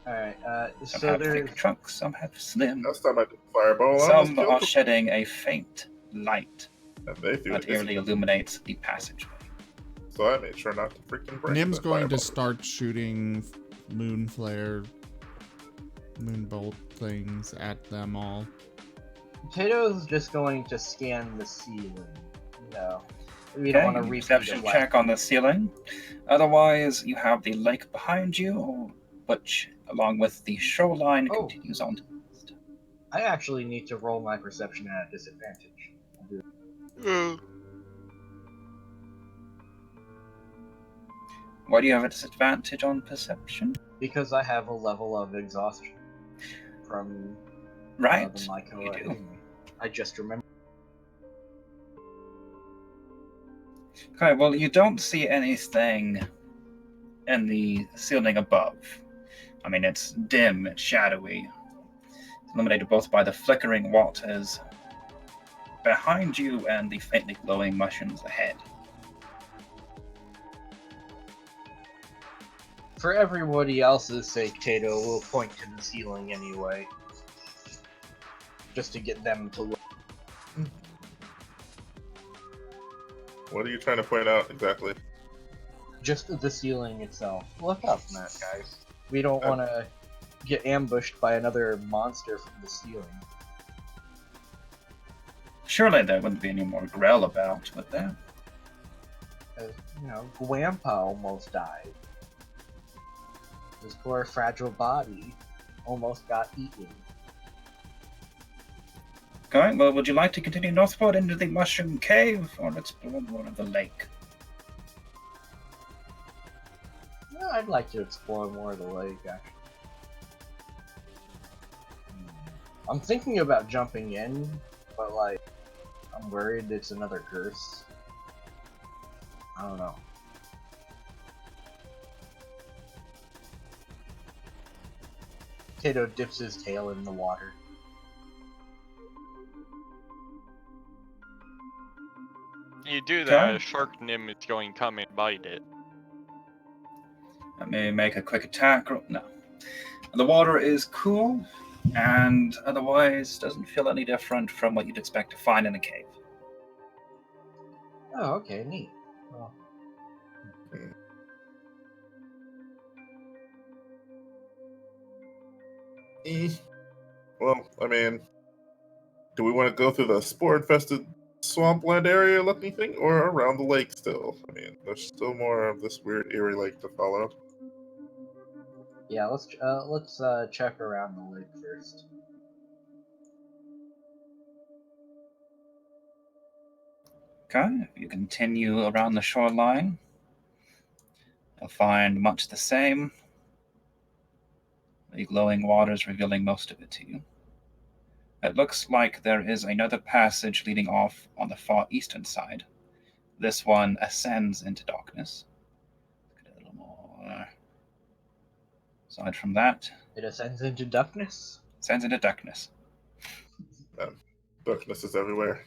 Speaker 6: Alright,
Speaker 3: Some
Speaker 6: so
Speaker 3: have
Speaker 6: there's...
Speaker 3: thick trunks, some have slim,
Speaker 4: Last time I did fireball, I
Speaker 3: some
Speaker 4: almost
Speaker 3: are
Speaker 4: killed
Speaker 3: shedding a faint light
Speaker 4: them. And they threw
Speaker 3: that
Speaker 4: it.
Speaker 3: eerily illuminates the passageway.
Speaker 4: So I made sure not to freaking break
Speaker 2: Nim's
Speaker 4: the
Speaker 2: going to
Speaker 4: fireball.
Speaker 2: start shooting moon bolt things at them all.
Speaker 6: Potato's just going to scan the ceiling. We don't want to repeat
Speaker 3: Perception
Speaker 6: it.
Speaker 3: check on the ceiling. Otherwise, you have the lake behind you, which, along with the shoreline,
Speaker 6: Oh.
Speaker 3: continues on to the east.
Speaker 6: I actually need to roll my perception at a disadvantage.
Speaker 3: Why do you have a disadvantage on perception?
Speaker 6: Because I have a level of exhaustion from
Speaker 3: Right,
Speaker 6: the Myco
Speaker 3: you do.
Speaker 6: hitting me. I just remember.
Speaker 3: Okay, well, you don't see anything in the ceiling above. I mean, it's dim, it's shadowy. It's illuminated both by the flickering waters behind you and the faintly glowing mushrooms ahead.
Speaker 6: For everybody else's sake, Tato will point to the ceiling anyway. Just to get them to look.
Speaker 4: What are you trying to point out exactly?
Speaker 6: Just the ceiling itself. Look up, Matt, guys. We don't want to get ambushed by another monster from the ceiling.
Speaker 3: Surely there wouldn't be any more Grell about, would there?
Speaker 6: As, you know, Gwampa almost died. His poor fragile body almost got eaten.
Speaker 3: Okay, well, would you like to continue northward into the Mushroom Cave, or explore more of the lake?
Speaker 6: No, I'd like to explore more of the lake, actually. I'm thinking about jumping in, but, like, I'm worried it's another curse. I don't know. Tato dips his tail in the water.
Speaker 1: You do that,
Speaker 3: Okay.
Speaker 1: a shark nymph is going to come and bite it.
Speaker 3: Let me make a quick attack. No. The water is cool, and otherwise doesn't feel any different from what you'd expect to find in a cave.
Speaker 6: Oh, okay, neat. Well,
Speaker 4: Well, I mean, do we want to go through the spore-infested swampland area looking thing, or around the lake still? I mean, there's still more of this weird eerie lake to follow.
Speaker 6: yeah, let's check around the lake first.
Speaker 3: Okay, if you continue around the shoreline, you'll find much the same. The glowing waters revealing most of it to you. It looks like there is another passage leading off on the far eastern side. This one ascends into darkness. Get a little more. Aside from that,
Speaker 6: It ascends into darkness.
Speaker 3: ascends into darkness.
Speaker 4: Darkness is everywhere.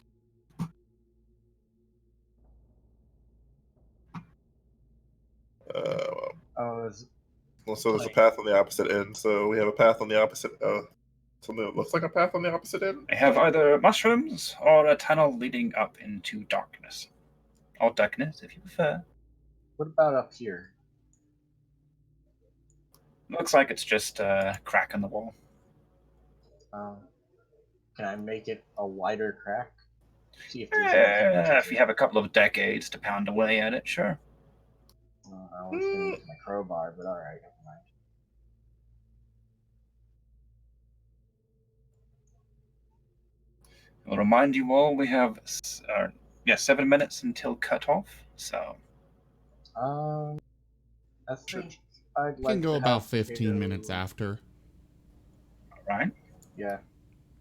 Speaker 4: Well,
Speaker 6: Oh,
Speaker 4: so there's a
Speaker 6: like-
Speaker 4: path on the opposite end. So we have a path on the opposite. Something that looks like a path on the opposite end.
Speaker 3: I have either mushrooms or a tunnel leading up into darkness. Or darkness, if you prefer.
Speaker 6: what about up here?
Speaker 3: Looks like it's just a crack in the wall.
Speaker 6: Can I make it a wider crack? See if there's anything.
Speaker 3: If you have a couple of decades to pound away at it, sure.
Speaker 6: I was gonna use my crowbar, but alright, never mind.
Speaker 3: I'll remind you all we have 7 minutes until cutoff, so
Speaker 6: I think I'd
Speaker 2: You
Speaker 6: like
Speaker 2: can go
Speaker 6: to
Speaker 2: about
Speaker 6: have
Speaker 2: 15
Speaker 6: Tato-
Speaker 2: minutes after.
Speaker 3: alright.
Speaker 6: Yeah.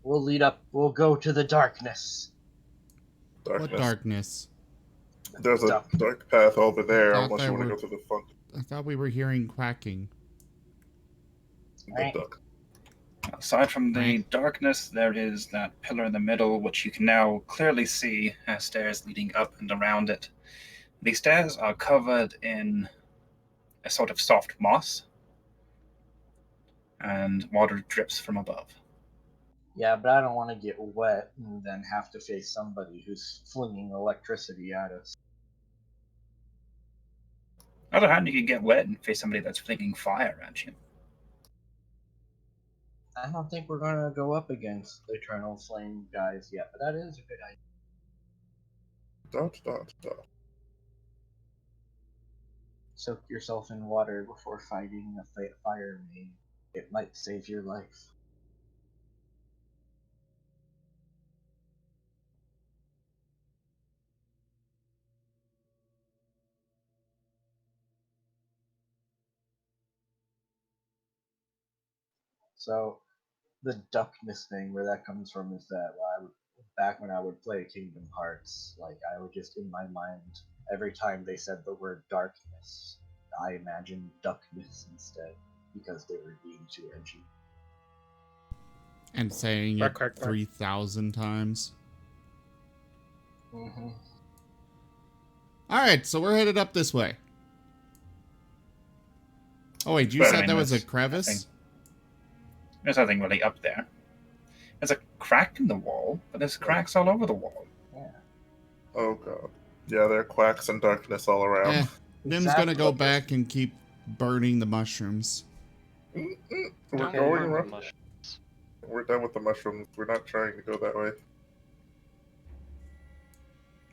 Speaker 6: We'll go to the darkness.
Speaker 4: Darkness.
Speaker 2: What darkness?
Speaker 4: There's a
Speaker 6: Dark.
Speaker 4: dark path over there,
Speaker 2: Thought
Speaker 4: unless
Speaker 2: there
Speaker 4: you want to
Speaker 2: were-
Speaker 4: go through the funk.
Speaker 2: I thought we were hearing quacking.
Speaker 4: The duck.
Speaker 3: Aside from the
Speaker 2: Right.
Speaker 3: darkness, there is that pillar in the middle, which you can now clearly see as stairs leading up and around it. The stairs are covered in a sort of soft moss, and water drips from above.
Speaker 6: Yeah, but I don't want to get wet and then have to face somebody who's flinging electricity at us.
Speaker 3: On the other hand, you can get wet and face somebody that's flinging fire at you.
Speaker 6: I don't think we're gonna go up against the Eternal Flame guys yet, but that is a good idea.
Speaker 4: Dot.
Speaker 6: Soak yourself in water before fighting a fire maid. It might save your life. So, the duckness thing, where that comes from, is that back when I would play Kingdom Hearts, like I would just in my mind, every time they said the word darkness, I imagined duckness instead, because they were being too edgy.
Speaker 2: And saying
Speaker 5: Quack,
Speaker 2: it
Speaker 5: quack, quack.
Speaker 2: 3,000 times.
Speaker 6: Mm-hmm.
Speaker 2: Alright, so we're headed up this way. Oh wait, you
Speaker 3: But, I
Speaker 2: said
Speaker 3: mean,
Speaker 2: there was a
Speaker 3: there's
Speaker 2: crevice?
Speaker 3: nothing- There's nothing really up there. There's a crack in the wall, but there's cracks all over the wall.
Speaker 6: Yeah.
Speaker 4: Oh god. Yeah, there are quacks and darkness all around.
Speaker 2: Nim's gonna go
Speaker 6: Exactly.
Speaker 2: back and keep burning the mushrooms.
Speaker 4: We're
Speaker 1: Don't
Speaker 4: going
Speaker 1: burn the
Speaker 4: around.
Speaker 1: mush-
Speaker 4: We're done with the mushrooms. We're not trying to go that way.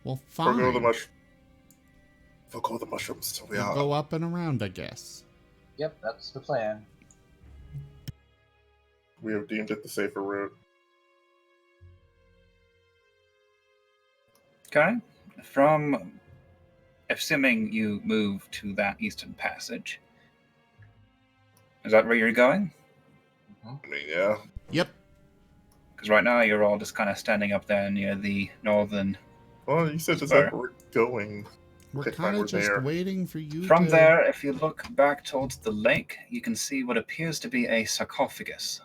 Speaker 2: Well,
Speaker 4: Forgo the
Speaker 2: fine.
Speaker 4: mush. Forgo the mushrooms. So we
Speaker 2: We'll
Speaker 4: are.
Speaker 2: go up and around, I guess.
Speaker 6: Yep, that's the plan.
Speaker 4: We have deemed it the safer route.
Speaker 3: Okay. From assuming you move to that eastern passage. Is that where you're going?
Speaker 4: I mean, yeah.
Speaker 2: Yep.
Speaker 3: Because right now you're all just kind of standing up there near the northern.
Speaker 4: Well, you said that's
Speaker 3: Sorry.
Speaker 4: where we're going.
Speaker 2: We're
Speaker 4: Okay, fine,
Speaker 2: kind
Speaker 4: we're
Speaker 2: of just
Speaker 4: there.
Speaker 2: waiting for you
Speaker 3: From
Speaker 2: to...
Speaker 3: there, if you look back towards the lake, you can see what appears to be a sarcophagus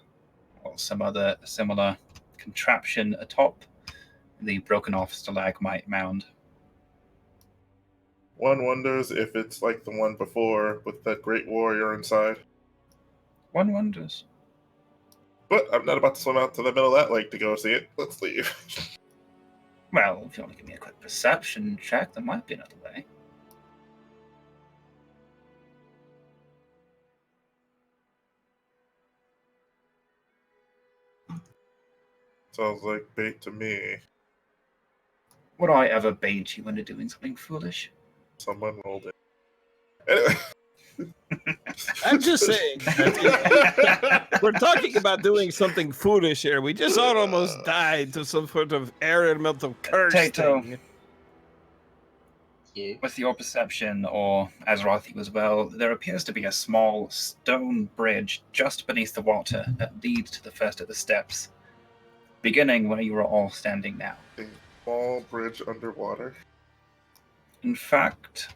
Speaker 3: or some other similar contraption atop the broken off stalagmite mound.
Speaker 4: One wonders if it's like the one before with that great warrior inside.
Speaker 3: One wonders.
Speaker 4: But I'm not about to swim out to the middle of that lake to go see it. Let's leave.
Speaker 3: Well, if you want to give me a quick perception check, there might be another way.
Speaker 4: Sounds like bait to me.
Speaker 3: Would I ever bait you into doing something foolish?
Speaker 4: Someone rolled it. Anyway.
Speaker 5: I'm just saying that we're talking about doing something foolish here. We just all almost died to some sort of elemental curse
Speaker 3: Tato.
Speaker 5: thing.
Speaker 6: Yeah.
Speaker 3: With your perception, or Azeroth you as well, there appears to be a small stone bridge just beneath the water that leads to the first of the steps, beginning where you are all standing now.
Speaker 4: A small bridge underwater.
Speaker 3: In fact,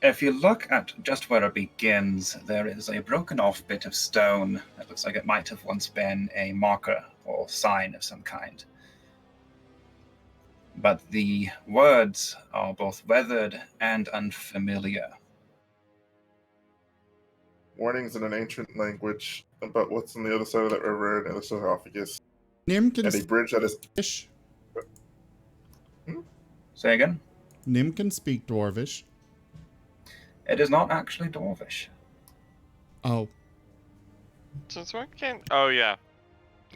Speaker 3: if you look at just where it begins, there is a broken off bit of stone that looks like it might have once been a marker or sign of some kind. But the words are both weathered and unfamiliar.
Speaker 4: Warnings in an ancient language about what's on the other side of that river and the sarcophagus.
Speaker 2: Nim can
Speaker 4: And a bridge that is.
Speaker 2: fish.
Speaker 3: Say again?
Speaker 2: Nim can speak Dwarvish.
Speaker 3: It is not actually Dwarvish.
Speaker 2: Oh.
Speaker 1: Since when can? Oh yeah,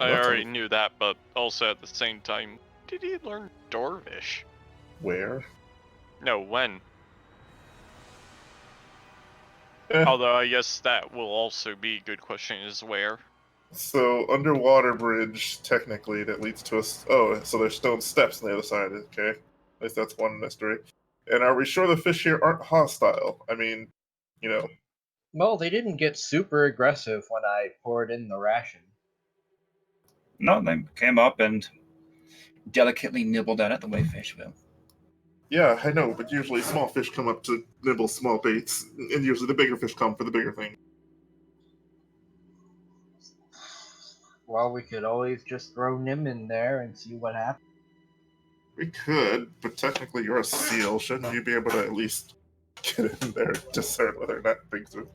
Speaker 1: I
Speaker 4: That's
Speaker 1: already
Speaker 4: all-
Speaker 1: knew that, but also at the same time, did he learn Dwarvish?
Speaker 4: Where?
Speaker 1: No, when?
Speaker 4: Eh,
Speaker 1: Although I guess that will also be a good question: is where?
Speaker 4: So, underwater bridge, technically, that leads to us. Oh, so there's stone steps on the other side, okay? At least that's one mystery. And are we sure the fish here aren't hostile? I mean, you know,
Speaker 6: Well, they didn't get super aggressive when I poured in the ration.
Speaker 3: No, they came up and delicately nibbled at it the way fish will.
Speaker 4: yeah, I know, but usually small fish come up to nibble small baits, and usually the bigger fish come for the bigger thing.
Speaker 6: Well, we could always just throw Nim in there and see what happens.
Speaker 4: We could, but technically you're a seal. Shouldn't you be able to at least get in there and discern whether or not things are...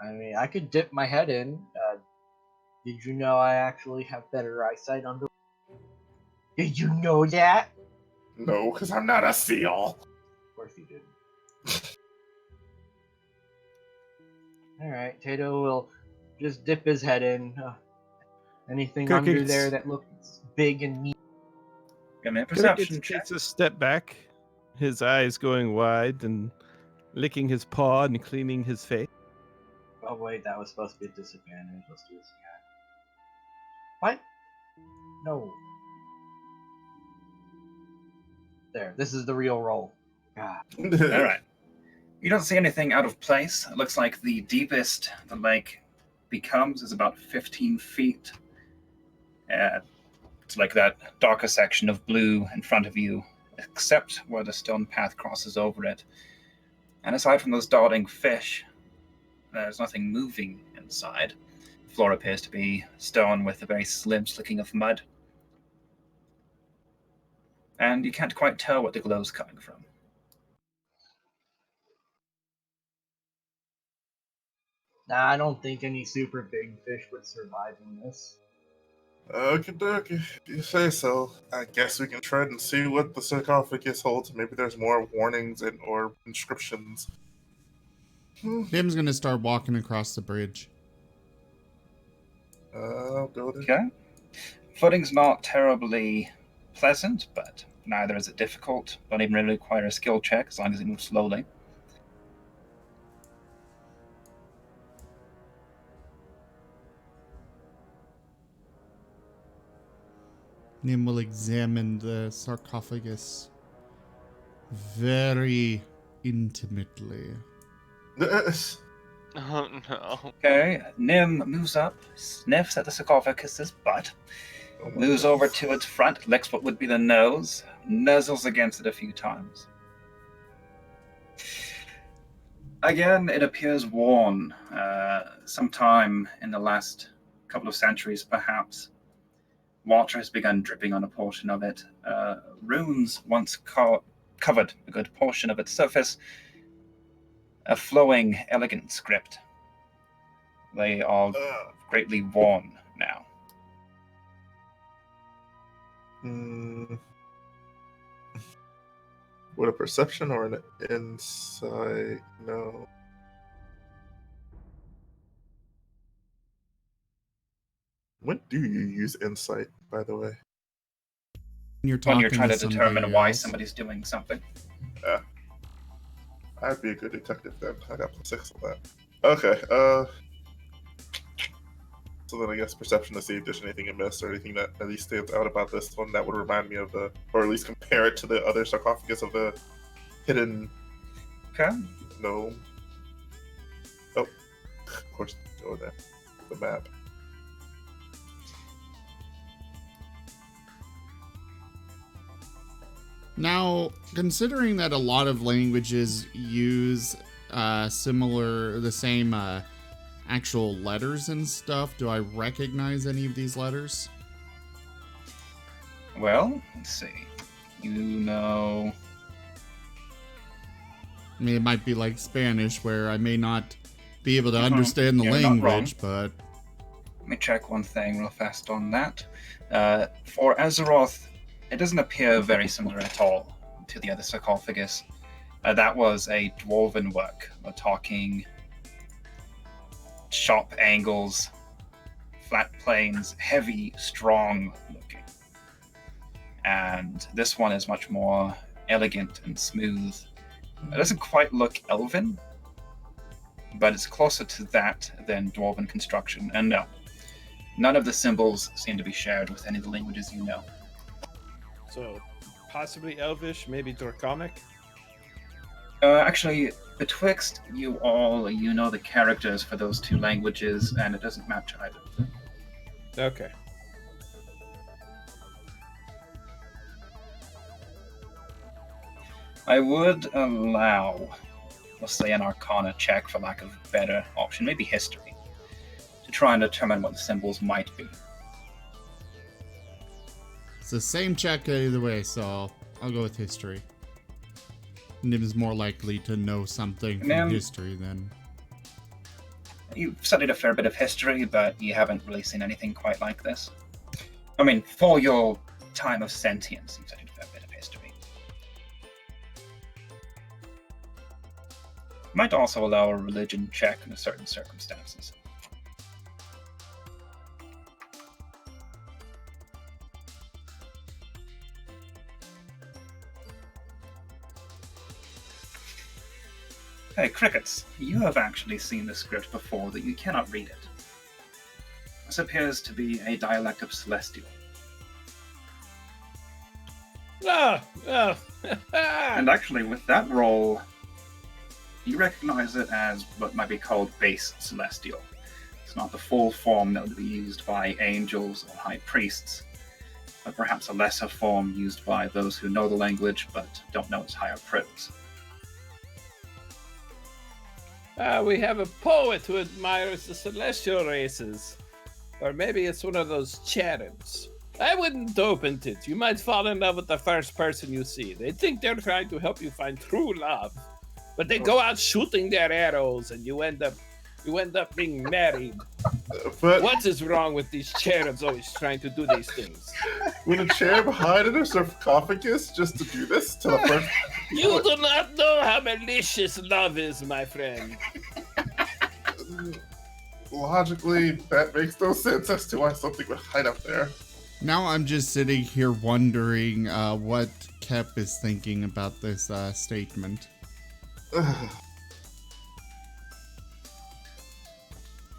Speaker 6: I mean, I could dip my head in. Did you know I actually have better eyesight under? Did you know that?
Speaker 4: No, because I'm not a seal.
Speaker 6: Of course you didn't. Alright, Tato will just dip his head in. Anything under
Speaker 5: Crickets.
Speaker 6: there that looks big and meat.
Speaker 3: Give me a perception
Speaker 5: Cricket
Speaker 3: check.
Speaker 5: takes a step back, his eyes going wide and licking his paw and cleaning his face.
Speaker 6: Oh wait, that was supposed to be a disadvantage. Let's do this again. What? No. There, this is the real roll. God.
Speaker 3: All right. You don't see anything out of place. It looks like the deepest the lake becomes is about 15 feet. It's like that darker section of blue in front of you, except where the stone path crosses over it. And aside from those darting fish, there's nothing moving inside. The floor appears to be stone with a very slim slicking of mud. And you can't quite tell what the glow's coming from.
Speaker 6: Nah, I don't think any super big fish would survive in this.
Speaker 4: Okie dokie, if you say so. I guess we can try and see what the sarcophagus holds. Maybe there's more warnings and or inscriptions.
Speaker 2: Nim's gonna start walking across the bridge.
Speaker 4: I'll go there.
Speaker 3: Okay. Footing's not terribly pleasant, but neither is it difficult. Don't even really require a skill check as long as you move slowly.
Speaker 2: Nim will examine the sarcophagus very intimately.
Speaker 4: Yes.
Speaker 1: Oh no.
Speaker 3: Okay, Nim moves up, sniffs at the sarcophagus's butt,
Speaker 4: Oh my
Speaker 3: moves
Speaker 4: God.
Speaker 3: over to its front, licks what would be the nose, nuzzles against it a few times. Again, it appears worn. Sometime in the last couple of centuries, perhaps, water has begun dripping on a portion of it. Runes once covered a good portion of its surface. A flowing, elegant script. They are greatly worn now.
Speaker 4: Would a perception or an insight? No. When do you use insight, by the way?
Speaker 2: You're
Speaker 3: When
Speaker 2: talking
Speaker 3: you're trying to
Speaker 2: somebody
Speaker 3: determine why
Speaker 2: else.
Speaker 3: somebody's doing something.
Speaker 4: I'd be a good detective then. I got +6 on that. Okay, so then I guess perception to see if there's anything amiss or anything that at least stands out about this one that would remind me of the, or at least compare it to the other sarcophagus of the hidden
Speaker 3: Okay.
Speaker 4: gnome. Oh, of course, go there. The map.
Speaker 2: Now, considering that a lot of languages use the same actual letters and stuff, do I recognize any of these letters?
Speaker 3: Well, let's see. You know.
Speaker 2: I mean, it might be like Spanish, where I may not be able to
Speaker 3: Mhm.
Speaker 2: understand the
Speaker 3: You're not
Speaker 2: language, but
Speaker 3: Let me check one thing real fast on that. For Azeroth, it doesn't appear very similar at all to the other sarcophagus. That was a dwarven work. We're talking sharp angles, flat planes, heavy, strong looking. And this one is much more elegant and smooth. It doesn't quite look elven, but it's closer to that than dwarven construction. And no, none of the symbols seem to be shared with any of the languages you know.
Speaker 5: So, possibly Elvish, maybe Draconic?
Speaker 3: Actually, betwixt you all, you know the characters for those two languages, and it doesn't match either.
Speaker 5: Okay.
Speaker 3: I would allow, let's say, an Arcana check, for lack of a better option, maybe History, to try and determine what the symbols might be.
Speaker 2: it's the same check either way, so I'll go with history. Nim's more likely to know something from
Speaker 3: Nim.
Speaker 2: history than...
Speaker 3: You've studied a fair bit of history, but you haven't really seen anything quite like this. I mean, for your time of sentience, you've studied a fair bit of history. Might also allow a religion check in certain circumstances. Hey, Crickets, you have actually seen this script before, that you cannot read it. This appears to be a dialect of Celestial. And actually, with that roll, you recognize it as what might be called base Celestial. It's not the full form that would be used by angels or high priests, but perhaps a lesser form used by those who know the language but don't know its higher pros.
Speaker 5: We have a poet who admires the celestial races. Or maybe it's one of those cherubs. I wouldn't open it. You might fall in love with the first person you see. They think they're trying to help you find true love. But they go out shooting their arrows and you end up You end up being married.
Speaker 4: But
Speaker 5: What is wrong with these cherubs always trying to do these things?
Speaker 4: when a cherub hide in a sarcophagus just to do this to the first.
Speaker 5: You do not know how malicious love is, my friend.
Speaker 4: Logically, that makes no sense as to why something would hide up there.
Speaker 2: Now I'm just sitting here wondering what Kep is thinking about this statement.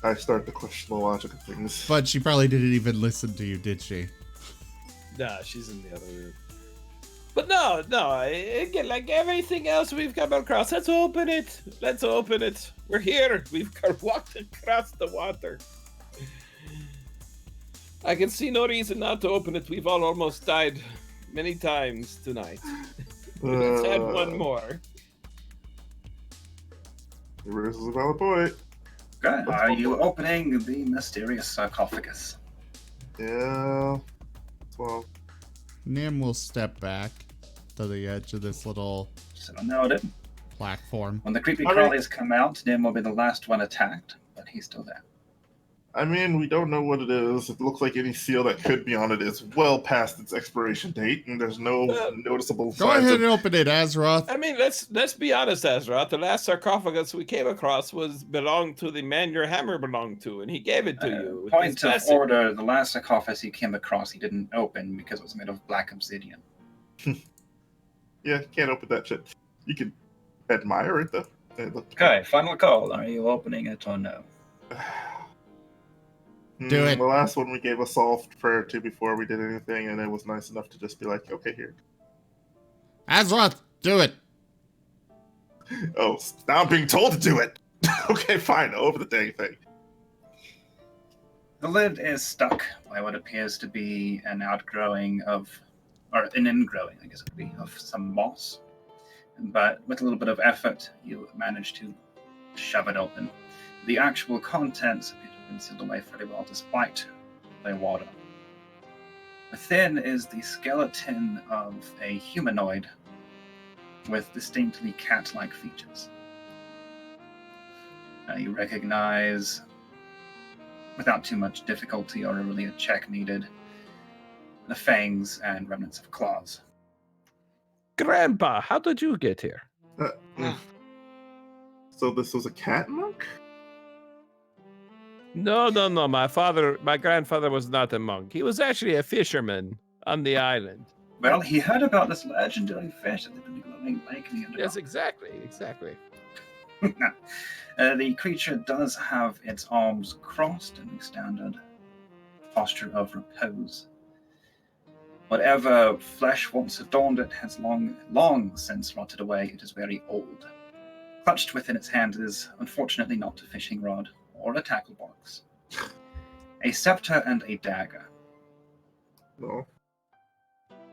Speaker 4: I start to question the logic of things.
Speaker 2: But she probably didn't even listen to you, did she?
Speaker 5: Nah, she's in the other room. But no, again, like everything else we've come across, let's open it. Let's open it. We're here. We've walked across the water. I can see no reason not to open it. We've all almost died many times tonight. Let's have one more.
Speaker 4: This is a valid point.
Speaker 3: Okay, are you opening the mysterious sarcophagus?
Speaker 4: Yeah. Well,
Speaker 2: Nim will step back to the edge of this little
Speaker 3: So noted.
Speaker 2: platform.
Speaker 3: When the creepy
Speaker 4: All right.
Speaker 3: crawlies come out, Nim will be the last one attacked, but he's still there.
Speaker 4: I mean, we don't know what it is. It looks like any seal that could be on it is well past its expiration date, and there's no noticeable
Speaker 2: Go
Speaker 4: signs
Speaker 2: ahead
Speaker 4: of...
Speaker 2: and open it, Azeroth.
Speaker 5: I mean, let's be honest, Azeroth. The last sarcophagus we came across belonged to the man your hammer belonged to, and he gave it to you. with his
Speaker 3: Point of
Speaker 5: blessing.
Speaker 3: order, the last sarcophagus he came across, he didn't open because it was made of black obsidian.
Speaker 4: Yeah, can't open that shit. You can admire it, though. It looked-
Speaker 3: Okay, final call. Are you opening it or no?
Speaker 2: Do it.
Speaker 4: The last one we gave a soft prayer to before we did anything, and it was nice enough to just be like, okay, here.
Speaker 2: Azeroth, do it.
Speaker 4: Oh, now I'm being told to do it. Okay, fine. Open the dang thing.
Speaker 3: The lid is stuck by what appears to be an outgrowing of, or an ingrowing, I guess it would be, of some moss. But with a little bit of effort, you manage to shove it open. The actual contents appear to have been sealed away fairly well, despite the water. Within is the skeleton of a humanoid with distinctly cat-like features. You recognize, without too much difficulty or really a check needed, the fangs and remnants of claws.
Speaker 5: Grandpa, how did you get here?
Speaker 4: So this was a cat monk?
Speaker 5: No. My grandfather was not a monk. He was actually a fisherman on the island.
Speaker 3: Well, he heard about this legendary fish that they've been glowing lake in the underground.
Speaker 5: Yes, exactly.
Speaker 3: The creature does have its arms crossed in the standard posture of repose. Whatever flesh once adorned it has long since rotted away. It is very old. Clutched within its hand is, unfortunately, not a fishing rod or a tackle box. A scepter and a dagger.
Speaker 4: No.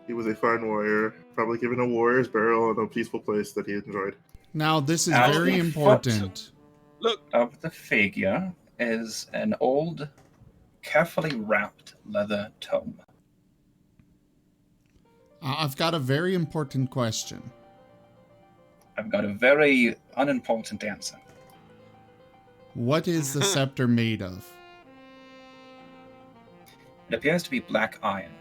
Speaker 4: He was a fine warrior, probably given a warrior's burial in a peaceful place that he enjoyed.
Speaker 2: Now, this is
Speaker 3: At
Speaker 2: very
Speaker 3: the
Speaker 2: important.
Speaker 5: Look,
Speaker 3: Of the figure is an old, carefully wrapped leather tome.
Speaker 2: I've got a very important question.
Speaker 3: I've got a very unimportant answer.
Speaker 2: What is the scepter made of?
Speaker 3: It appears to be black iron.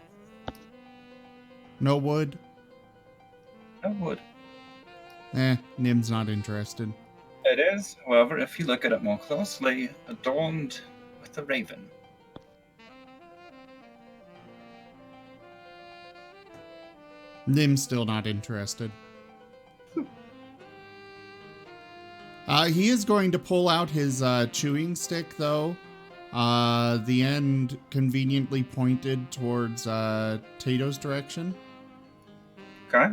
Speaker 2: No wood?
Speaker 3: No wood.
Speaker 2: Nim's not interested.
Speaker 3: It is, however, if you look at it more closely, adorned with a raven.
Speaker 2: Nim's still not interested. He is going to pull out his chewing stick, though. The end conveniently pointed towards Tato's direction.
Speaker 3: Okay.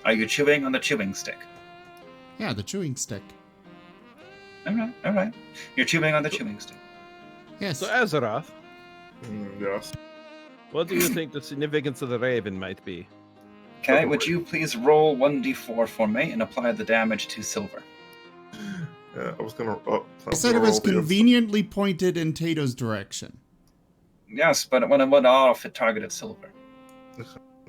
Speaker 3: Are you chewing on the chewing stick?
Speaker 2: Yeah, the chewing stick.
Speaker 3: Alright. You're chewing on the chewing stick.
Speaker 2: Yes.
Speaker 5: so Azeroth,
Speaker 4: Yes.
Speaker 5: what do you think the significance of the raven might be?
Speaker 3: Okay, would you please roll 1d4 for me and apply the damage to silver?
Speaker 4: I was gonna. Oh,
Speaker 2: I said it was conveniently pointed in Tato's direction.
Speaker 3: Yes, but when it went off, it targeted silver.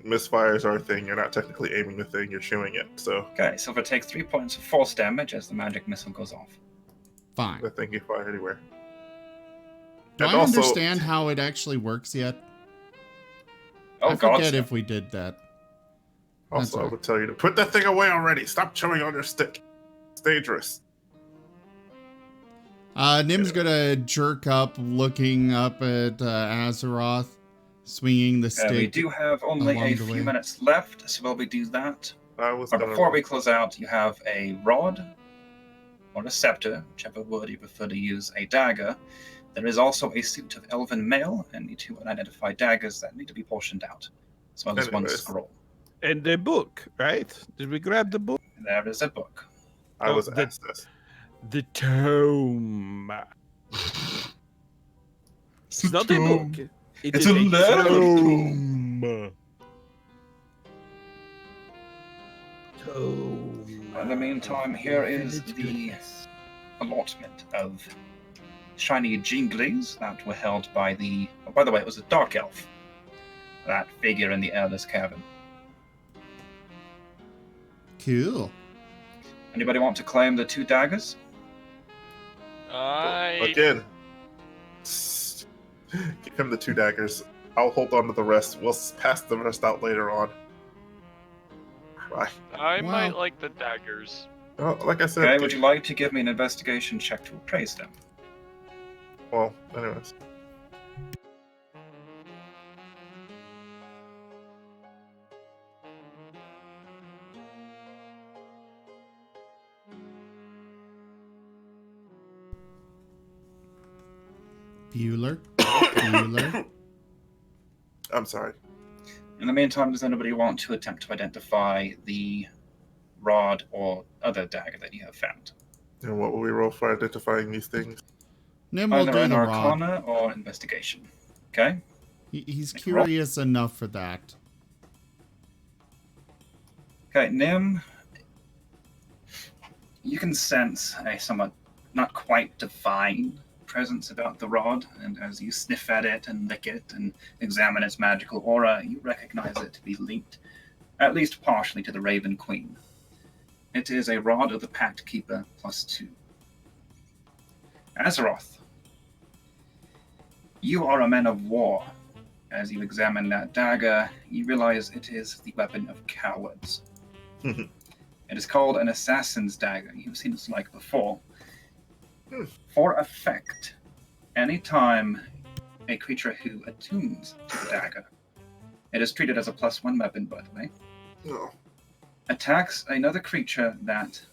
Speaker 4: Misfires are a thing. You're not technically aiming the thing. You're chewing it. So
Speaker 3: Okay, silver takes 3 points of force damage as the magic missile goes off.
Speaker 2: Fine.
Speaker 4: That thing can fly anywhere.
Speaker 2: Do
Speaker 4: And
Speaker 2: I
Speaker 4: also-
Speaker 2: understand how it actually works yet?
Speaker 3: Oh,
Speaker 2: I
Speaker 3: God.
Speaker 2: forget if we did that.
Speaker 4: Also, I
Speaker 2: right.
Speaker 4: would tell you to put that thing away already. Stop chewing on your stick. It's dangerous.
Speaker 2: Nim's gonna jerk up, looking up at Azeroth, swinging the stick.
Speaker 3: We do have only
Speaker 2: along
Speaker 3: a
Speaker 2: the
Speaker 3: few
Speaker 2: way.
Speaker 3: minutes left, so while we do that,
Speaker 4: I was
Speaker 3: or
Speaker 4: gonna
Speaker 3: before we close out, you have a rod or a scepter, whichever word you prefer to use, a dagger. There is also a suit of elven mail and the two unidentified daggers that need to be portioned out, as well as one
Speaker 4: Anyways.
Speaker 3: scroll.
Speaker 5: And the book, right? Did we grab the book?
Speaker 3: There is a book.
Speaker 4: I was
Speaker 5: the-
Speaker 4: asked this.
Speaker 5: The tome. It's not a book. It
Speaker 3: It's
Speaker 5: is
Speaker 3: a letter.
Speaker 5: tome. Tome.
Speaker 3: In the meantime, here is
Speaker 5: Infinite
Speaker 3: the
Speaker 5: goodness.
Speaker 3: allotment of shiny jinglies that were held by the... Oh, by the way, it was a dark elf. That figure in the airless cavern.
Speaker 2: Cool.
Speaker 3: Anybody want to claim the two daggers?
Speaker 4: Again, give him the two daggers. I'll hold on to the rest. We'll pass the rest out later on. Bye.
Speaker 1: I
Speaker 2: Well-
Speaker 1: might like the daggers.
Speaker 4: Well, like I said,
Speaker 3: Okay, would you like to give me an investigation check to appraise them?
Speaker 4: well, anyways.
Speaker 2: Bueller. Bueller.
Speaker 4: I'm sorry.
Speaker 3: In the meantime, does anybody want to attempt to identify the rod or other dagger that you have found?
Speaker 4: And what will we roll for identifying these things?
Speaker 2: Nim will
Speaker 3: Either
Speaker 2: do
Speaker 3: an
Speaker 2: the rod.
Speaker 3: arcana or investigation. Okay?
Speaker 2: He's
Speaker 3: Make a roll.
Speaker 2: curious enough for that.
Speaker 3: Okay, Nim, you can sense a somewhat not quite divine presence about the rod, and as you sniff at it and lick it and examine its magical aura, you recognize it to be linked, at least partially, to the Raven Queen. It is a rod of the Pact Keeper +2. Azeroth, you are a man of war. As you examine that dagger, you realize it is the weapon of cowards. It is called an assassin's dagger. You've seen it like before. For effect, anytime a creature who attunes to the dagger, it is treated as a +1 weapon, by the way,
Speaker 4: No.
Speaker 3: attacks another creature that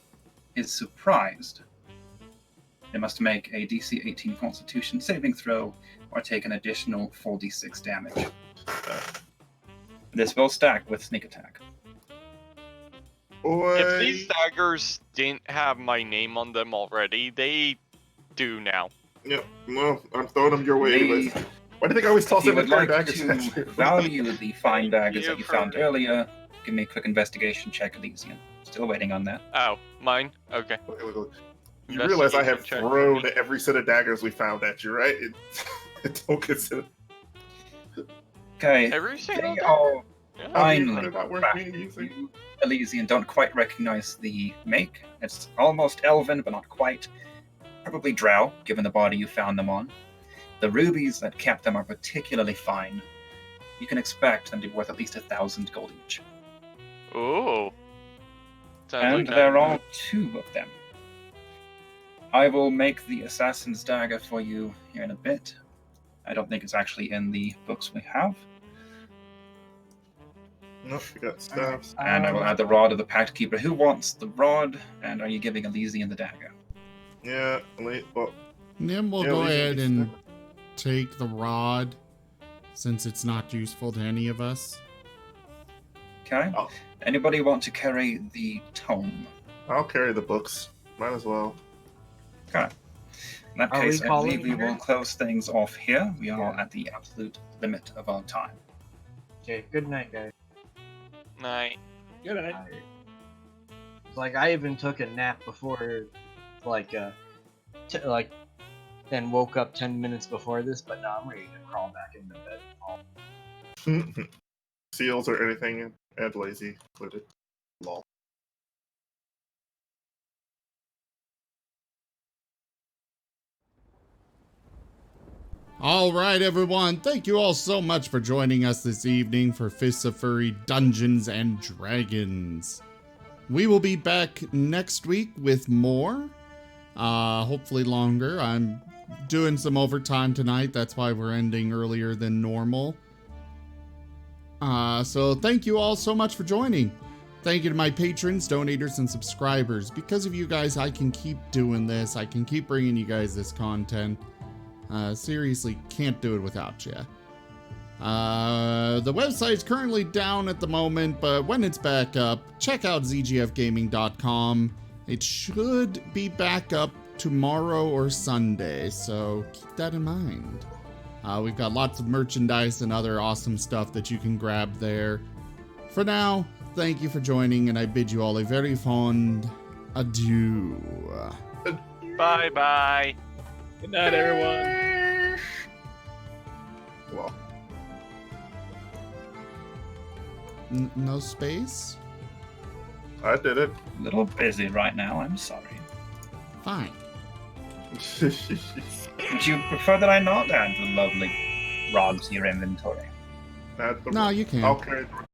Speaker 3: is surprised, they must make a DC 18 Constitution saving throw or take an additional 4d6 damage. This will stack with sneak attack.
Speaker 4: Boy.
Speaker 1: If these daggers didn't have my name on them already, they do now.
Speaker 4: Yep. No, I'm throwing them your way
Speaker 3: The-
Speaker 4: anyways. Why do you think I always toss
Speaker 3: If you
Speaker 4: in
Speaker 3: would
Speaker 4: the
Speaker 3: like
Speaker 4: daggers
Speaker 3: to
Speaker 4: at you?
Speaker 3: value the fine daggers that you
Speaker 1: You
Speaker 3: found
Speaker 1: heard.
Speaker 3: earlier, give me a quick investigation check, Elysian. Still waiting on that.
Speaker 1: Oh, mine? Okay.
Speaker 4: Look. You realize I have
Speaker 1: Investigation check.
Speaker 4: thrown every set of daggers we found at you, right? It don't consider.
Speaker 3: Okay,
Speaker 1: Every single
Speaker 3: they
Speaker 1: dagger?
Speaker 3: are
Speaker 1: Yeah.
Speaker 3: finally
Speaker 4: They're not worth
Speaker 3: back.
Speaker 4: me using.
Speaker 3: You, Elysian, don't quite recognize the make. It's almost elven, but not quite. Probably drow, given the body you found them on. The rubies that kept them are particularly fine. You can expect them to be worth at least 1,000 gold each.
Speaker 1: Ooh. Sounds
Speaker 3: And
Speaker 1: like
Speaker 3: there
Speaker 1: that.
Speaker 3: are 2 of them. I will make the assassin's dagger for you here in a bit. I don't think it's actually in the books we have.
Speaker 4: Nope, we got staffs.
Speaker 3: And I will add the rod of the Pact Keeper. Who wants the rod? And are you giving Elysian the dagger?
Speaker 4: Yeah, well,
Speaker 2: Nim will
Speaker 4: Yeah,
Speaker 2: go
Speaker 4: we can
Speaker 2: ahead
Speaker 4: use
Speaker 2: and
Speaker 4: that.
Speaker 2: take the rod, since it's not useful to any of us.
Speaker 3: Okay.
Speaker 4: Oh.
Speaker 3: Anybody want to carry the tome?
Speaker 4: I'll carry the books. Might as well.
Speaker 3: Okay. In that
Speaker 6: Are we
Speaker 3: case, I
Speaker 6: calling
Speaker 3: believe we
Speaker 6: here?
Speaker 3: will close things off here. We are
Speaker 6: Yeah.
Speaker 3: at the absolute limit of our time.
Speaker 6: Okay, good night, guys.
Speaker 1: Night.
Speaker 5: Good night.
Speaker 6: Like I even took a nap before, like, and woke up 10 minutes before this. But now I'm ready to crawl back into bed.
Speaker 4: Seals or anything, and lazy included. Lol.
Speaker 2: All right, everyone. Thank you all so much for joining us this evening for Fists of Furry Dungeons and Dragons. We will be back next week with more. Hopefully longer. I'm doing some overtime tonight. That's why we're ending earlier than normal. So thank you all so much for joining. Thank you to my patrons, donators, and subscribers. Because of you guys, I can keep doing this. I can keep bringing you guys this content. Seriously, can't do it without you. The website's currently down at the moment, but when it's back up, check out zgfgaming.com. It should be back up tomorrow or Sunday, so keep that in mind. We've got lots of merchandise and other awesome stuff that you can grab there. For now, thank you for joining, and I bid you all a very fond adieu.
Speaker 1: Bye-bye.
Speaker 5: Good night, everyone.
Speaker 4: Well,
Speaker 2: No space?
Speaker 4: I did it.
Speaker 3: A little busy right now, I'm sorry.
Speaker 2: Fine.
Speaker 3: Would you prefer that I not add the lovely rods to your inventory?
Speaker 2: No, you can.
Speaker 4: I'll carry the